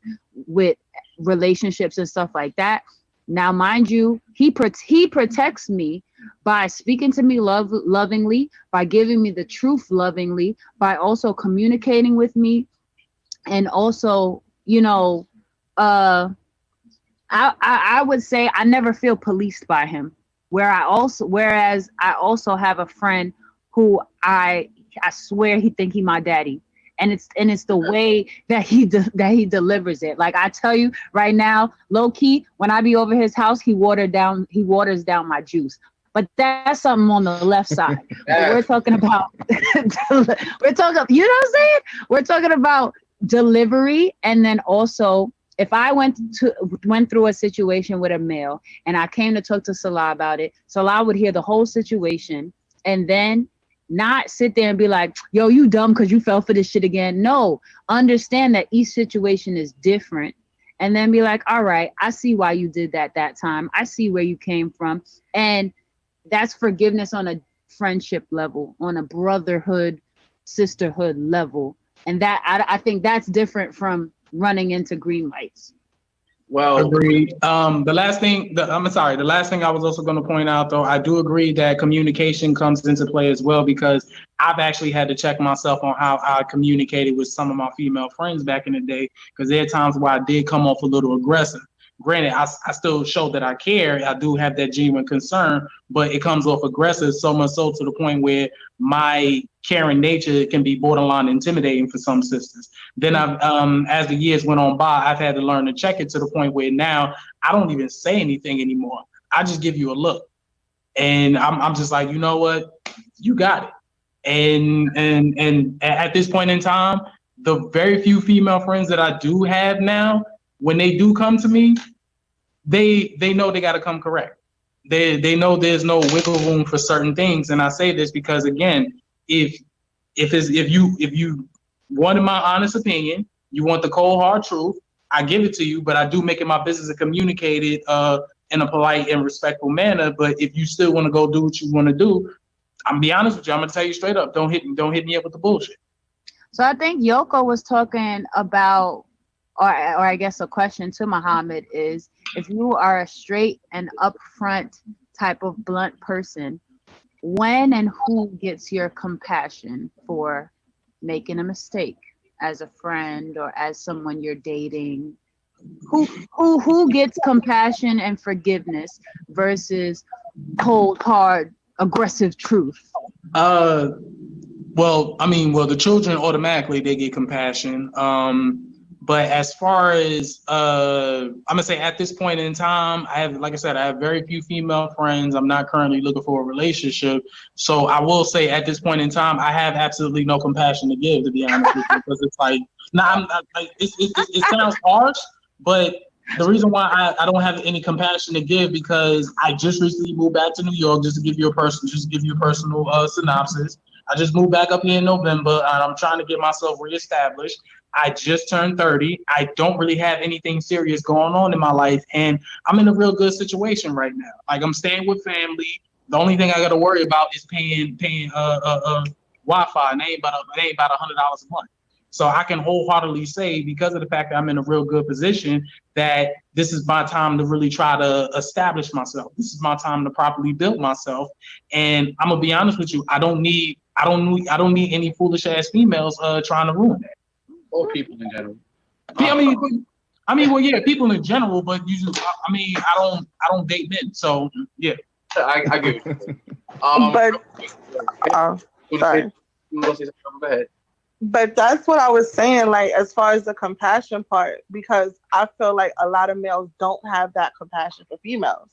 relationships and stuff like that. Now, mind you, he protects me by speaking to me lovingly, by giving me the truth lovingly, by also communicating with me, and also, you know, I would say I never feel policed by him. Whereas I also have a friend who I swear he think he my daddy. And it's the way that he delivers it. Like I tell you right now, low key, when I be over his house, he waters down my juice. But that's something on the left side. But we're talking about you know what I'm saying? We're talking about delivery, and then also if I went through a situation with a male and I came to talk to Salah about it, Salah would hear the whole situation and then not sit there and be like, yo, you dumb because you fell for this shit again. No, understand that each situation is different. And then be like, all right, I see why you did that time. I see where you came from. And that's forgiveness on a friendship level, on a brotherhood, sisterhood level. And that I think that's different from running into green lights. Well, agreed. The last thing I was also going to point out, though, I do agree that communication comes into play as well, because I've actually had to check myself on how I communicated with some of my female friends back in the day, because there are times where I did come off a little aggressive. Granted, I still show that I care. I do have that genuine concern, but it comes off aggressive, so much so to the point where my caring nature can be borderline intimidating for some sisters. Then I've, as the years went on by, I've had to learn to check it to the point where now I don't even say anything anymore. I just give you a look, and I'm just like, you know what, you got it. And at this point in time, the very few female friends that I do have now, when they do come to me, they know they got to come correct. They know there's no wiggle room for certain things. And I say this because, again, if you wanted my honest opinion, you want the cold hard truth, I give it to you, but I do make it my business to communicate it in a polite and respectful manner. But if you still want to go do what you want to do, I'm be honest with you, I'm gonna tell you straight up, don't hit me up with the bullshit. So I think Yoko was talking about, or I guess a question to Muhammad is, if you are a straight and upfront type of blunt person, when and who gets your compassion for making a mistake as a friend or as someone you're dating? Who gets compassion and forgiveness versus cold, hard, aggressive truth? Well, the children automatically they get compassion. But as far as I'm gonna say at this point in time, I have very few female friends. I'm not currently looking for a relationship. So I will say at this point in time, I have absolutely no compassion to give, to be honest with you, because it's like, it sounds harsh, but the reason why I don't have any compassion to give, because I just recently moved back to New York. Just to give you a personal synopsis. I just moved back up here in November, and I'm trying to get myself reestablished. I just turned 30. I don't really have anything serious going on in my life, and I'm in a real good situation right now. Like, I'm staying with family. The only thing I got to worry about is paying Wi-Fi, and it ain't about $100 a month. So I can wholeheartedly say, because of the fact that I'm in a real good position, that this is my time to really try to establish myself. This is my time to properly build myself. And I'm gonna be honest with you, I don't need any foolish ass females trying to ruin that. Or people in general. Yeah, people in general, but I don't date men, so yeah. I get it. Sorry. Go ahead. But that's what I was saying, like, as far as the compassion part, because I feel like a lot of males don't have that compassion for females.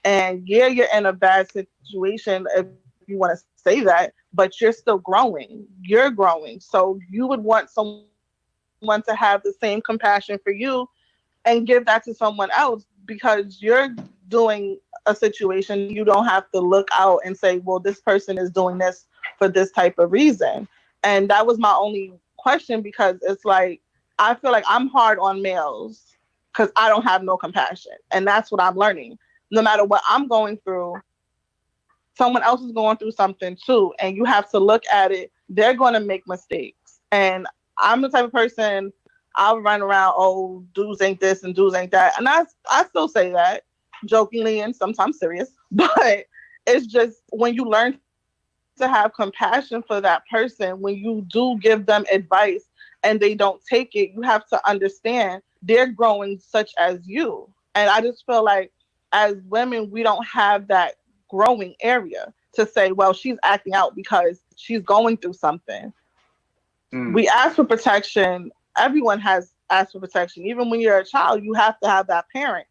And yeah, you're in a bad situation if you want to say that, but you're still growing. You're growing. So you would want someone to have the same compassion for you and give that to someone else, because you're doing a situation. You don't have to look out and say, well, this person is doing this for this type of reason. And that was my only question, because it's like, I feel like I'm hard on males because I don't have no compassion. And that's what I'm learning. No matter what I'm going through, someone else is going through something too. And you have to look at it. They're going to make mistakes. And I'm the type of person, I'll run around, oh, dudes ain't this and dudes ain't that. And I still say that jokingly and sometimes serious. But it's just, when you learn to have compassion for that person, when you do give them advice and they don't take it, you have to understand they're growing such as you. And I just feel like as women, we don't have that growing area to say, well, she's acting out because she's going through something. We ask for protection. Everyone has asked for protection. Even when you're a child, you have to have that parent.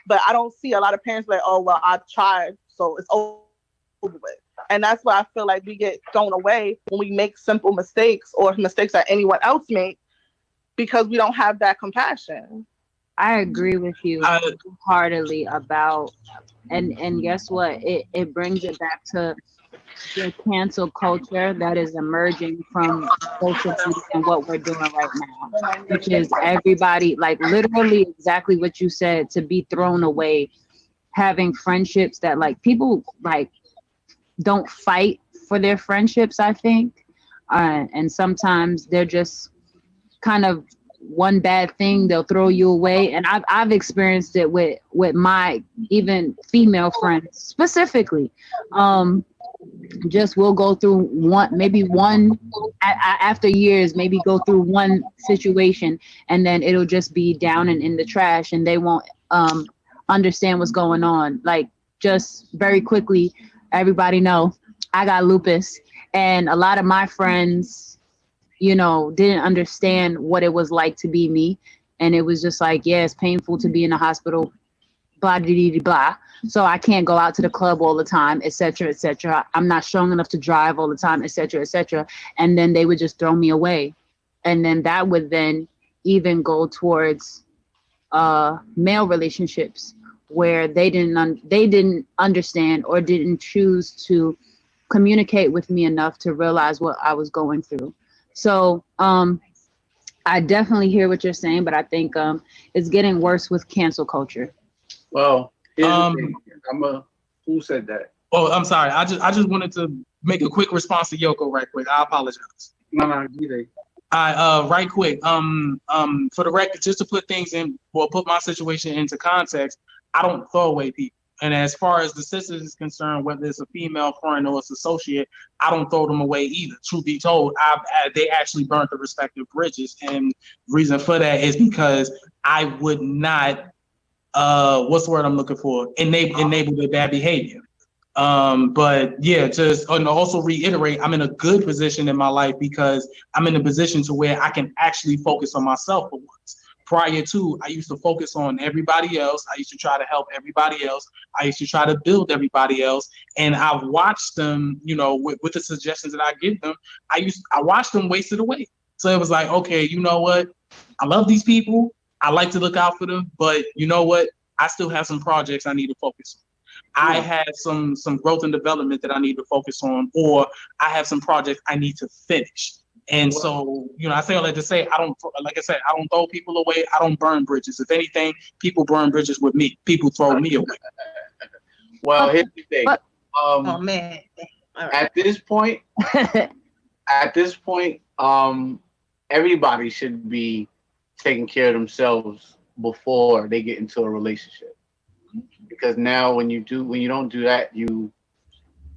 But I don't see a lot of parents like, oh, well, I tried, so it's over with. And that's why I feel like we get thrown away when we make simple mistakes or mistakes that anyone else make, because we don't have that compassion. I agree with you heartedly about, and guess what? It brings it back to the cancel culture that is emerging from social media and what we're doing right now, which is everybody, like literally exactly what you said, to be thrown away, having friendships that like people like don't fight for their friendships, I think. And sometimes they're just kind of one bad thing, they'll throw you away. And I've experienced it with my even female friends specifically. Just we'll go through one after years, maybe go through one situation, and then it'll just be down and in the trash, and they won't understand what's going on. Like, just very quickly, everybody know I got lupus, and a lot of my friends, didn't understand what it was like to be me, and it was just like, yeah, it's painful to be in the hospital, blah blah blah blah. So I can't go out to the club all the time, etc., etc. I'm not strong enough to drive all the time, etc., etc. And then they would just throw me away, and then that would then even go towards male relationships where they didn't understand or didn't choose to communicate with me enough to realize what I was going through. So I definitely hear what you're saying, but I think it's getting worse with cancel culture. Well, here's the thing. Who said that? Oh, I'm sorry. I just wanted to make a quick response to Yoko right quick. I apologize. No, either. Right quick. For the record, just to put things in, well, put my situation into context, I don't throw away people. And as far as the sisters is concerned, whether it's a female friend or it's associate, I don't throw them away either. Truth be told, they actually burnt the respective bridges. And the reason for that is because I would not, what's the word I'm looking for? Enable their bad behavior. But yeah, just and also reiterate, I'm in a good position in my life because I'm in a position to where I can actually focus on myself for once. Prior to, I used to focus on everybody else. I used to try to help everybody else. I used to try to build everybody else. And I've watched them, with the suggestions that I give them, I watched them waste it away. So it was like, okay, you know what? I love these people. I like to look out for them, but you know what? I still have some projects I need to focus on. I have some growth and development that I need to focus on, or I have some projects I need to finish. And so, I say all that to say, I don't throw people away. I don't burn bridges. If anything, people burn bridges with me. People throw me away. Well, here's the thing. Oh man. All right. At this point, everybody should be taking care of themselves before they get into a relationship. Because now when you don't do that, you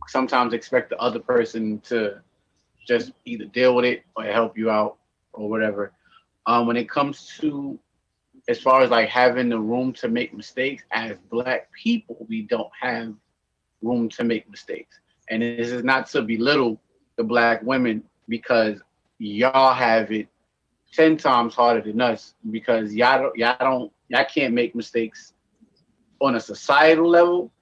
sometimes expect the other person to just either deal with it or help you out or whatever. When it comes to, as far as like having the room to make mistakes, as Black people, we don't have room to make mistakes. And this is not to belittle the Black women, because y'all have it 10 times harder than us, because y'all can't make mistakes on a societal level,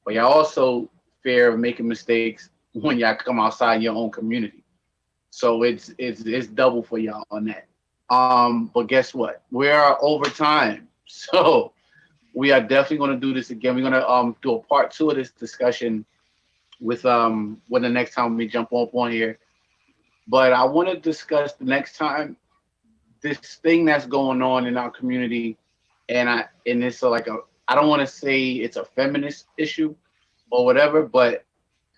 but y'all also fear of making mistakes when y'all come outside your own community. So it's double for y'all on that. But guess what? We are over time, so we are definitely going to do this again. We're going to do a part 2 of this discussion with when the next time we jump on here. But I want to discuss the next time this thing that's going on in our community, and it's like I don't want to say it's a feminist issue or whatever, but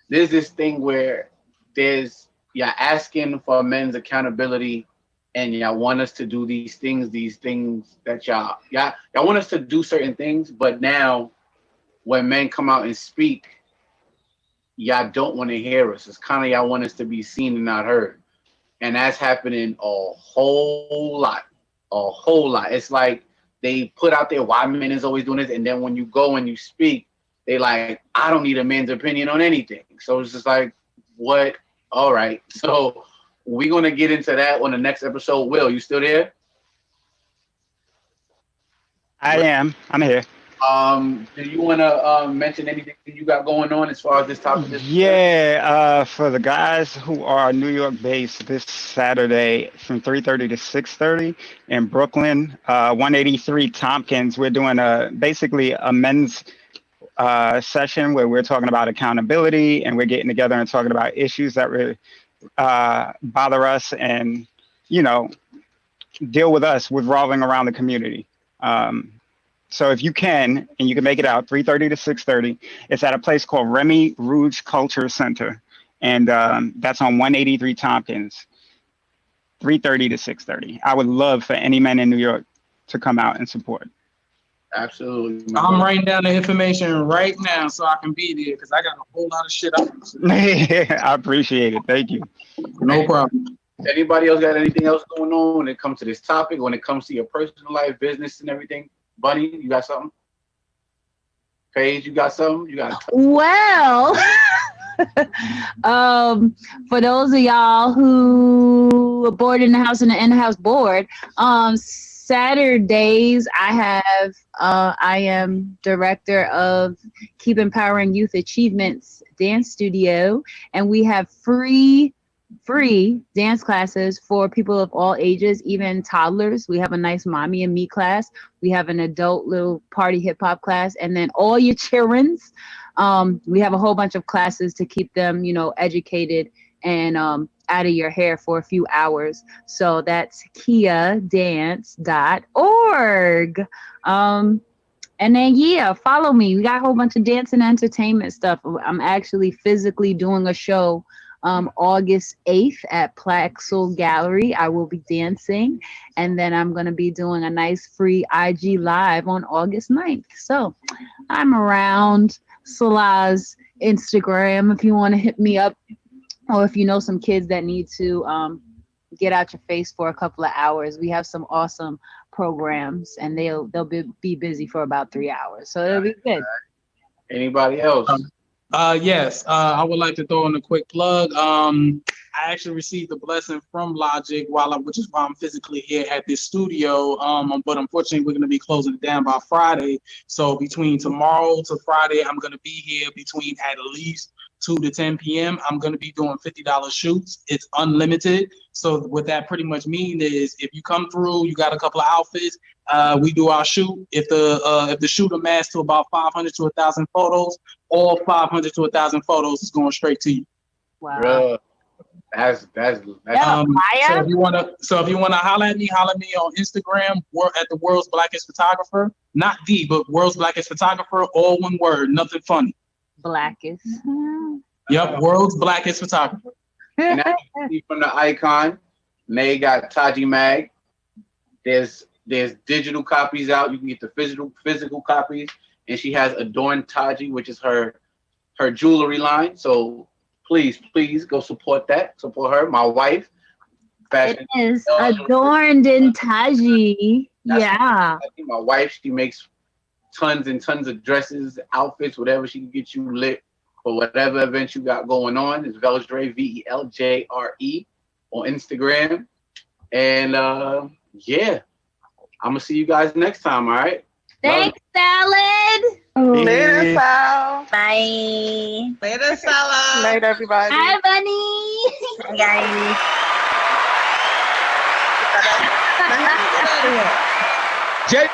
there's this thing where you're asking for men's accountability, and y'all want us to do these things that y'all want us to do certain things, but now when men come out and speak, y'all don't want to hear us. It's kind of y'all want us to be seen and not heard. And that's happening a whole lot. It's like they put out there why men is always doing this, and then when you go and you speak, they like, I don't need a man's opinion on anything. So it's just like, what? All right. So we're going to get into that on the next episode. Will, you still there? I am. I'm here. Do you want to mention anything you got going on as far as this topic is? Yeah, for the guys who are New York based, this Saturday from 3:30 to 6:30 in Brooklyn, 183 Tompkins, we're doing basically a men's session where we're talking about accountability, and we're getting together and talking about issues that really bother us and, deal with us revolving around the community. So if you can, and you can make it out, 3:30 to 6:30, it's at a place called Remy Rouge Culture Center. And that's on 183 Tompkins, 3:30 to 6:30. I would love for any men in New York to come out and support. Absolutely. I'm writing down the information right now so I can be there because I got a whole lot of shit up. I appreciate it. Thank you. No problem. Anybody else got anything else going on when it comes to this topic, when it comes to your personal life, business, and everything? Bunny, you got something? Paige, you got something? You got Well, for those of y'all who are bored in the house and the in-house board, Saturdays I am director of Keep Empowering Youth Achievements Dance Studio, and we have free dance classes for people of all ages, even toddlers. We have a nice mommy and me class. We have an adult little party hip hop class, and then all your children's. We have a whole bunch of classes to keep them, educated and out of your hair for a few hours. So that's kiadance.org. And then, follow me. We got a whole bunch of dance and entertainment stuff. I'm actually physically doing a show August 8th at Plaxel Gallery. I will be dancing, and then I'm going to be doing a nice free IG live on August 9th. So I'm around Salah's Instagram if you want to hit me up, or if you know some kids that need to get out your face for a couple of hours. We have some awesome programs, and they'll be busy for about 3 hours, so it'll be good. Anybody else? Yes, I would like to throw in a quick plug. I actually received a blessing from Logic which is why I'm physically here at this studio. But unfortunately, we're going to be closing it down by Friday. So between tomorrow to Friday, I'm going to be here between at least 2 to 10 p.m. I'm going to be doing $50 shoots. It's unlimited. So what that pretty much means is if you come through, you got a couple of outfits, we do our shoot. If the shoot amassed to about 500 to 1,000 photos, all 500 to 1,000 photos is going straight to you. Wow. Bruh, that's So if you wanna holler at me on Instagram. We're at the World's Blackest Photographer, not but World's Blackest Photographer, all one word, nothing funny. Blackest. Yep, World's Blackest Photographer. And as you see from the icon, May got Taji Mag. There's digital copies out. You can get the physical copies, and she has Adorned Taji, which is her jewelry line. So please go support that. Support her, my wife. Fashion. It is Adorned in Taji. Yeah. My wife, she makes tons and tons of dresses, outfits, whatever she can get you lit for whatever event you got going on. It's Veljre, VELJRE on Instagram. And I'm gonna see you guys next time, all right? Thanks, Salad. Later, Sal. Bye. Later, Salah. Later, everybody. Hi, Bunny. Hi, guys. Jay.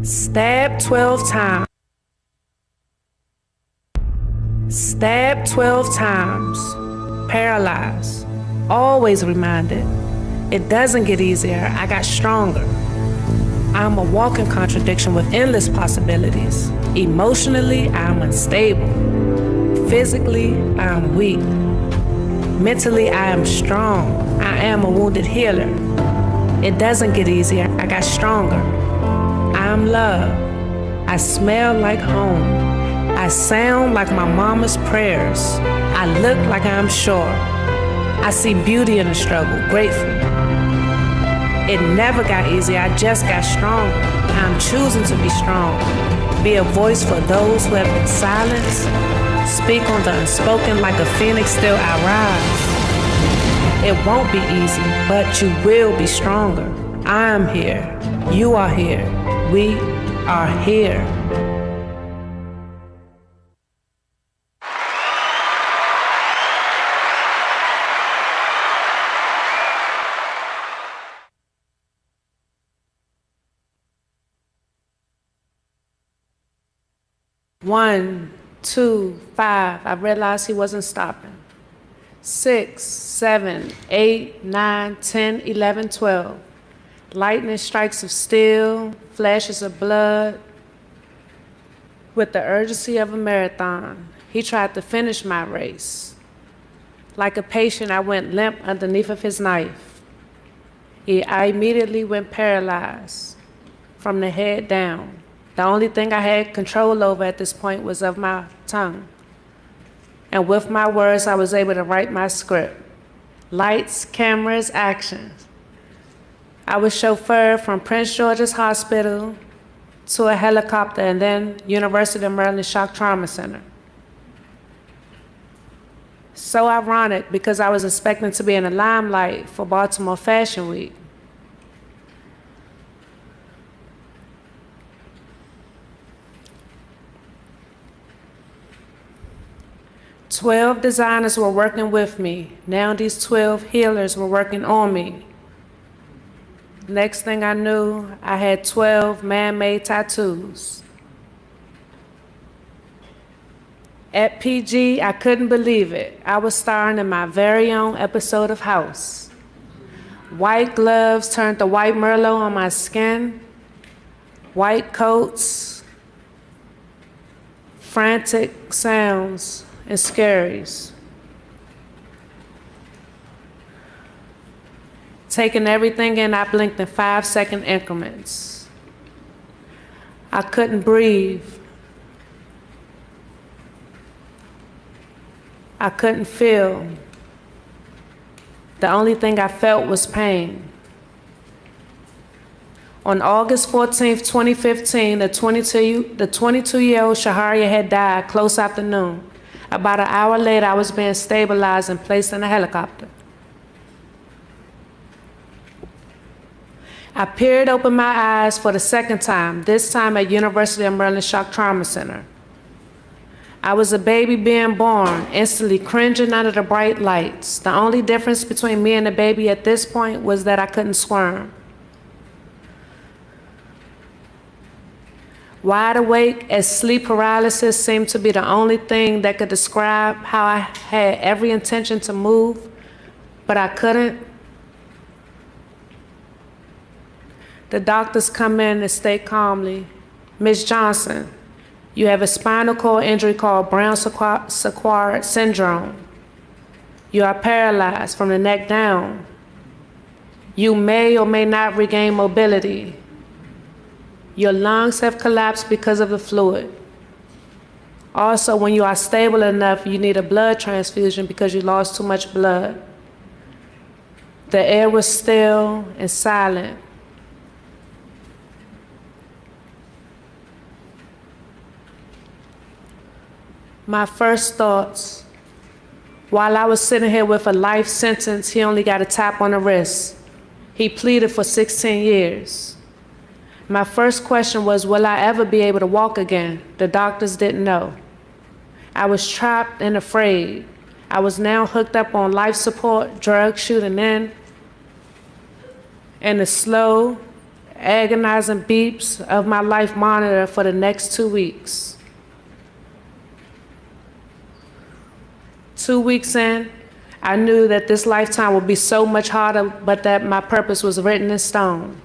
Stab 12 times. Stab 12 times. Paralyzed. Always reminded. It doesn't get easier. I got stronger. I'm a walking contradiction with endless possibilities. Emotionally, I'm unstable. Physically, I'm weak. Mentally, I am strong. I am a wounded healer. It doesn't get easier. I got stronger. I'm love. I smell like home. I sound like my mama's prayers. I look like I'm sure. I see beauty in the struggle, grateful. It never got easier, I just got stronger. I'm choosing to be strong. Be a voice for those who have been silenced. Speak on the unspoken like a phoenix, still I rise. It won't be easy, but you will be stronger. I am here. You are here. We are here. One, 2, 5. I realized he wasn't stopping. 6, 7, 8, 9, 10, 11, 12. Lightning strikes of steel, flashes of blood. With the urgency of a marathon, he tried to finish my race. Like a patient, I went limp underneath of his knife. I immediately went paralyzed from the head down. The only thing I had control over at this point was of my tongue. And with my words, I was able to write my script. Lights, cameras, action. I was chauffeured from Prince George's Hospital to a helicopter and then University of Maryland Shock Trauma Center. So ironic because I was expecting to be in the limelight for Baltimore Fashion Week. "12 designers were working with me. Now these 12 healers were working on me. Next thing I knew, I had 12 man-made tattoos. At PG, I couldn't believe it. I was starring in my very own episode of House. White gloves turned to white Merlot on my skin, white coats, frantic sounds, and scaries. Taking everything in, I blinked in 5-second increments. I couldn't breathe. I couldn't feel. The only thing I felt was pain. On August 14th, 2015, the 22-year-old Shaharia had died close afternoon. About an hour later, I was being stabilized and placed in a helicopter. I peered open my eyes for the second time, this time at University of Maryland Shock Trauma Center. I was a baby being born, instantly cringing under the bright lights. The only difference between me and the baby at this point was that I couldn't squirm. Wide awake, as sleep paralysis seemed to be the only thing that could describe how I had every intention to move, but I couldn't. The doctors come in and state calmly, "Ms. Johnson, you have a spinal cord injury called Brown-Séquard syndrome. You are paralyzed from the neck down. You may or may not regain mobility. Your lungs have collapsed because of the fluid. Also, when you are stable enough, you need a blood transfusion because you lost too much blood." The air was still and silent. My first thoughts, while I was sitting here with a life sentence, he only got a tap on the wrist. He pleaded for 16 years. My first question was, will I ever be able to walk again? The doctors didn't know. I was trapped and afraid. I was now hooked up on life support, drugs shooting in, and the slow, agonizing beeps of my life monitor for the next 2 weeks. 2 weeks in, I knew that this lifetime would be so much harder, but that my purpose was written in stone.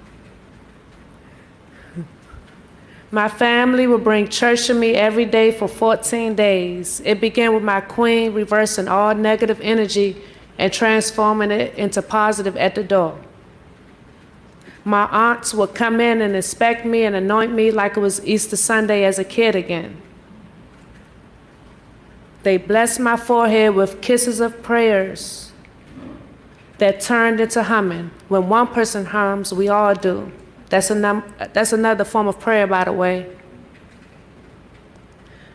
My family would bring church to me every day for 14 days. It began with my queen reversing all negative energy and transforming it into positive at the door. My aunts would come in and inspect me and anoint me like it was Easter Sunday as a kid again. They blessed my forehead with kisses of prayers that turned into humming. When one person hums, we all do. That's another form of prayer, by the way.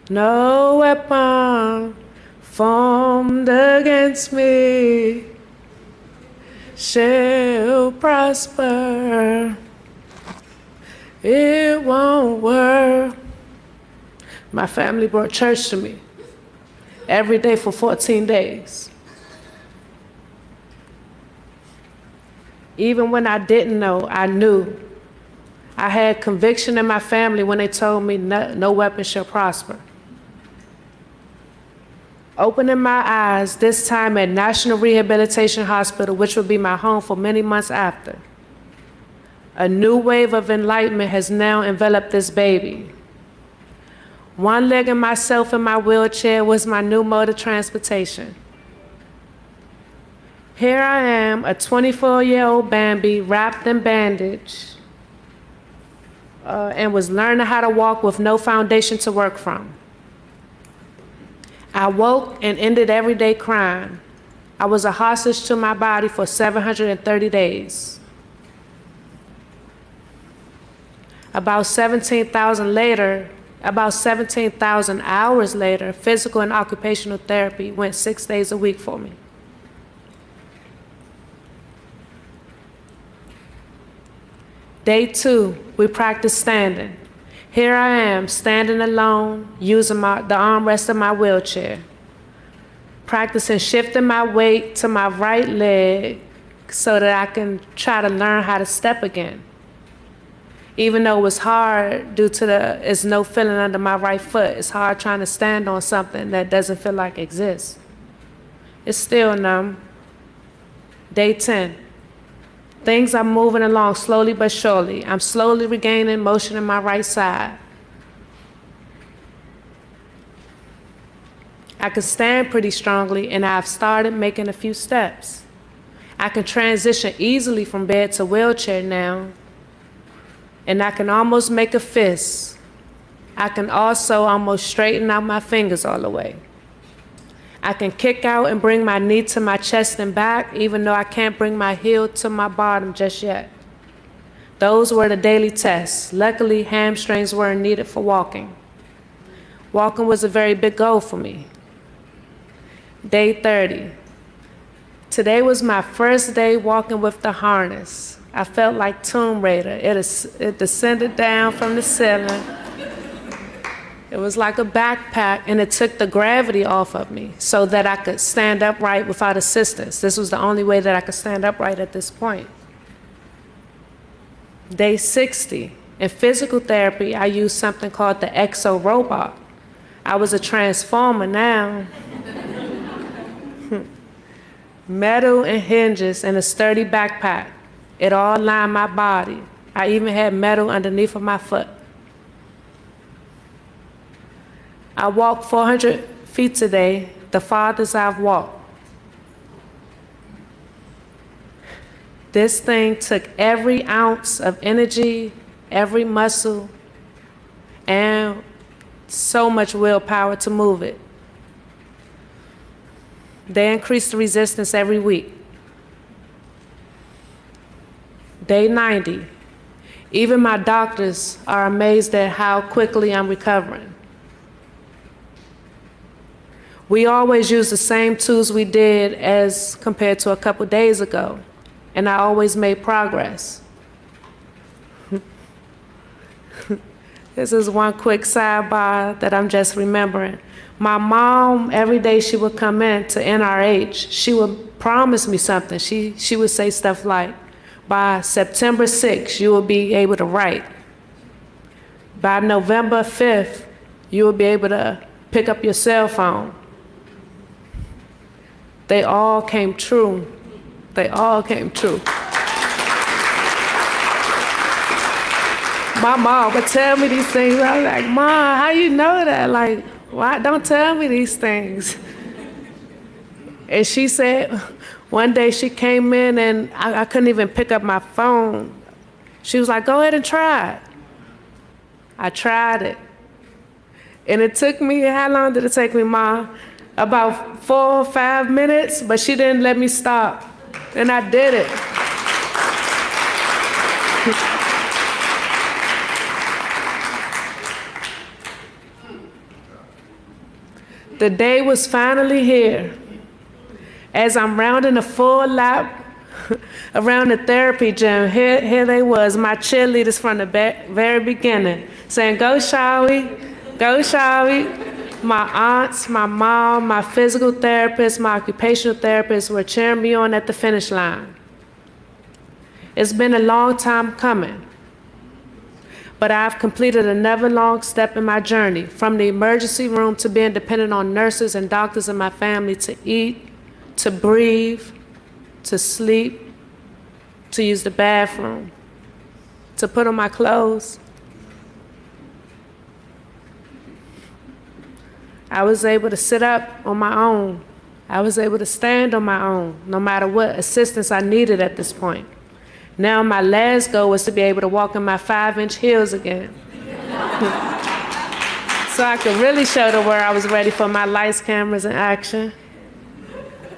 No weapon formed against me shall prosper. It won't work. My family brought church to me every day for 14 days. Even when I didn't know, I knew. I had conviction in my family when they told me no weapon shall prosper. Opening my eyes, this time at National Rehabilitation Hospital, which would be my home for many months after. A new wave of enlightenment has now enveloped this baby. One leg and myself in my wheelchair was my new mode of transportation. Here I am, a 24-year-old Bambi wrapped in bandage, and was learning how to walk with no foundation to work from. I woke and ended every day crying. I was a hostage to my body for 730 days. About 17,000 hours later, physical and occupational therapy went 6 days a week for me. Day 2, we practiced standing. Here I am, standing alone, using the armrest of my wheelchair, practicing shifting my weight to my right leg so that I can try to learn how to step again. Even though it was hard due to there's no feeling under my right foot. It's hard trying to stand on something that doesn't feel like it exists. It's still numb. Day 10. Things are moving along slowly but surely. I'm slowly regaining motion in my right side. I can stand pretty strongly, and I've started making a few steps. I can transition easily from bed to wheelchair now, and I can almost make a fist. I can also almost straighten out my fingers all the way. I can kick out and bring my knee to my chest and back, even though I can't bring my heel to my bottom just yet. Those were the daily tests. Luckily, hamstrings weren't needed for walking. Walking was a very big goal for me. Day 30. Today was my first day walking with the harness. I felt like Tomb Raider. It descended down from the ceiling. It was like a backpack, and it took the gravity off of me so that I could stand upright without assistance. This was the only way that I could stand upright at this point. Day 60. In physical therapy, I used something called the exo robot. I was a transformer now. Metal and hinges and a sturdy backpack. It all lined my body. I even had metal underneath of my foot. I walked 400 feet today, the farthest I've walked. This thing took every ounce of energy, every muscle, and so much willpower to move it. They increase the resistance every week. Day 90. Even my doctors are amazed at how quickly I'm recovering. We always use the same tools we did as compared to a couple days ago, and I always made progress. This is one quick sidebar that I'm just remembering. My mom, every day she would come in to NRH, she would promise me something. She would say stuff like, by September 6th, you will be able to write. By November 5th, you will be able to pick up your cell phone. They all came true. They all came true. My mom would tell me these things. I was like, Mom, how you know that? Like, why don't tell me these things? And she said, one day she came in and I couldn't even pick up my phone. She was like, go ahead and try it. I tried it. And it took me, how long did it take me, Mom? About 4 or 5 minutes, but she didn't let me stop. And I did it. The day was finally here. As I'm rounding a full lap around the therapy gym, here they was, my cheerleaders from the very beginning, saying, go Shawi, go Shawi. My aunts, my mom, my physical therapist, my occupational therapist were cheering me on at the finish line. It's been a long time coming, but I've completed another long step in my journey, from the emergency room to being dependent on nurses and doctors in my family to eat, to breathe, to sleep, to use the bathroom, to put on my clothes. I was able to sit up on my own. I was able to stand on my own, no matter what assistance I needed at this point. Now my last goal was to be able to walk in my 5-inch heels again. So I could really show the world I was ready for my lights, cameras, and action.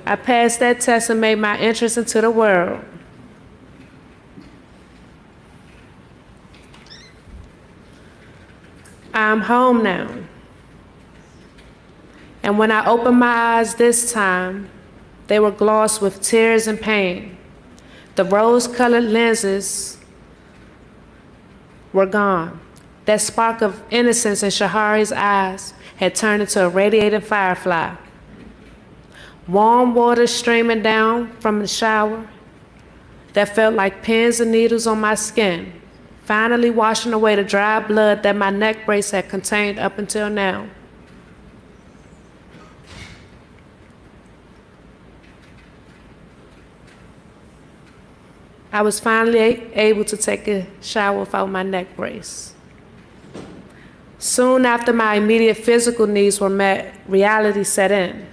I passed that test and made my entrance into the world. I'm home now. And when I opened my eyes this time, they were glossed with tears and pain. The rose-colored lenses were gone. That spark of innocence in Shahari's eyes had turned into a radiating firefly. Warm water streaming down from the shower that felt like pins and needles on my skin, finally washing away the dry blood that my neck brace had contained up until now. I was finally able to take a shower without my neck brace. Soon after my immediate physical needs were met, reality set in.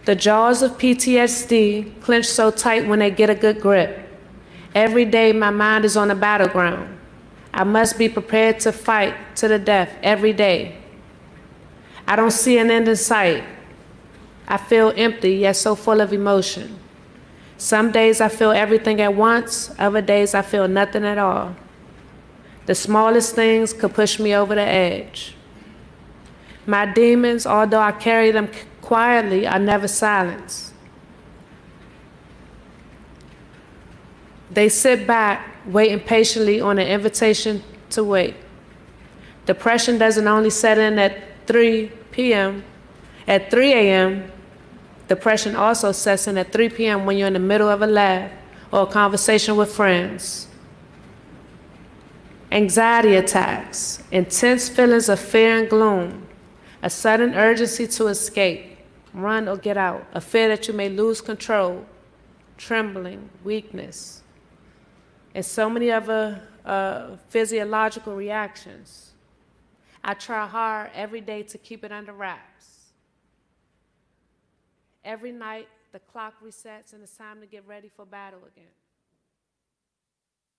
The jaws of PTSD clench so tight when they get a good grip. Every day my mind is on the battleground. I must be prepared to fight to the death every day. I don't see an end in sight. I feel empty, yet so full of emotion. Some days I feel everything at once, other days I feel nothing at all. The smallest things could push me over the edge. My demons, although I carry them quietly, are never silenced. They sit back, waiting patiently on an invitation to wait. Depression doesn't only set in at 3 p.m. At 3 a.m., depression also sets in at 3 p.m. when you're in the middle of a laugh or a conversation with friends. Anxiety attacks, intense feelings of fear and gloom, a sudden urgency to escape, run or get out, a fear that you may lose control, trembling, weakness, and so many other physiological reactions. I try hard every day to keep it under wraps. Every night, the clock resets and it's time to get ready for battle again.